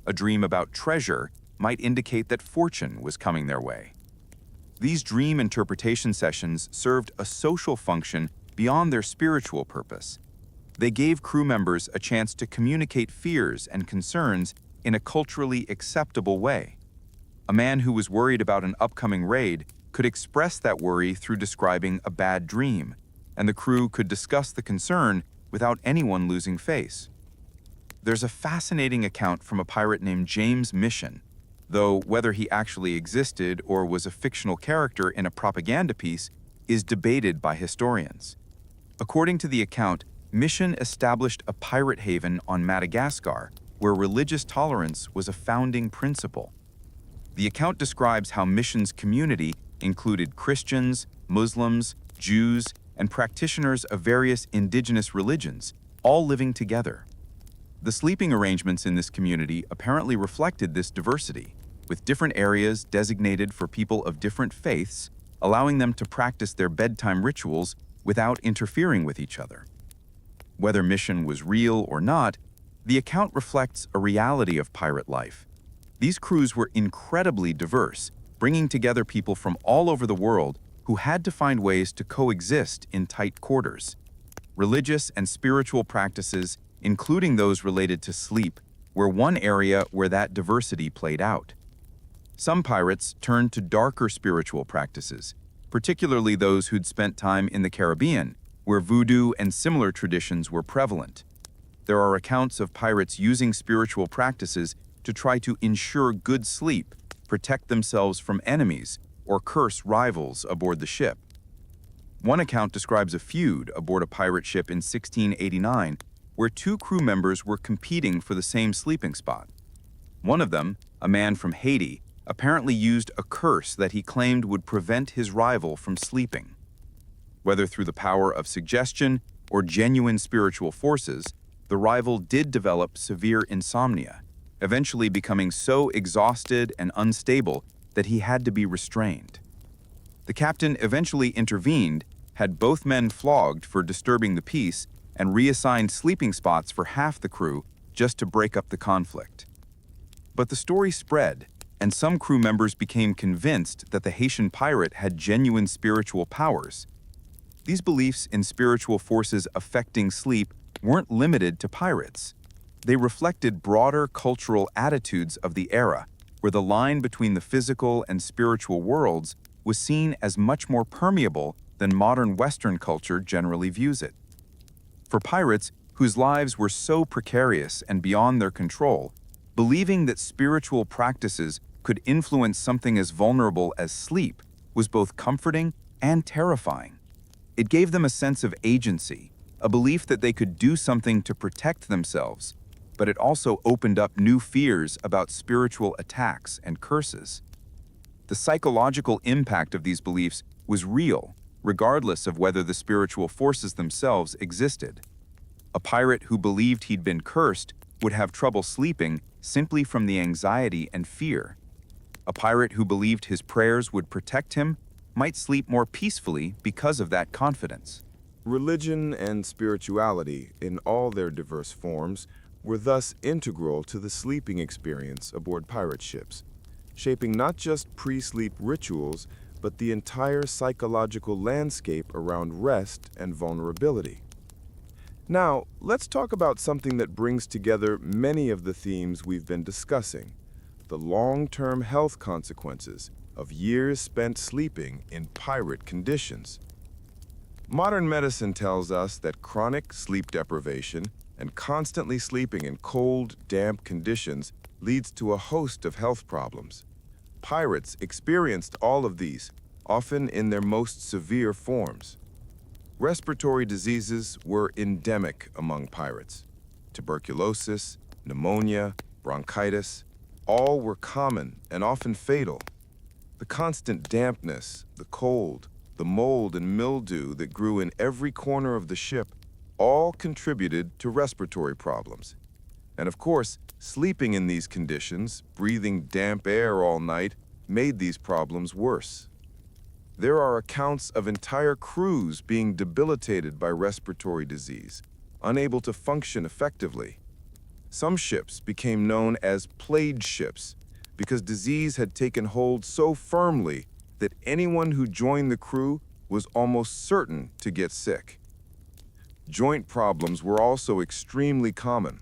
A dream about treasure might indicate that fortune was coming their way. These dream interpretation sessions served a social function beyond their spiritual purpose. They gave crew members a chance to communicate fears and concerns in a culturally acceptable way. A man who was worried about an upcoming raid could express that worry through describing a bad dream, and the crew could discuss the concern without anyone losing face. There's a fascinating account from a pirate named James Mission, though whether he actually existed or was a fictional character in a propaganda piece is debated by historians. According to the account, Mission established a pirate haven on Madagascar where religious tolerance was a founding principle. The account describes how Mission's community included Christians, Muslims, Jews, and practitioners of various indigenous religions, all living together. The sleeping arrangements in this community apparently reflected this diversity, with different areas designated for people of different faiths, allowing them to practice their bedtime rituals without interfering with each other. Whether Mission was real or not, the account reflects a reality of pirate life. These crews were incredibly diverse, bringing together people from all over the world who had to find ways to coexist in tight quarters. Religious and spiritual practices, including those related to sleep, were one area where that diversity played out. Some pirates turned to darker spiritual practices, particularly those who'd spent time in the Caribbean, where voodoo and similar traditions were prevalent. There are accounts of pirates using spiritual practices to try to ensure good sleep, protect themselves from enemies, or curse rivals aboard the ship. One account describes a feud aboard a pirate ship in 1689 where two crew members were competing for the same sleeping spot. One of them, a man from Haiti, apparently used a curse that he claimed would prevent his rival from sleeping. Whether through the power of suggestion, or genuine spiritual forces, the rival did develop severe insomnia, eventually becoming so exhausted and unstable that he had to be restrained. The captain eventually intervened, had both men flogged for disturbing the peace, and reassigned sleeping spots for half the crew just to break up the conflict. But the story spread, and some crew members became convinced that the Haitian pirate had genuine spiritual powers. These beliefs in spiritual forces affecting sleep weren't limited to pirates. They reflected broader cultural attitudes of the era, where the line between the physical and spiritual worlds was seen as much more permeable than modern Western culture generally views it. For pirates, whose lives were so precarious and beyond their control, believing that spiritual practices could influence something as vulnerable as sleep was both comforting and terrifying. It gave them a sense of agency, a belief that they could do something to protect themselves, but it also opened up new fears about spiritual attacks and curses. The psychological impact of these beliefs was real, regardless of whether the spiritual forces themselves existed. A pirate who believed he'd been cursed would have trouble sleeping simply from the anxiety and fear. A pirate who believed his prayers would protect him might sleep more peacefully because of that confidence. Religion and spirituality, in all their diverse forms, were thus integral to the sleeping experience aboard pirate ships, shaping not just pre-sleep rituals, but the entire psychological landscape around rest and vulnerability. Now, let's talk about something that brings together many of the themes we've been discussing: the long-term health consequences of years spent sleeping in pirate conditions. Modern medicine tells us that chronic sleep deprivation and constantly sleeping in cold, damp conditions leads to a host of health problems. Pirates experienced all of these, often in their most severe forms. Respiratory diseases were endemic among pirates. Tuberculosis, pneumonia, bronchitis, all were common and often fatal. The constant dampness, the cold, the mold and mildew that grew in every corner of the ship all contributed to respiratory problems. And of course, sleeping in these conditions, breathing damp air all night, made these problems worse. There are accounts of entire crews being debilitated by respiratory disease, unable to function effectively. Some ships became known as plague ships because disease had taken hold so firmly that anyone who joined the crew was almost certain to get sick. Joint problems were also extremely common.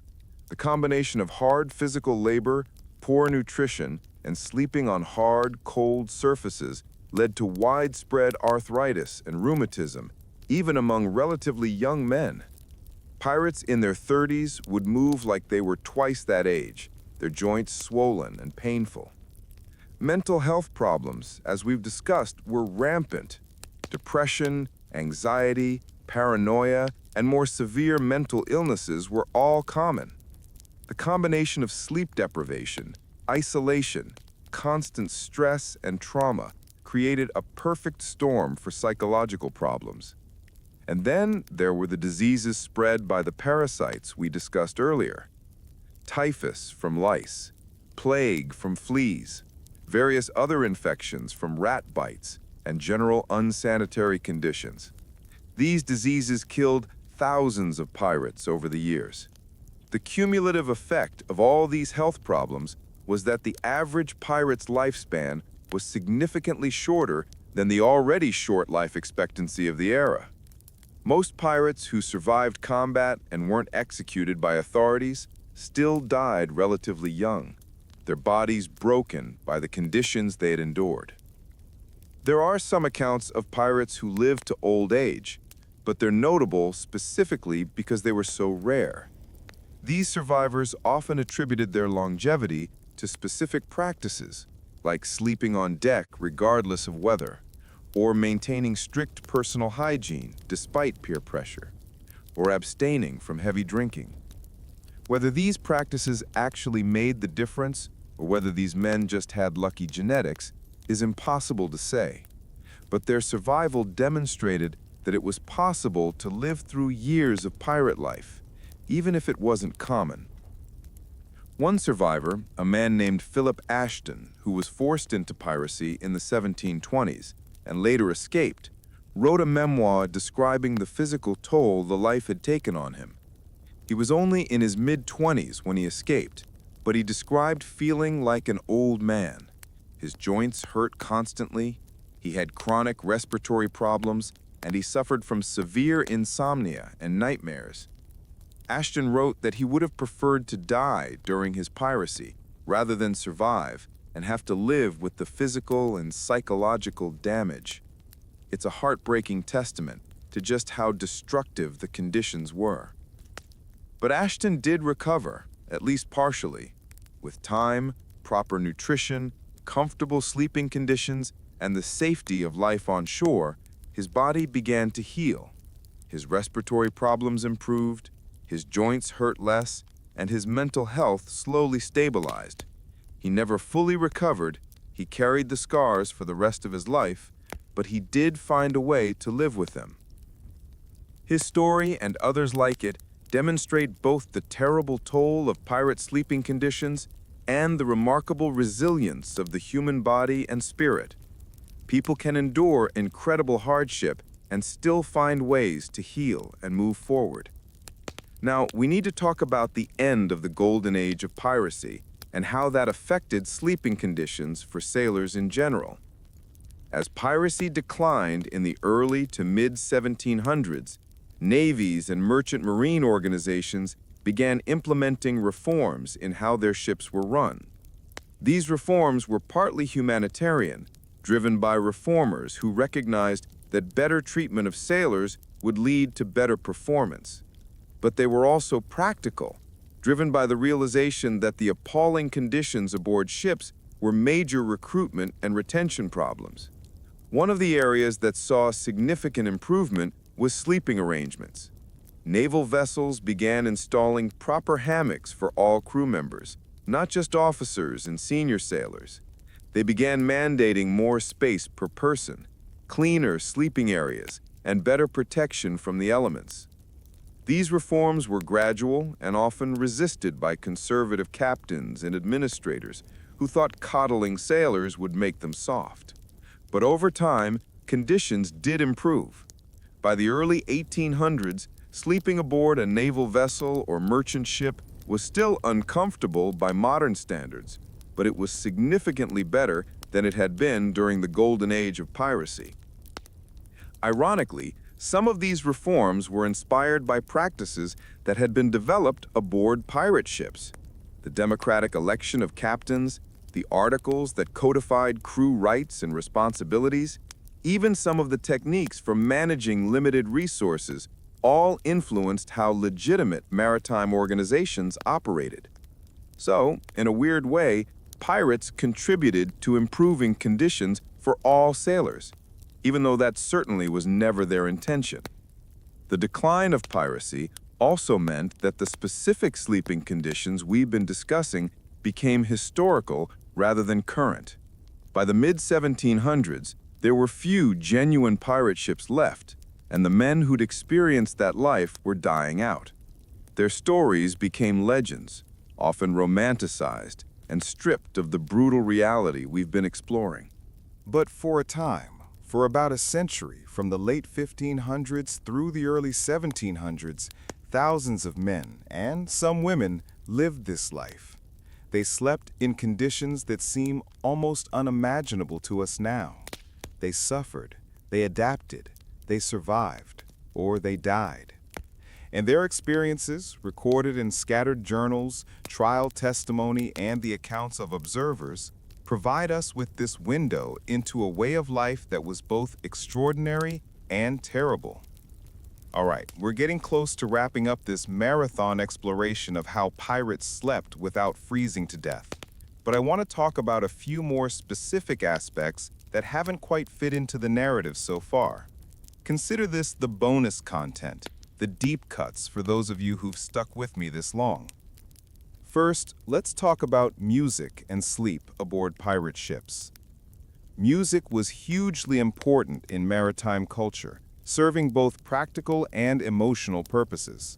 The combination of hard physical labor, poor nutrition, and sleeping on hard, cold surfaces led to widespread arthritis and rheumatism, even among relatively young men. Pirates in their 30s would move like they were twice that age, their joints swollen and painful. Mental health problems, as we've discussed, were rampant. Depression, anxiety, paranoia, and more severe mental illnesses were all common. The combination of sleep deprivation, isolation, constant stress, and trauma created a perfect storm for psychological problems. And then there were the diseases spread by the parasites we discussed earlier. Typhus from lice, plague from fleas, various other infections from rat bites, and general unsanitary conditions. These diseases killed thousands of pirates over the years. The cumulative effect of all these health problems was that the average pirate's lifespan was significantly shorter than the already short life expectancy of the era. Most pirates who survived combat and weren't executed by authorities still died relatively young, their bodies broken by the conditions they had endured. There are some accounts of pirates who lived to old age, but they're notable specifically because they were so rare. These survivors often attributed their longevity to specific practices, like sleeping on deck regardless of weather, or maintaining strict personal hygiene despite peer pressure, or abstaining from heavy drinking. Whether these practices actually made the difference, or whether these men just had lucky genetics, is impossible to say. But their survival demonstrated that it was possible to live through years of pirate life, even if it wasn't common. One survivor, a man named Philip Ashton, who was forced into piracy in the 1720s and later escaped, wrote a memoir describing the physical toll the life had taken on him. He was only in his mid-20s when he escaped, but he described feeling like an old man. His joints hurt constantly, he had chronic respiratory problems, and he suffered from severe insomnia and nightmares. Ashton wrote that he would have preferred to die during his piracy rather than survive and have to live with the physical and psychological damage. It's a heartbreaking testament to just how destructive the conditions were. But Ashton did recover, at least partially. With time, proper nutrition, comfortable sleeping conditions, and the safety of life on shore, his body began to heal. His respiratory problems improved, his joints hurt less, and his mental health slowly stabilized. He never fully recovered, he carried the scars for the rest of his life, but he did find a way to live with them. His story and others like it demonstrate both the terrible toll of pirate sleeping conditions and the remarkable resilience of the human body and spirit. People can endure incredible hardship and still find ways to heal and move forward. Now, we need to talk about the end of the golden age of piracy and how that affected sleeping conditions for sailors in general. As piracy declined in the early to mid-1700s, navies and merchant marine organizations began implementing reforms in how their ships were run. These reforms were partly humanitarian, driven by reformers who recognized that better treatment of sailors would lead to better performance. But they were also practical, driven by the realization that the appalling conditions aboard ships were major recruitment and retention problems. One of the areas that saw significant improvement was sleeping arrangements. Naval vessels began installing proper hammocks for all crew members, not just officers and senior sailors. They began mandating more space per person, cleaner sleeping areas, and better protection from the elements. These reforms were gradual and often resisted by conservative captains and administrators who thought coddling sailors would make them soft. But over time, conditions did improve. By the early 1800s, sleeping aboard a naval vessel or merchant ship was still uncomfortable by modern standards, but it was significantly better than it had been during the golden age of piracy. Ironically, some of these reforms were inspired by practices that had been developed aboard pirate ships. The democratic election of captains, the articles that codified crew rights and responsibilities, even some of the techniques for managing limited resources all influenced how legitimate maritime organizations operated. So, in a weird way, pirates contributed to improving conditions for all sailors, even though that certainly was never their intention. The decline of piracy also meant that the specific sleeping conditions we've been discussing became historical rather than current. By the mid-1700s, there were few genuine pirate ships left, and the men who'd experienced that life were dying out. Their stories became legends, often romanticized and stripped of the brutal reality we've been exploring. But for a time, for about a century, from the late 1500s through the early 1700s, thousands of men, and some women, lived this life. They slept in conditions that seem almost unimaginable to us now. They suffered, they adapted, they survived, or they died. And their experiences, recorded in scattered journals, trial testimony, and the accounts of observers, provide us with this window into a way of life that was both extraordinary and terrible. All right, we're getting close to wrapping up this marathon exploration of how pirates slept without freezing to death. But I want to talk about a few more specific aspects that haven't quite fit into the narrative so far. Consider this the bonus content, the deep cuts for those of you who've stuck with me this long. First, let's talk about music and sleep aboard pirate ships. Music was hugely important in maritime culture, serving both practical and emotional purposes.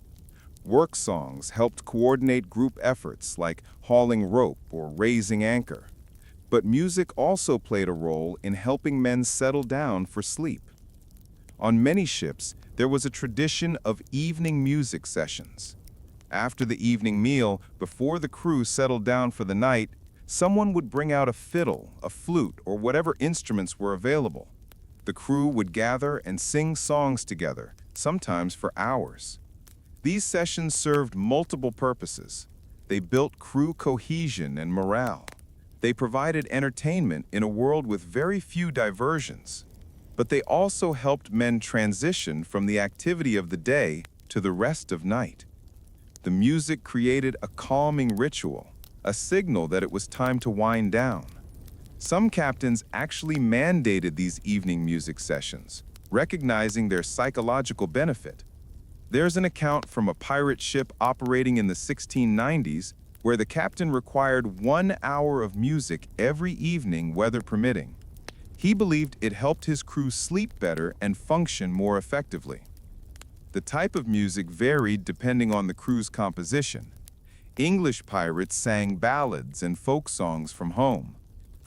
Work songs helped coordinate group efforts like hauling rope or raising anchor. But music also played a role in helping men settle down for sleep. On many ships, there was a tradition of evening music sessions. After the evening meal, before the crew settled down for the night, someone would bring out a fiddle, a flute, or whatever instruments were available. The crew would gather and sing songs together, sometimes for hours. These sessions served multiple purposes. They built crew cohesion and morale. They provided entertainment in a world with very few diversions. But they also helped men transition from the activity of the day to the rest of night. The music created a calming ritual, a signal that it was time to wind down. Some captains actually mandated these evening music sessions, recognizing their psychological benefit. There's an account from a pirate ship operating in the 1690s where the captain required 1 hour of music every evening, weather permitting. He believed it helped his crew sleep better and function more effectively. The type of music varied depending on the crew's composition. English pirates sang ballads and folk songs from home.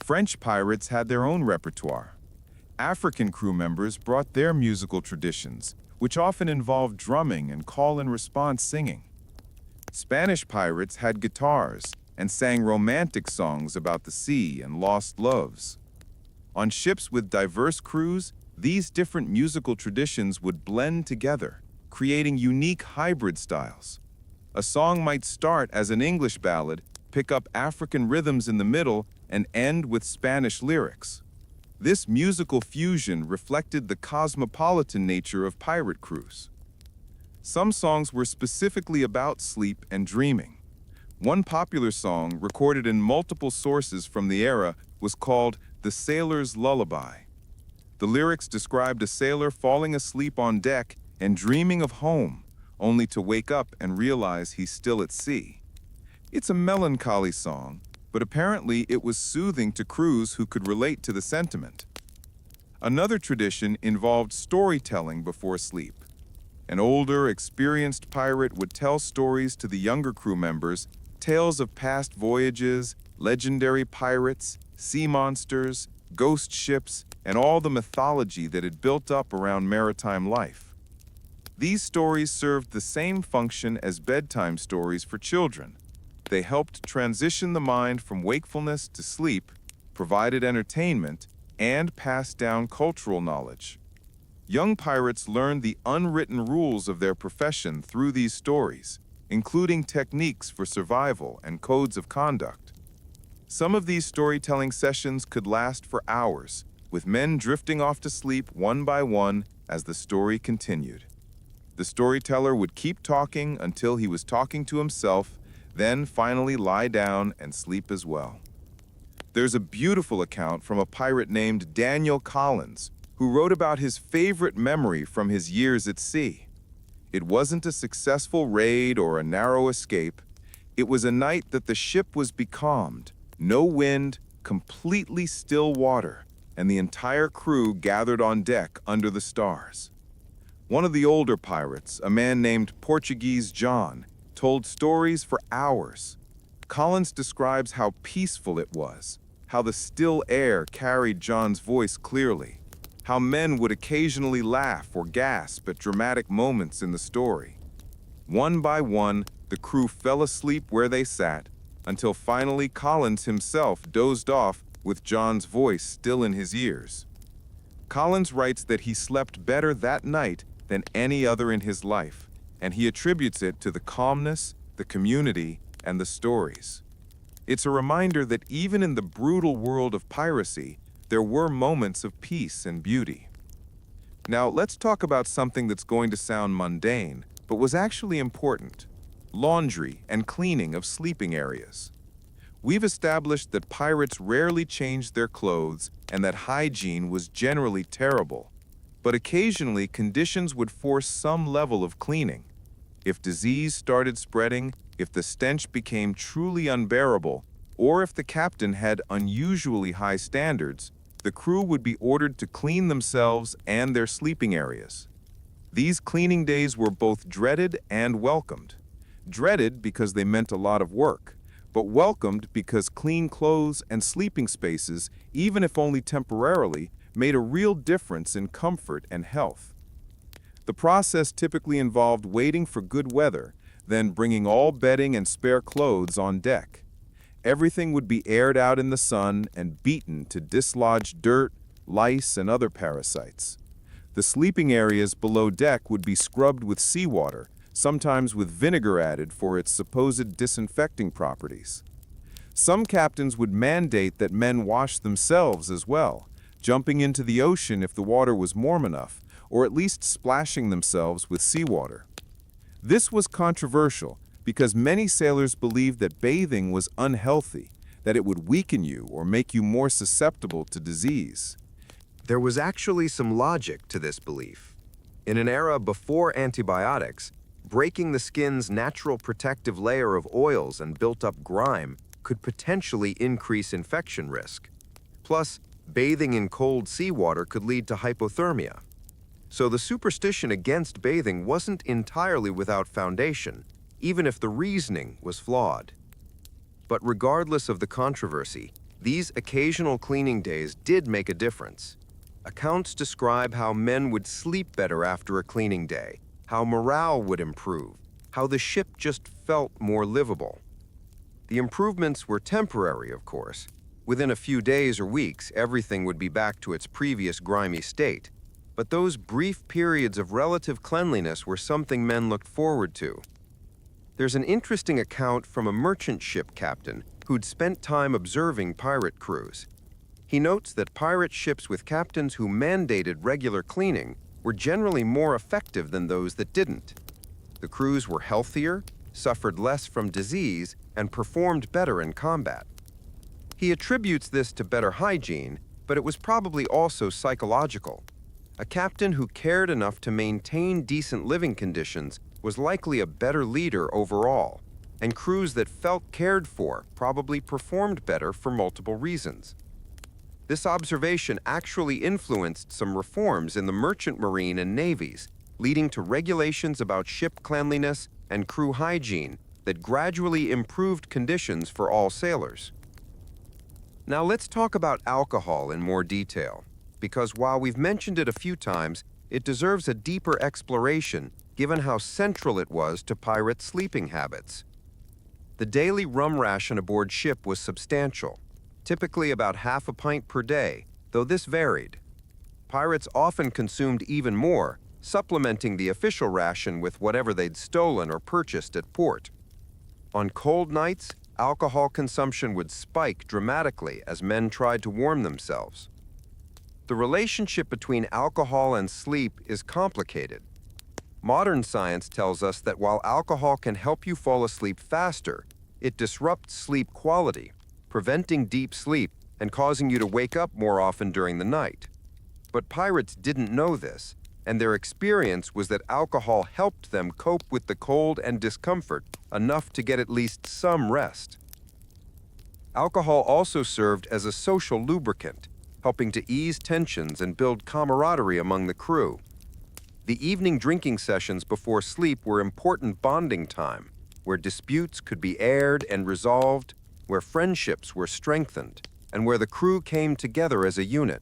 French pirates had their own repertoire. African crew members brought their musical traditions, which often involved drumming and call-and-response singing. Spanish pirates had guitars and sang romantic songs about the sea and lost loves. On ships with diverse crews, these different musical traditions would blend together, creating unique hybrid styles. A song might start as an English ballad, pick up African rhythms in the middle, and end with Spanish lyrics. This musical fusion reflected the cosmopolitan nature of pirate crews. Some songs were specifically about sleep and dreaming. One popular song, recorded in multiple sources from the era, was called The Sailor's Lullaby. The lyrics described a sailor falling asleep on deck and dreaming of home, only to wake up and realize he's still at sea. It's a melancholy song, but apparently it was soothing to crews who could relate to the sentiment. Another tradition involved storytelling before sleep. An older, experienced pirate would tell stories to the younger crew members, tales of past voyages, legendary pirates, sea monsters, ghost ships, and all the mythology that had built up around maritime life. These stories served the same function as bedtime stories for children. They helped transition the mind from wakefulness to sleep, provided entertainment, and passed down cultural knowledge. Young pirates learned the unwritten rules of their profession through these stories, including techniques for survival and codes of conduct. Some of these storytelling sessions could last for hours, with men drifting off to sleep one by one as the story continued. The storyteller would keep talking until he was talking to himself, then finally lie down and sleep as well. There's a beautiful account from a pirate named Daniel Collins, who wrote about his favorite memory from his years at sea. It wasn't a successful raid or a narrow escape. It was a night that the ship was becalmed, no wind, completely still water, and the entire crew gathered on deck under the stars. One of the older pirates, a man named Portuguese John, told stories for hours. Collins describes how peaceful it was, how the still air carried John's voice clearly, how men would occasionally laugh or gasp at dramatic moments in the story. One by one, the crew fell asleep where they sat, until finally Collins himself dozed off with John's voice still in his ears. Collins writes that he slept better that night than any other in his life, and he attributes it to the calmness, the community, and the stories. It's a reminder that even in the brutal world of piracy, there were moments of peace and beauty. Now, let's talk about something that's going to sound mundane, but was actually important: laundry and cleaning of sleeping areas. We've established that pirates rarely changed their clothes and that hygiene was generally terrible, but occasionally conditions would force some level of cleaning. If disease started spreading, if the stench became truly unbearable, or if the captain had unusually high standards, the crew would be ordered to clean themselves and their sleeping areas. These cleaning days were both dreaded and welcomed. Dreaded because they meant a lot of work, but welcomed because clean clothes and sleeping spaces, even if only temporarily, made a real difference in comfort and health. The process typically involved waiting for good weather, then bringing all bedding and spare clothes on deck. Everything would be aired out in the sun and beaten to dislodge dirt, lice, and other parasites. The sleeping areas below deck would be scrubbed with seawater, sometimes with vinegar added for its supposed disinfecting properties. Some captains would mandate that men wash themselves as well, jumping into the ocean if the water was warm enough, or at least splashing themselves with seawater. This was controversial because many sailors believed that bathing was unhealthy, that it would weaken you or make you more susceptible to disease. There was actually some logic to this belief. In an era before antibiotics, breaking the skin's natural protective layer of oils and built-up grime could potentially increase infection risk. Plus, bathing in cold seawater could lead to hypothermia. So the superstition against bathing wasn't entirely without foundation, even if the reasoning was flawed. But regardless of the controversy, these occasional cleaning days did make a difference. Accounts describe how men would sleep better after a cleaning day, how morale would improve, how the ship just felt more livable. The improvements were temporary, of course. Within a few days or weeks, everything would be back to its previous grimy state. But those brief periods of relative cleanliness were something men looked forward to. There's an interesting account from a merchant ship captain who'd spent time observing pirate crews. He notes that pirate ships with captains who mandated regular cleaning were generally more effective than those that didn't. The crews were healthier, suffered less from disease, and performed better in combat. He attributes this to better hygiene, but it was probably also psychological. A captain who cared enough to maintain decent living conditions was likely a better leader overall, and crews that felt cared for probably performed better for multiple reasons. This observation actually influenced some reforms in the merchant marine and navies, leading to regulations about ship cleanliness and crew hygiene that gradually improved conditions for all sailors. Now let's talk about alcohol in more detail, because while we've mentioned it a few times, it deserves a deeper exploration given how central it was to pirate sleeping habits. The daily rum ration aboard ship was substantial, typically about half a pint per day, though this varied. Pirates often consumed even more, supplementing the official ration with whatever they'd stolen or purchased at port. On cold nights, alcohol consumption would spike dramatically as men tried to warm themselves. The relationship between alcohol and sleep is complicated. Modern science tells us that while alcohol can help you fall asleep faster, it disrupts sleep quality, preventing deep sleep and causing you to wake up more often during the night. But pirates didn't know this, and their experience was that alcohol helped them cope with the cold and discomfort enough to get at least some rest. Alcohol also served as a social lubricant, helping to ease tensions and build camaraderie among the crew. The evening drinking sessions before sleep were important bonding time, where disputes could be aired and resolved, where friendships were strengthened, and where the crew came together as a unit.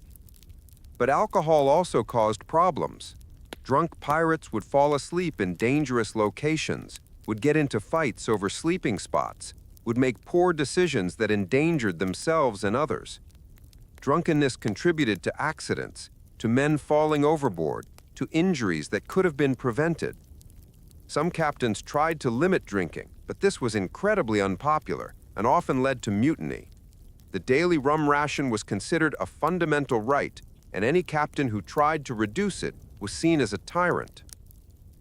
But alcohol also caused problems. Drunk pirates would fall asleep in dangerous locations, would get into fights over sleeping spots, would make poor decisions that endangered themselves and others. Drunkenness contributed to accidents, to men falling overboard, to injuries that could have been prevented. Some captains tried to limit drinking, but this was incredibly unpopular and often led to mutiny. The daily rum ration was considered a fundamental right, and any captain who tried to reduce it was seen as a tyrant.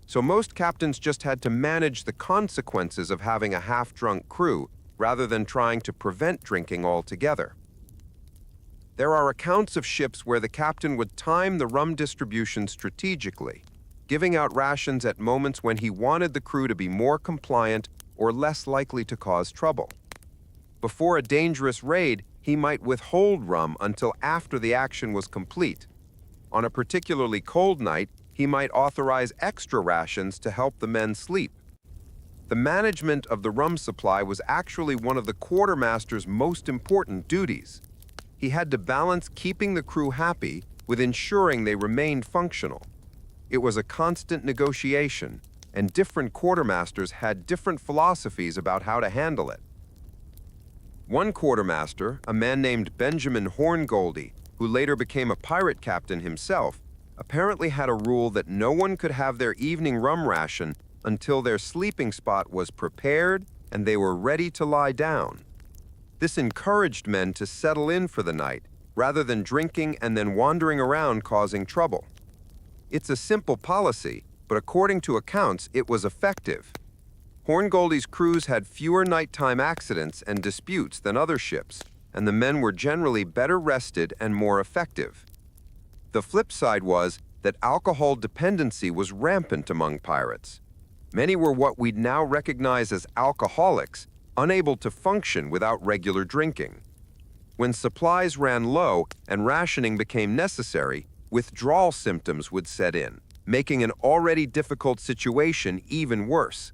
So most captains just had to manage the consequences of having a half-drunk crew rather than trying to prevent drinking altogether. There are accounts of ships where the captain would time the rum distribution strategically, giving out rations at moments when he wanted the crew to be more compliant or less likely to cause trouble. Before a dangerous raid, he might withhold rum until after the action was complete. On a particularly cold night, he might authorize extra rations to help the men sleep. The management of the rum supply was actually one of the quartermaster's most important duties. He had to balance keeping the crew happy with ensuring they remained functional. It was a constant negotiation, and different quartermasters had different philosophies about how to handle it. One quartermaster, a man named Benjamin Horngoldie, who later became a pirate captain himself, apparently had a rule that no one could have their evening rum ration until their sleeping spot was prepared and they were ready to lie down. This encouraged men to settle in for the night, rather than drinking and then wandering around causing trouble. It's a simple policy, but according to accounts, it was effective. Horngoldie's crews had fewer nighttime accidents and disputes than other ships, and the men were generally better rested and more effective. The flip side was that alcohol dependency was rampant among pirates. Many were what we'd now recognize as alcoholics, unable to function without regular drinking. When supplies ran low and rationing became necessary, withdrawal symptoms would set in, making an already difficult situation even worse.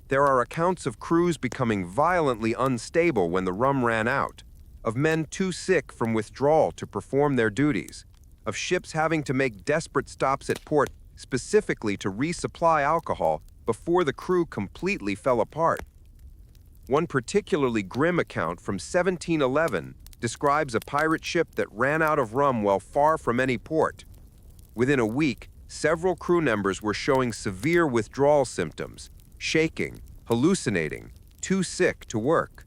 There are accounts of crews becoming violently unstable when the rum ran out, of men too sick from withdrawal to perform their duties, of ships having to make desperate stops at port specifically to resupply alcohol before the crew completely fell apart. One particularly grim account from 1711 describes a pirate ship that ran out of rum while far from any port. Within a week, several crew members were showing severe withdrawal symptoms, shaking, hallucinating, too sick to work.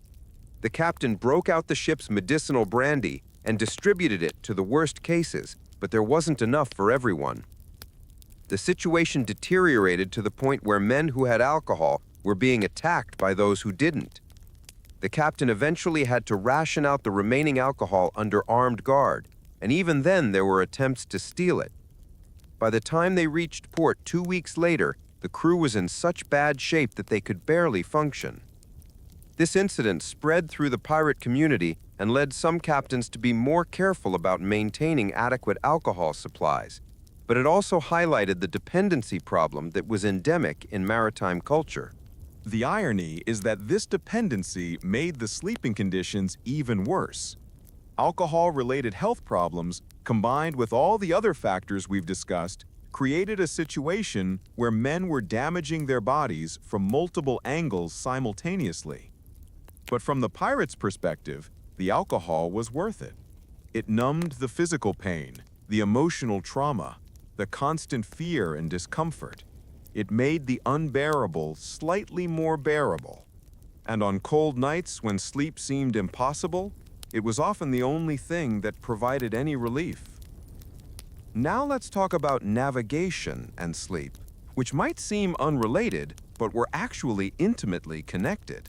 The captain broke out the ship's medicinal brandy and distributed it to the worst cases, but there wasn't enough for everyone. The situation deteriorated to the point where men who had alcohol were being attacked by those who didn't. The captain eventually had to ration out the remaining alcohol under armed guard, and even then there were attempts to steal it. By the time they reached port 2 weeks later, the crew was in such bad shape that they could barely function. This incident spread through the pirate community and led some captains to be more careful about maintaining adequate alcohol supplies, but it also highlighted the dependency problem that was endemic in maritime culture. The irony is that this dependency made the sleeping conditions even worse. Alcohol-related health problems, combined with all the other factors we've discussed, created a situation where men were damaging their bodies from multiple angles simultaneously. But from the pirates' perspective, the alcohol was worth it. It numbed the physical pain, the emotional trauma, the constant fear and discomfort. It made the unbearable slightly more bearable. And on cold nights when sleep seemed impossible, it was often the only thing that provided any relief. Now let's talk about navigation and sleep, which might seem unrelated, but were actually intimately connected.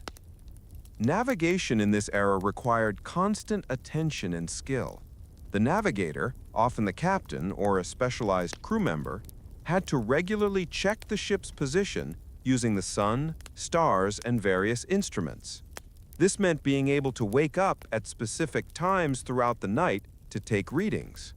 Navigation in this era required constant attention and skill. The navigator, often the captain or a specialized crew member, had to regularly check the ship's position using the sun, stars, and various instruments. This meant being able to wake up at specific times throughout the night to take readings.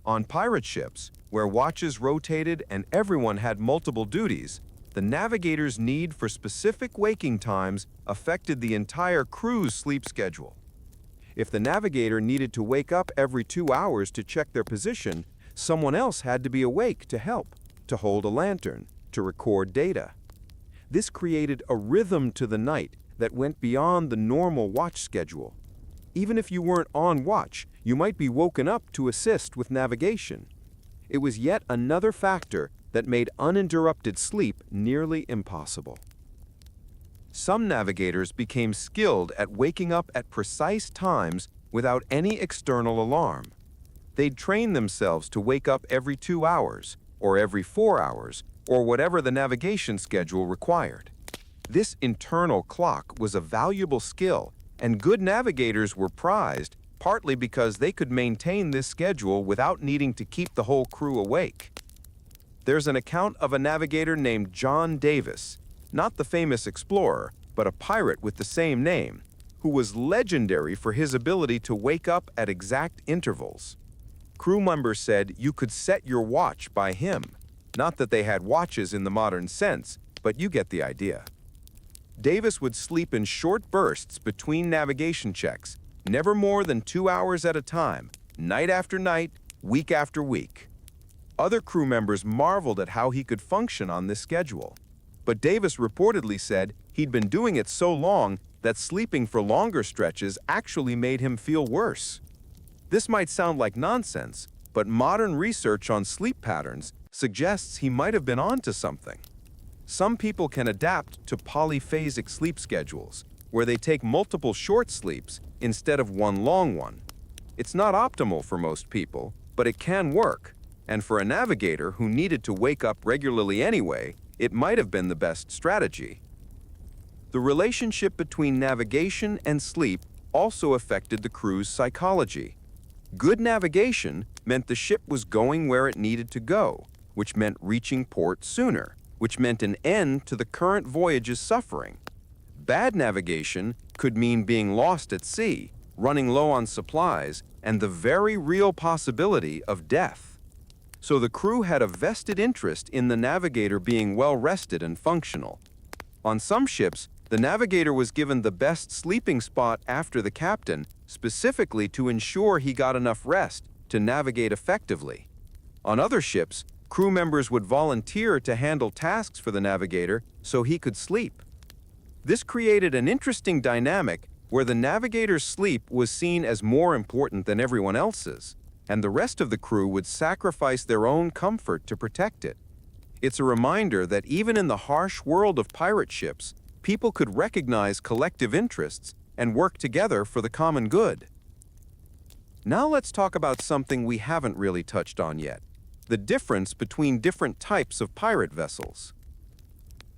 On pirate ships, where watches rotated and everyone had multiple duties, the navigator's need for specific waking times affected the entire crew's sleep schedule. If the navigator needed to wake up every 2 hours to check their position, someone else had to be awake to help, to hold a lantern, to record data. This created a rhythm to the night that went beyond the normal watch schedule. Even if you weren't on watch, you might be woken up to assist with navigation. It was yet another factor that made uninterrupted sleep nearly impossible. Some navigators became skilled at waking up at precise times without any external alarm. They'd train themselves to wake up every 2 hours, or every 4 hours, or whatever the navigation schedule required. This internal clock was a valuable skill, and good navigators were prized, partly because they could maintain this schedule without needing to keep the whole crew awake. There's an account of a navigator named John Davis, not the famous explorer, but a pirate with the same name, who was legendary for his ability to wake up at exact intervals. Crew members said you could set your watch by him. Not that they had watches in the modern sense, but you get the idea. Davis would sleep in short bursts between navigation checks, never more than 2 hours at a time, night after night, week after week. Other crew members marveled at how he could function on this schedule. But Davis reportedly said he'd been doing it so long that sleeping for longer stretches actually made him feel worse. This might sound like nonsense, but modern research on sleep patterns suggests he might have been onto something. Some people can adapt to polyphasic sleep schedules, where they take multiple short sleeps instead of one long one. It's not optimal for most people, but it can work. And for a navigator who needed to wake up regularly anyway, it might have been the best strategy. The relationship between navigation and sleep also affected the crew's psychology. Good navigation meant the ship was going where it needed to go, which meant reaching port sooner, which meant an end to the current voyage's suffering. Bad navigation could mean being lost at sea, running low on supplies, and the very real possibility of death. So the crew had a vested interest in the navigator being well rested and functional. On some ships, the navigator was given the best sleeping spot after the captain, specifically to ensure he got enough rest to navigate effectively. On other ships, crew members would volunteer to handle tasks for the navigator so he could sleep. This created an interesting dynamic where the navigator's sleep was seen as more important than everyone else's, and the rest of the crew would sacrifice their own comfort to protect it. It's a reminder that even in the harsh world of pirate ships, people could recognize collective interests and work together for the common good. Now let's talk about something we haven't really touched on yet: the difference between different types of pirate vessels.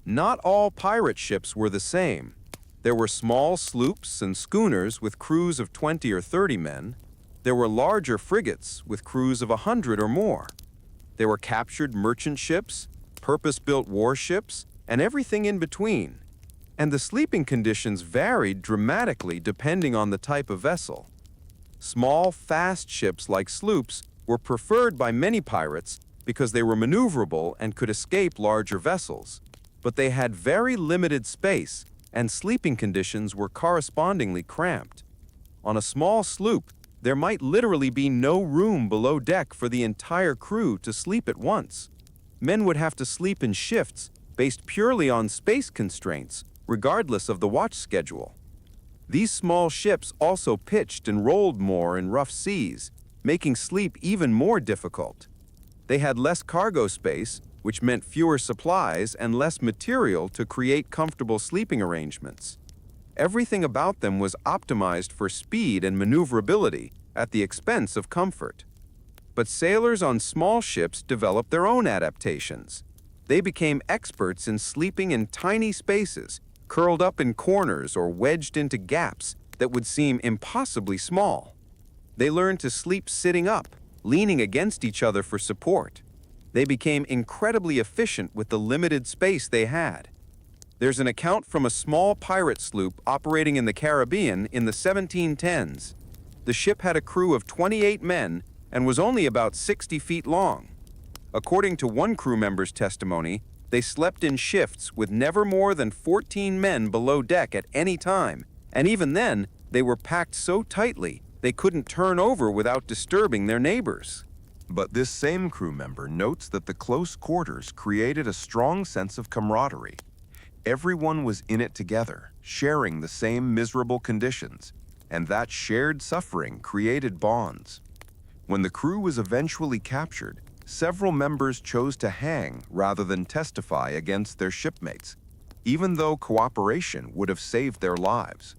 Not all pirate ships were the same. There were small sloops and schooners with crews of 20 or 30 men. There were larger frigates with crews of 100 or more. There were captured merchant ships, purpose-built warships, and everything in between. And the sleeping conditions varied dramatically depending on the type of vessel. Small, fast ships like sloops were preferred by many pirates because they were maneuverable and could escape larger vessels. But they had very limited space, and sleeping conditions were correspondingly cramped. On a small sloop, there might literally be no room below deck for the entire crew to sleep at once. Men would have to sleep in shifts based purely on space constraints, regardless of the watch schedule. These small ships also pitched and rolled more in rough seas, making sleep even more difficult. They had less cargo space, which meant fewer supplies and less material to create comfortable sleeping arrangements. Everything about them was optimized for speed and maneuverability at the expense of comfort. But sailors on small ships developed their own adaptations. They became experts in sleeping in tiny spaces, curled up in corners or wedged into gaps that would seem impossibly small. They learned to sleep sitting up, leaning against each other for support. They became incredibly efficient with the limited space they had. There's an account from a small pirate sloop operating in the Caribbean in the 1710s. The ship had a crew of 28 men and was only about 60 feet long. According to one crew member's testimony, they slept in shifts with never more than 14 men below deck at any time, and even then, they were packed so tightly they couldn't turn over without disturbing their neighbors. But this same crew member notes that the close quarters created a strong sense of camaraderie. Everyone was in it together, sharing the same miserable conditions, and that shared suffering created bonds. When the crew was eventually captured, several members chose to hang rather than testify against their shipmates, even though cooperation would have saved their lives.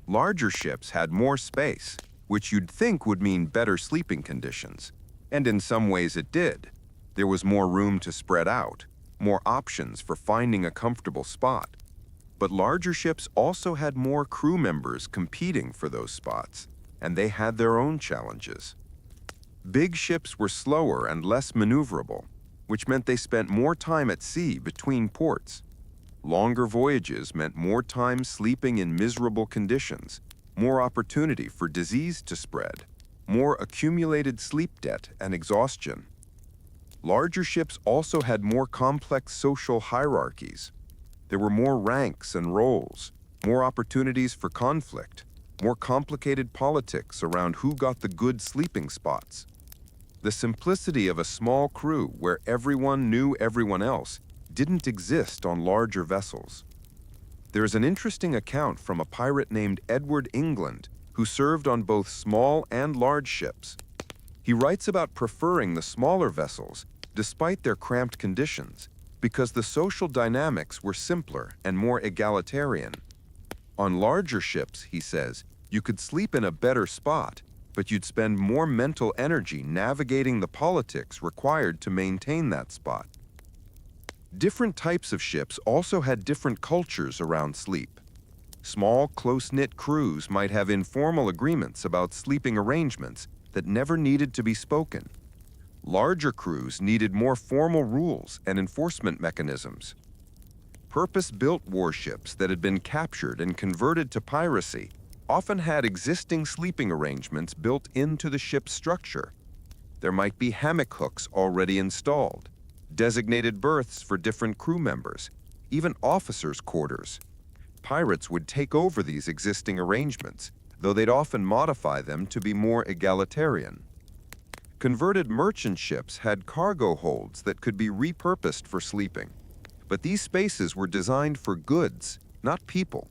Larger ships had more space, which you'd think would mean better sleeping conditions. And in some ways it did. There was more room to spread out, more options for finding a comfortable spot. But larger ships also had more crew members competing for those spots, and they had their own challenges. Big ships were slower and less maneuverable, which meant they spent more time at sea between ports. Longer voyages meant more time sleeping in miserable conditions, more opportunity for disease to spread, more accumulated sleep debt and exhaustion. Larger ships also had more complex social hierarchies. There were more ranks and roles, more opportunities for conflict, more complicated politics around who got the good sleeping spots. The simplicity of a small crew where everyone knew everyone else didn't exist on larger vessels. There is an interesting account from a pirate named Edward England who served on both small and large ships. He writes about preferring the smaller vessels despite their cramped conditions because the social dynamics were simpler and more egalitarian. On larger ships, he says, you could sleep in a better spot, but you'd spend more mental energy navigating the politics required to maintain that spot. Different types of ships also had different cultures around sleep. Small, close-knit crews might have informal agreements about sleeping arrangements that never needed to be spoken. Larger crews needed more formal rules and enforcement mechanisms. Purpose-built warships that had been captured and converted to piracy often had existing sleeping arrangements built into the ship's structure. There might be hammock hooks already installed, designated berths for different crew members, even officers' quarters. Pirates would take over these existing arrangements, though they'd often modify them to be more egalitarian. Converted merchant ships had cargo holds that could be repurposed for sleeping, but these spaces were designed for goods, not people.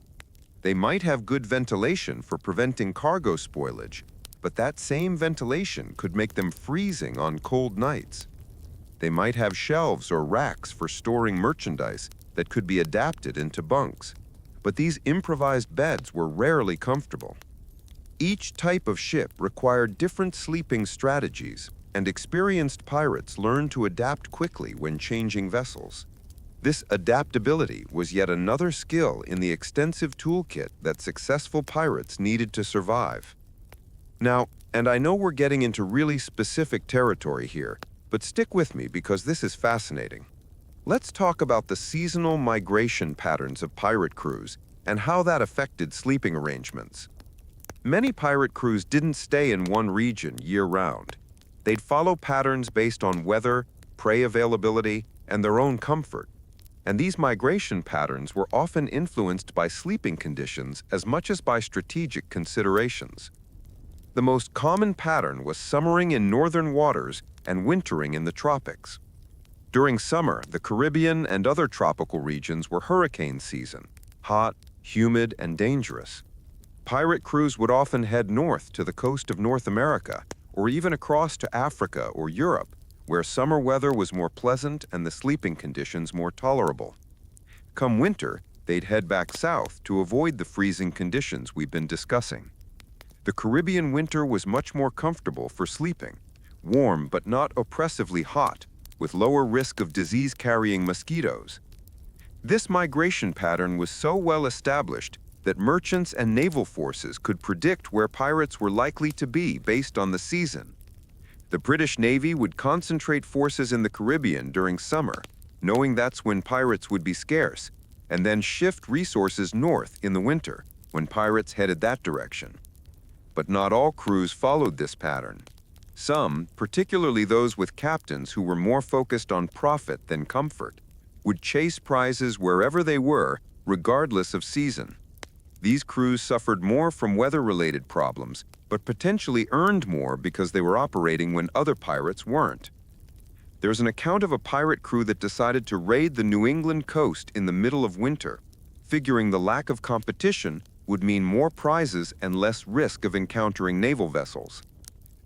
They might have good ventilation for preventing cargo spoilage, but that same ventilation could make them freezing on cold nights. They might have shelves or racks for storing merchandise that could be adapted into bunks, but these improvised beds were rarely comfortable. Each type of ship required different sleeping strategies, and experienced pirates learned to adapt quickly when changing vessels. This adaptability was yet another skill in the extensive toolkit that successful pirates needed to survive. Now, and I know we're getting into really specific territory here, but stick with me because this is fascinating. Let's talk about the seasonal migration patterns of pirate crews and how that affected sleeping arrangements. Many pirate crews didn't stay in one region year-round. They'd follow patterns based on weather, prey availability, and their own comfort. And these migration patterns were often influenced by sleeping conditions as much as by strategic considerations. The most common pattern was summering in northern waters and wintering in the tropics. During summer, the Caribbean and other tropical regions were hurricane season, hot, humid, and dangerous. Pirate crews would often head north to the coast of North America, or even across to Africa or Europe, where summer weather was more pleasant and the sleeping conditions more tolerable. Come winter, they'd head back south to avoid the freezing conditions we've been discussing. The Caribbean winter was much more comfortable for sleeping, warm but not oppressively hot, with lower risk of disease-carrying mosquitoes. This migration pattern was so well established that merchants and naval forces could predict where pirates were likely to be based on the season. The British Navy would concentrate forces in the Caribbean during summer, knowing that's when pirates would be scarce, and then shift resources north in the winter, when pirates headed that direction. But not all crews followed this pattern. Some, particularly those with captains who were more focused on profit than comfort, would chase prizes wherever they were, regardless of season. These crews suffered more from weather-related problems, but potentially earned more because they were operating when other pirates weren't. There's an account of a pirate crew that decided to raid the New England coast in the middle of winter, figuring the lack of competition would mean more prizes and less risk of encountering naval vessels.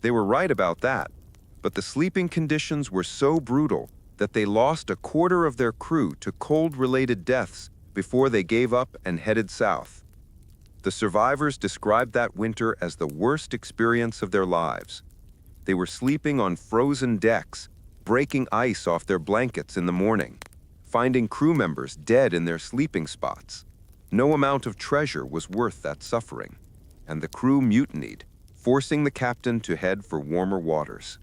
They were right about that, but the sleeping conditions were so brutal that they lost a quarter of their crew to cold-related deaths before they gave up and headed south. The survivors described that winter as the worst experience of their lives. They were sleeping on frozen decks, breaking ice off their blankets in the morning, finding crew members dead in their sleeping spots. No amount of treasure was worth that suffering, and the crew mutinied, forcing the captain to head for warmer waters.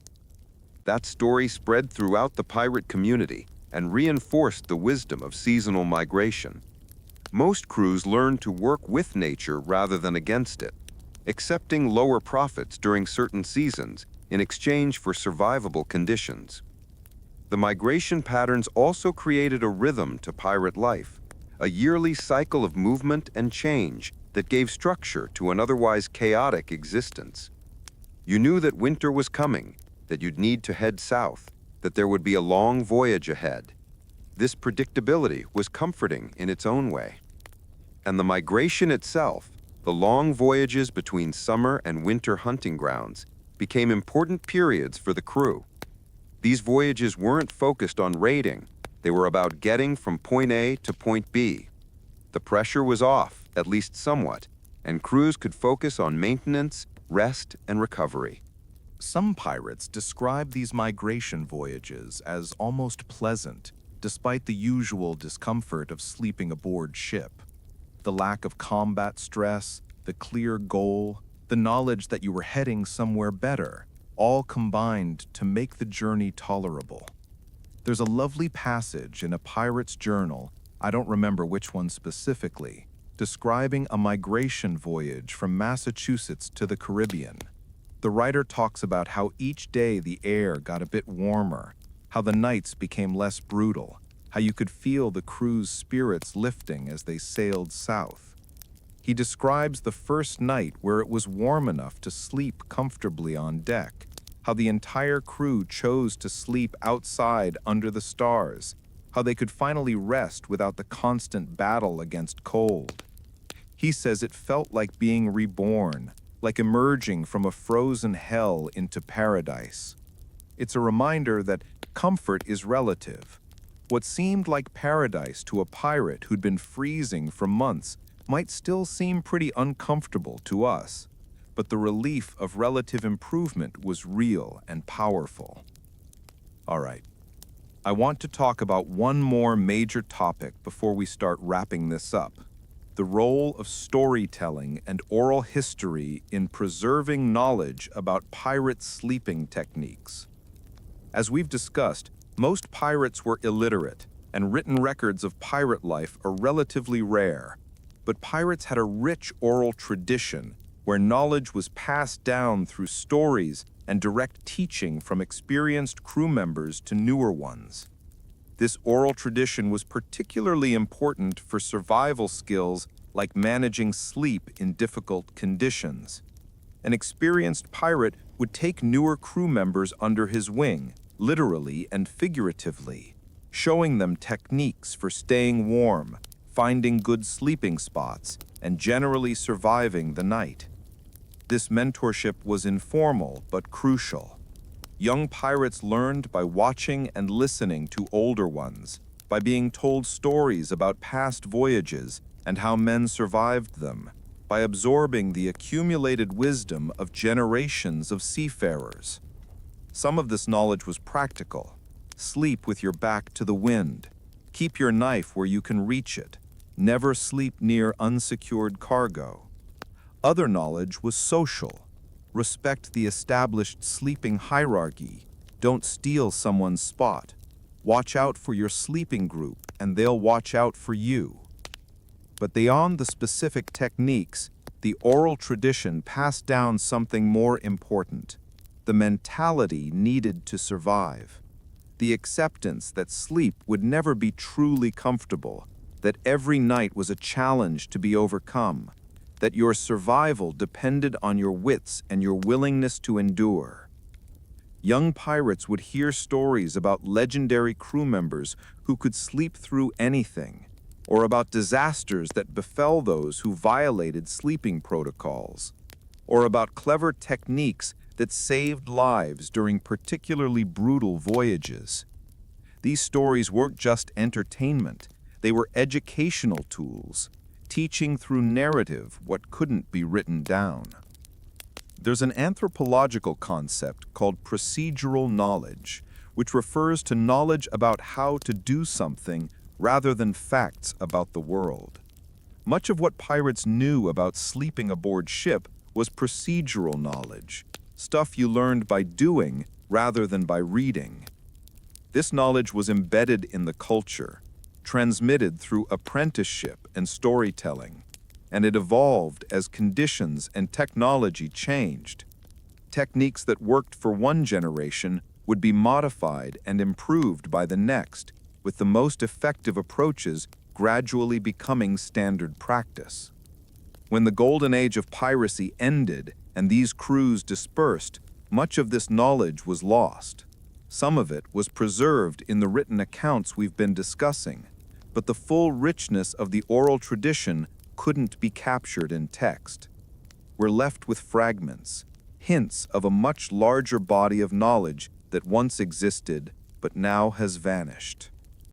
That story spread throughout the pirate community, and reinforced the wisdom of seasonal migration. Most crews learned to work with nature rather than against it, accepting lower profits during certain seasons in exchange for survivable conditions. The migration patterns also created a rhythm to pirate life, a yearly cycle of movement and change that gave structure to an otherwise chaotic existence. You knew that winter was coming, that you'd need to head south, that there would be a long voyage ahead. This predictability was comforting in its own way. And the migration itself, the long voyages between summer and winter hunting grounds, became important periods for the crew. These voyages weren't focused on raiding, they were about getting from point A to point B. The pressure was off, at least somewhat, and crews could focus on maintenance, rest, and recovery. Some pirates describe these migration voyages as almost pleasant, despite the usual discomfort of sleeping aboard ship. The lack of combat stress, the clear goal, the knowledge that you were heading somewhere better, all combined to make the journey tolerable. There's a lovely passage in a pirate's journal, I don't remember which one specifically, describing a migration voyage from Massachusetts to the Caribbean. The writer talks about how each day the air got a bit warmer, how the nights became less brutal, how you could feel the crew's spirits lifting as they sailed south. He describes the first night where it was warm enough to sleep comfortably on deck, how the entire crew chose to sleep outside under the stars, how they could finally rest without the constant battle against cold. He says it felt like being reborn, like emerging from a frozen hell into paradise. It's a reminder that comfort is relative. What seemed like paradise to a pirate who'd been freezing for months might still seem pretty uncomfortable to us, but the relief of relative improvement was real and powerful. All right, I want to talk about one more major topic before we start wrapping this up: the role of storytelling and oral history in preserving knowledge about pirate sleeping techniques. As we've discussed, most pirates were illiterate, and written records of pirate life are relatively rare. But pirates had a rich oral tradition where knowledge was passed down through stories and direct teaching from experienced crew members to newer ones. This oral tradition was particularly important for survival skills like managing sleep in difficult conditions. An experienced pirate would take newer crew members under his wing, literally and figuratively, showing them techniques for staying warm, finding good sleeping spots, and generally surviving the night. This mentorship was informal but crucial. Young pirates learned by watching and listening to older ones, by being told stories about past voyages and how men survived them, by absorbing the accumulated wisdom of generations of seafarers. Some of this knowledge was practical. Sleep with your back to the wind. Keep your knife where you can reach it. Never sleep near unsecured cargo. Other knowledge was social. Respect the established sleeping hierarchy. Don't steal someone's spot. Watch out for your sleeping group, and they'll watch out for you. But beyond the specific techniques, the oral tradition passed down something more important: the mentality needed to survive. The acceptance that sleep would never be truly comfortable, that every night was a challenge to be overcome, that your survival depended on your wits and your willingness to endure. Young pirates would hear stories about legendary crew members who could sleep through anything, or about disasters that befell those who violated sleeping protocols, or about clever techniques that saved lives during particularly brutal voyages. These stories weren't just entertainment, they were educational tools, teaching through narrative what couldn't be written down. There's an anthropological concept called procedural knowledge, which refers to knowledge about how to do something rather than facts about the world. Much of what pirates knew about sleeping aboard ship was procedural knowledge, stuff you learned by doing rather than by reading. This knowledge was embedded in the culture, transmitted through apprenticeship and storytelling, and it evolved as conditions and technology changed. Techniques that worked for one generation would be modified and improved by the next, with the most effective approaches gradually becoming standard practice. When the golden age of piracy ended and these crews dispersed, much of this knowledge was lost. Some of it was preserved in the written accounts we've been discussing, but the full richness of the oral tradition couldn't be captured in text. We're left with fragments, hints of a much larger body of knowledge that once existed but now has vanished.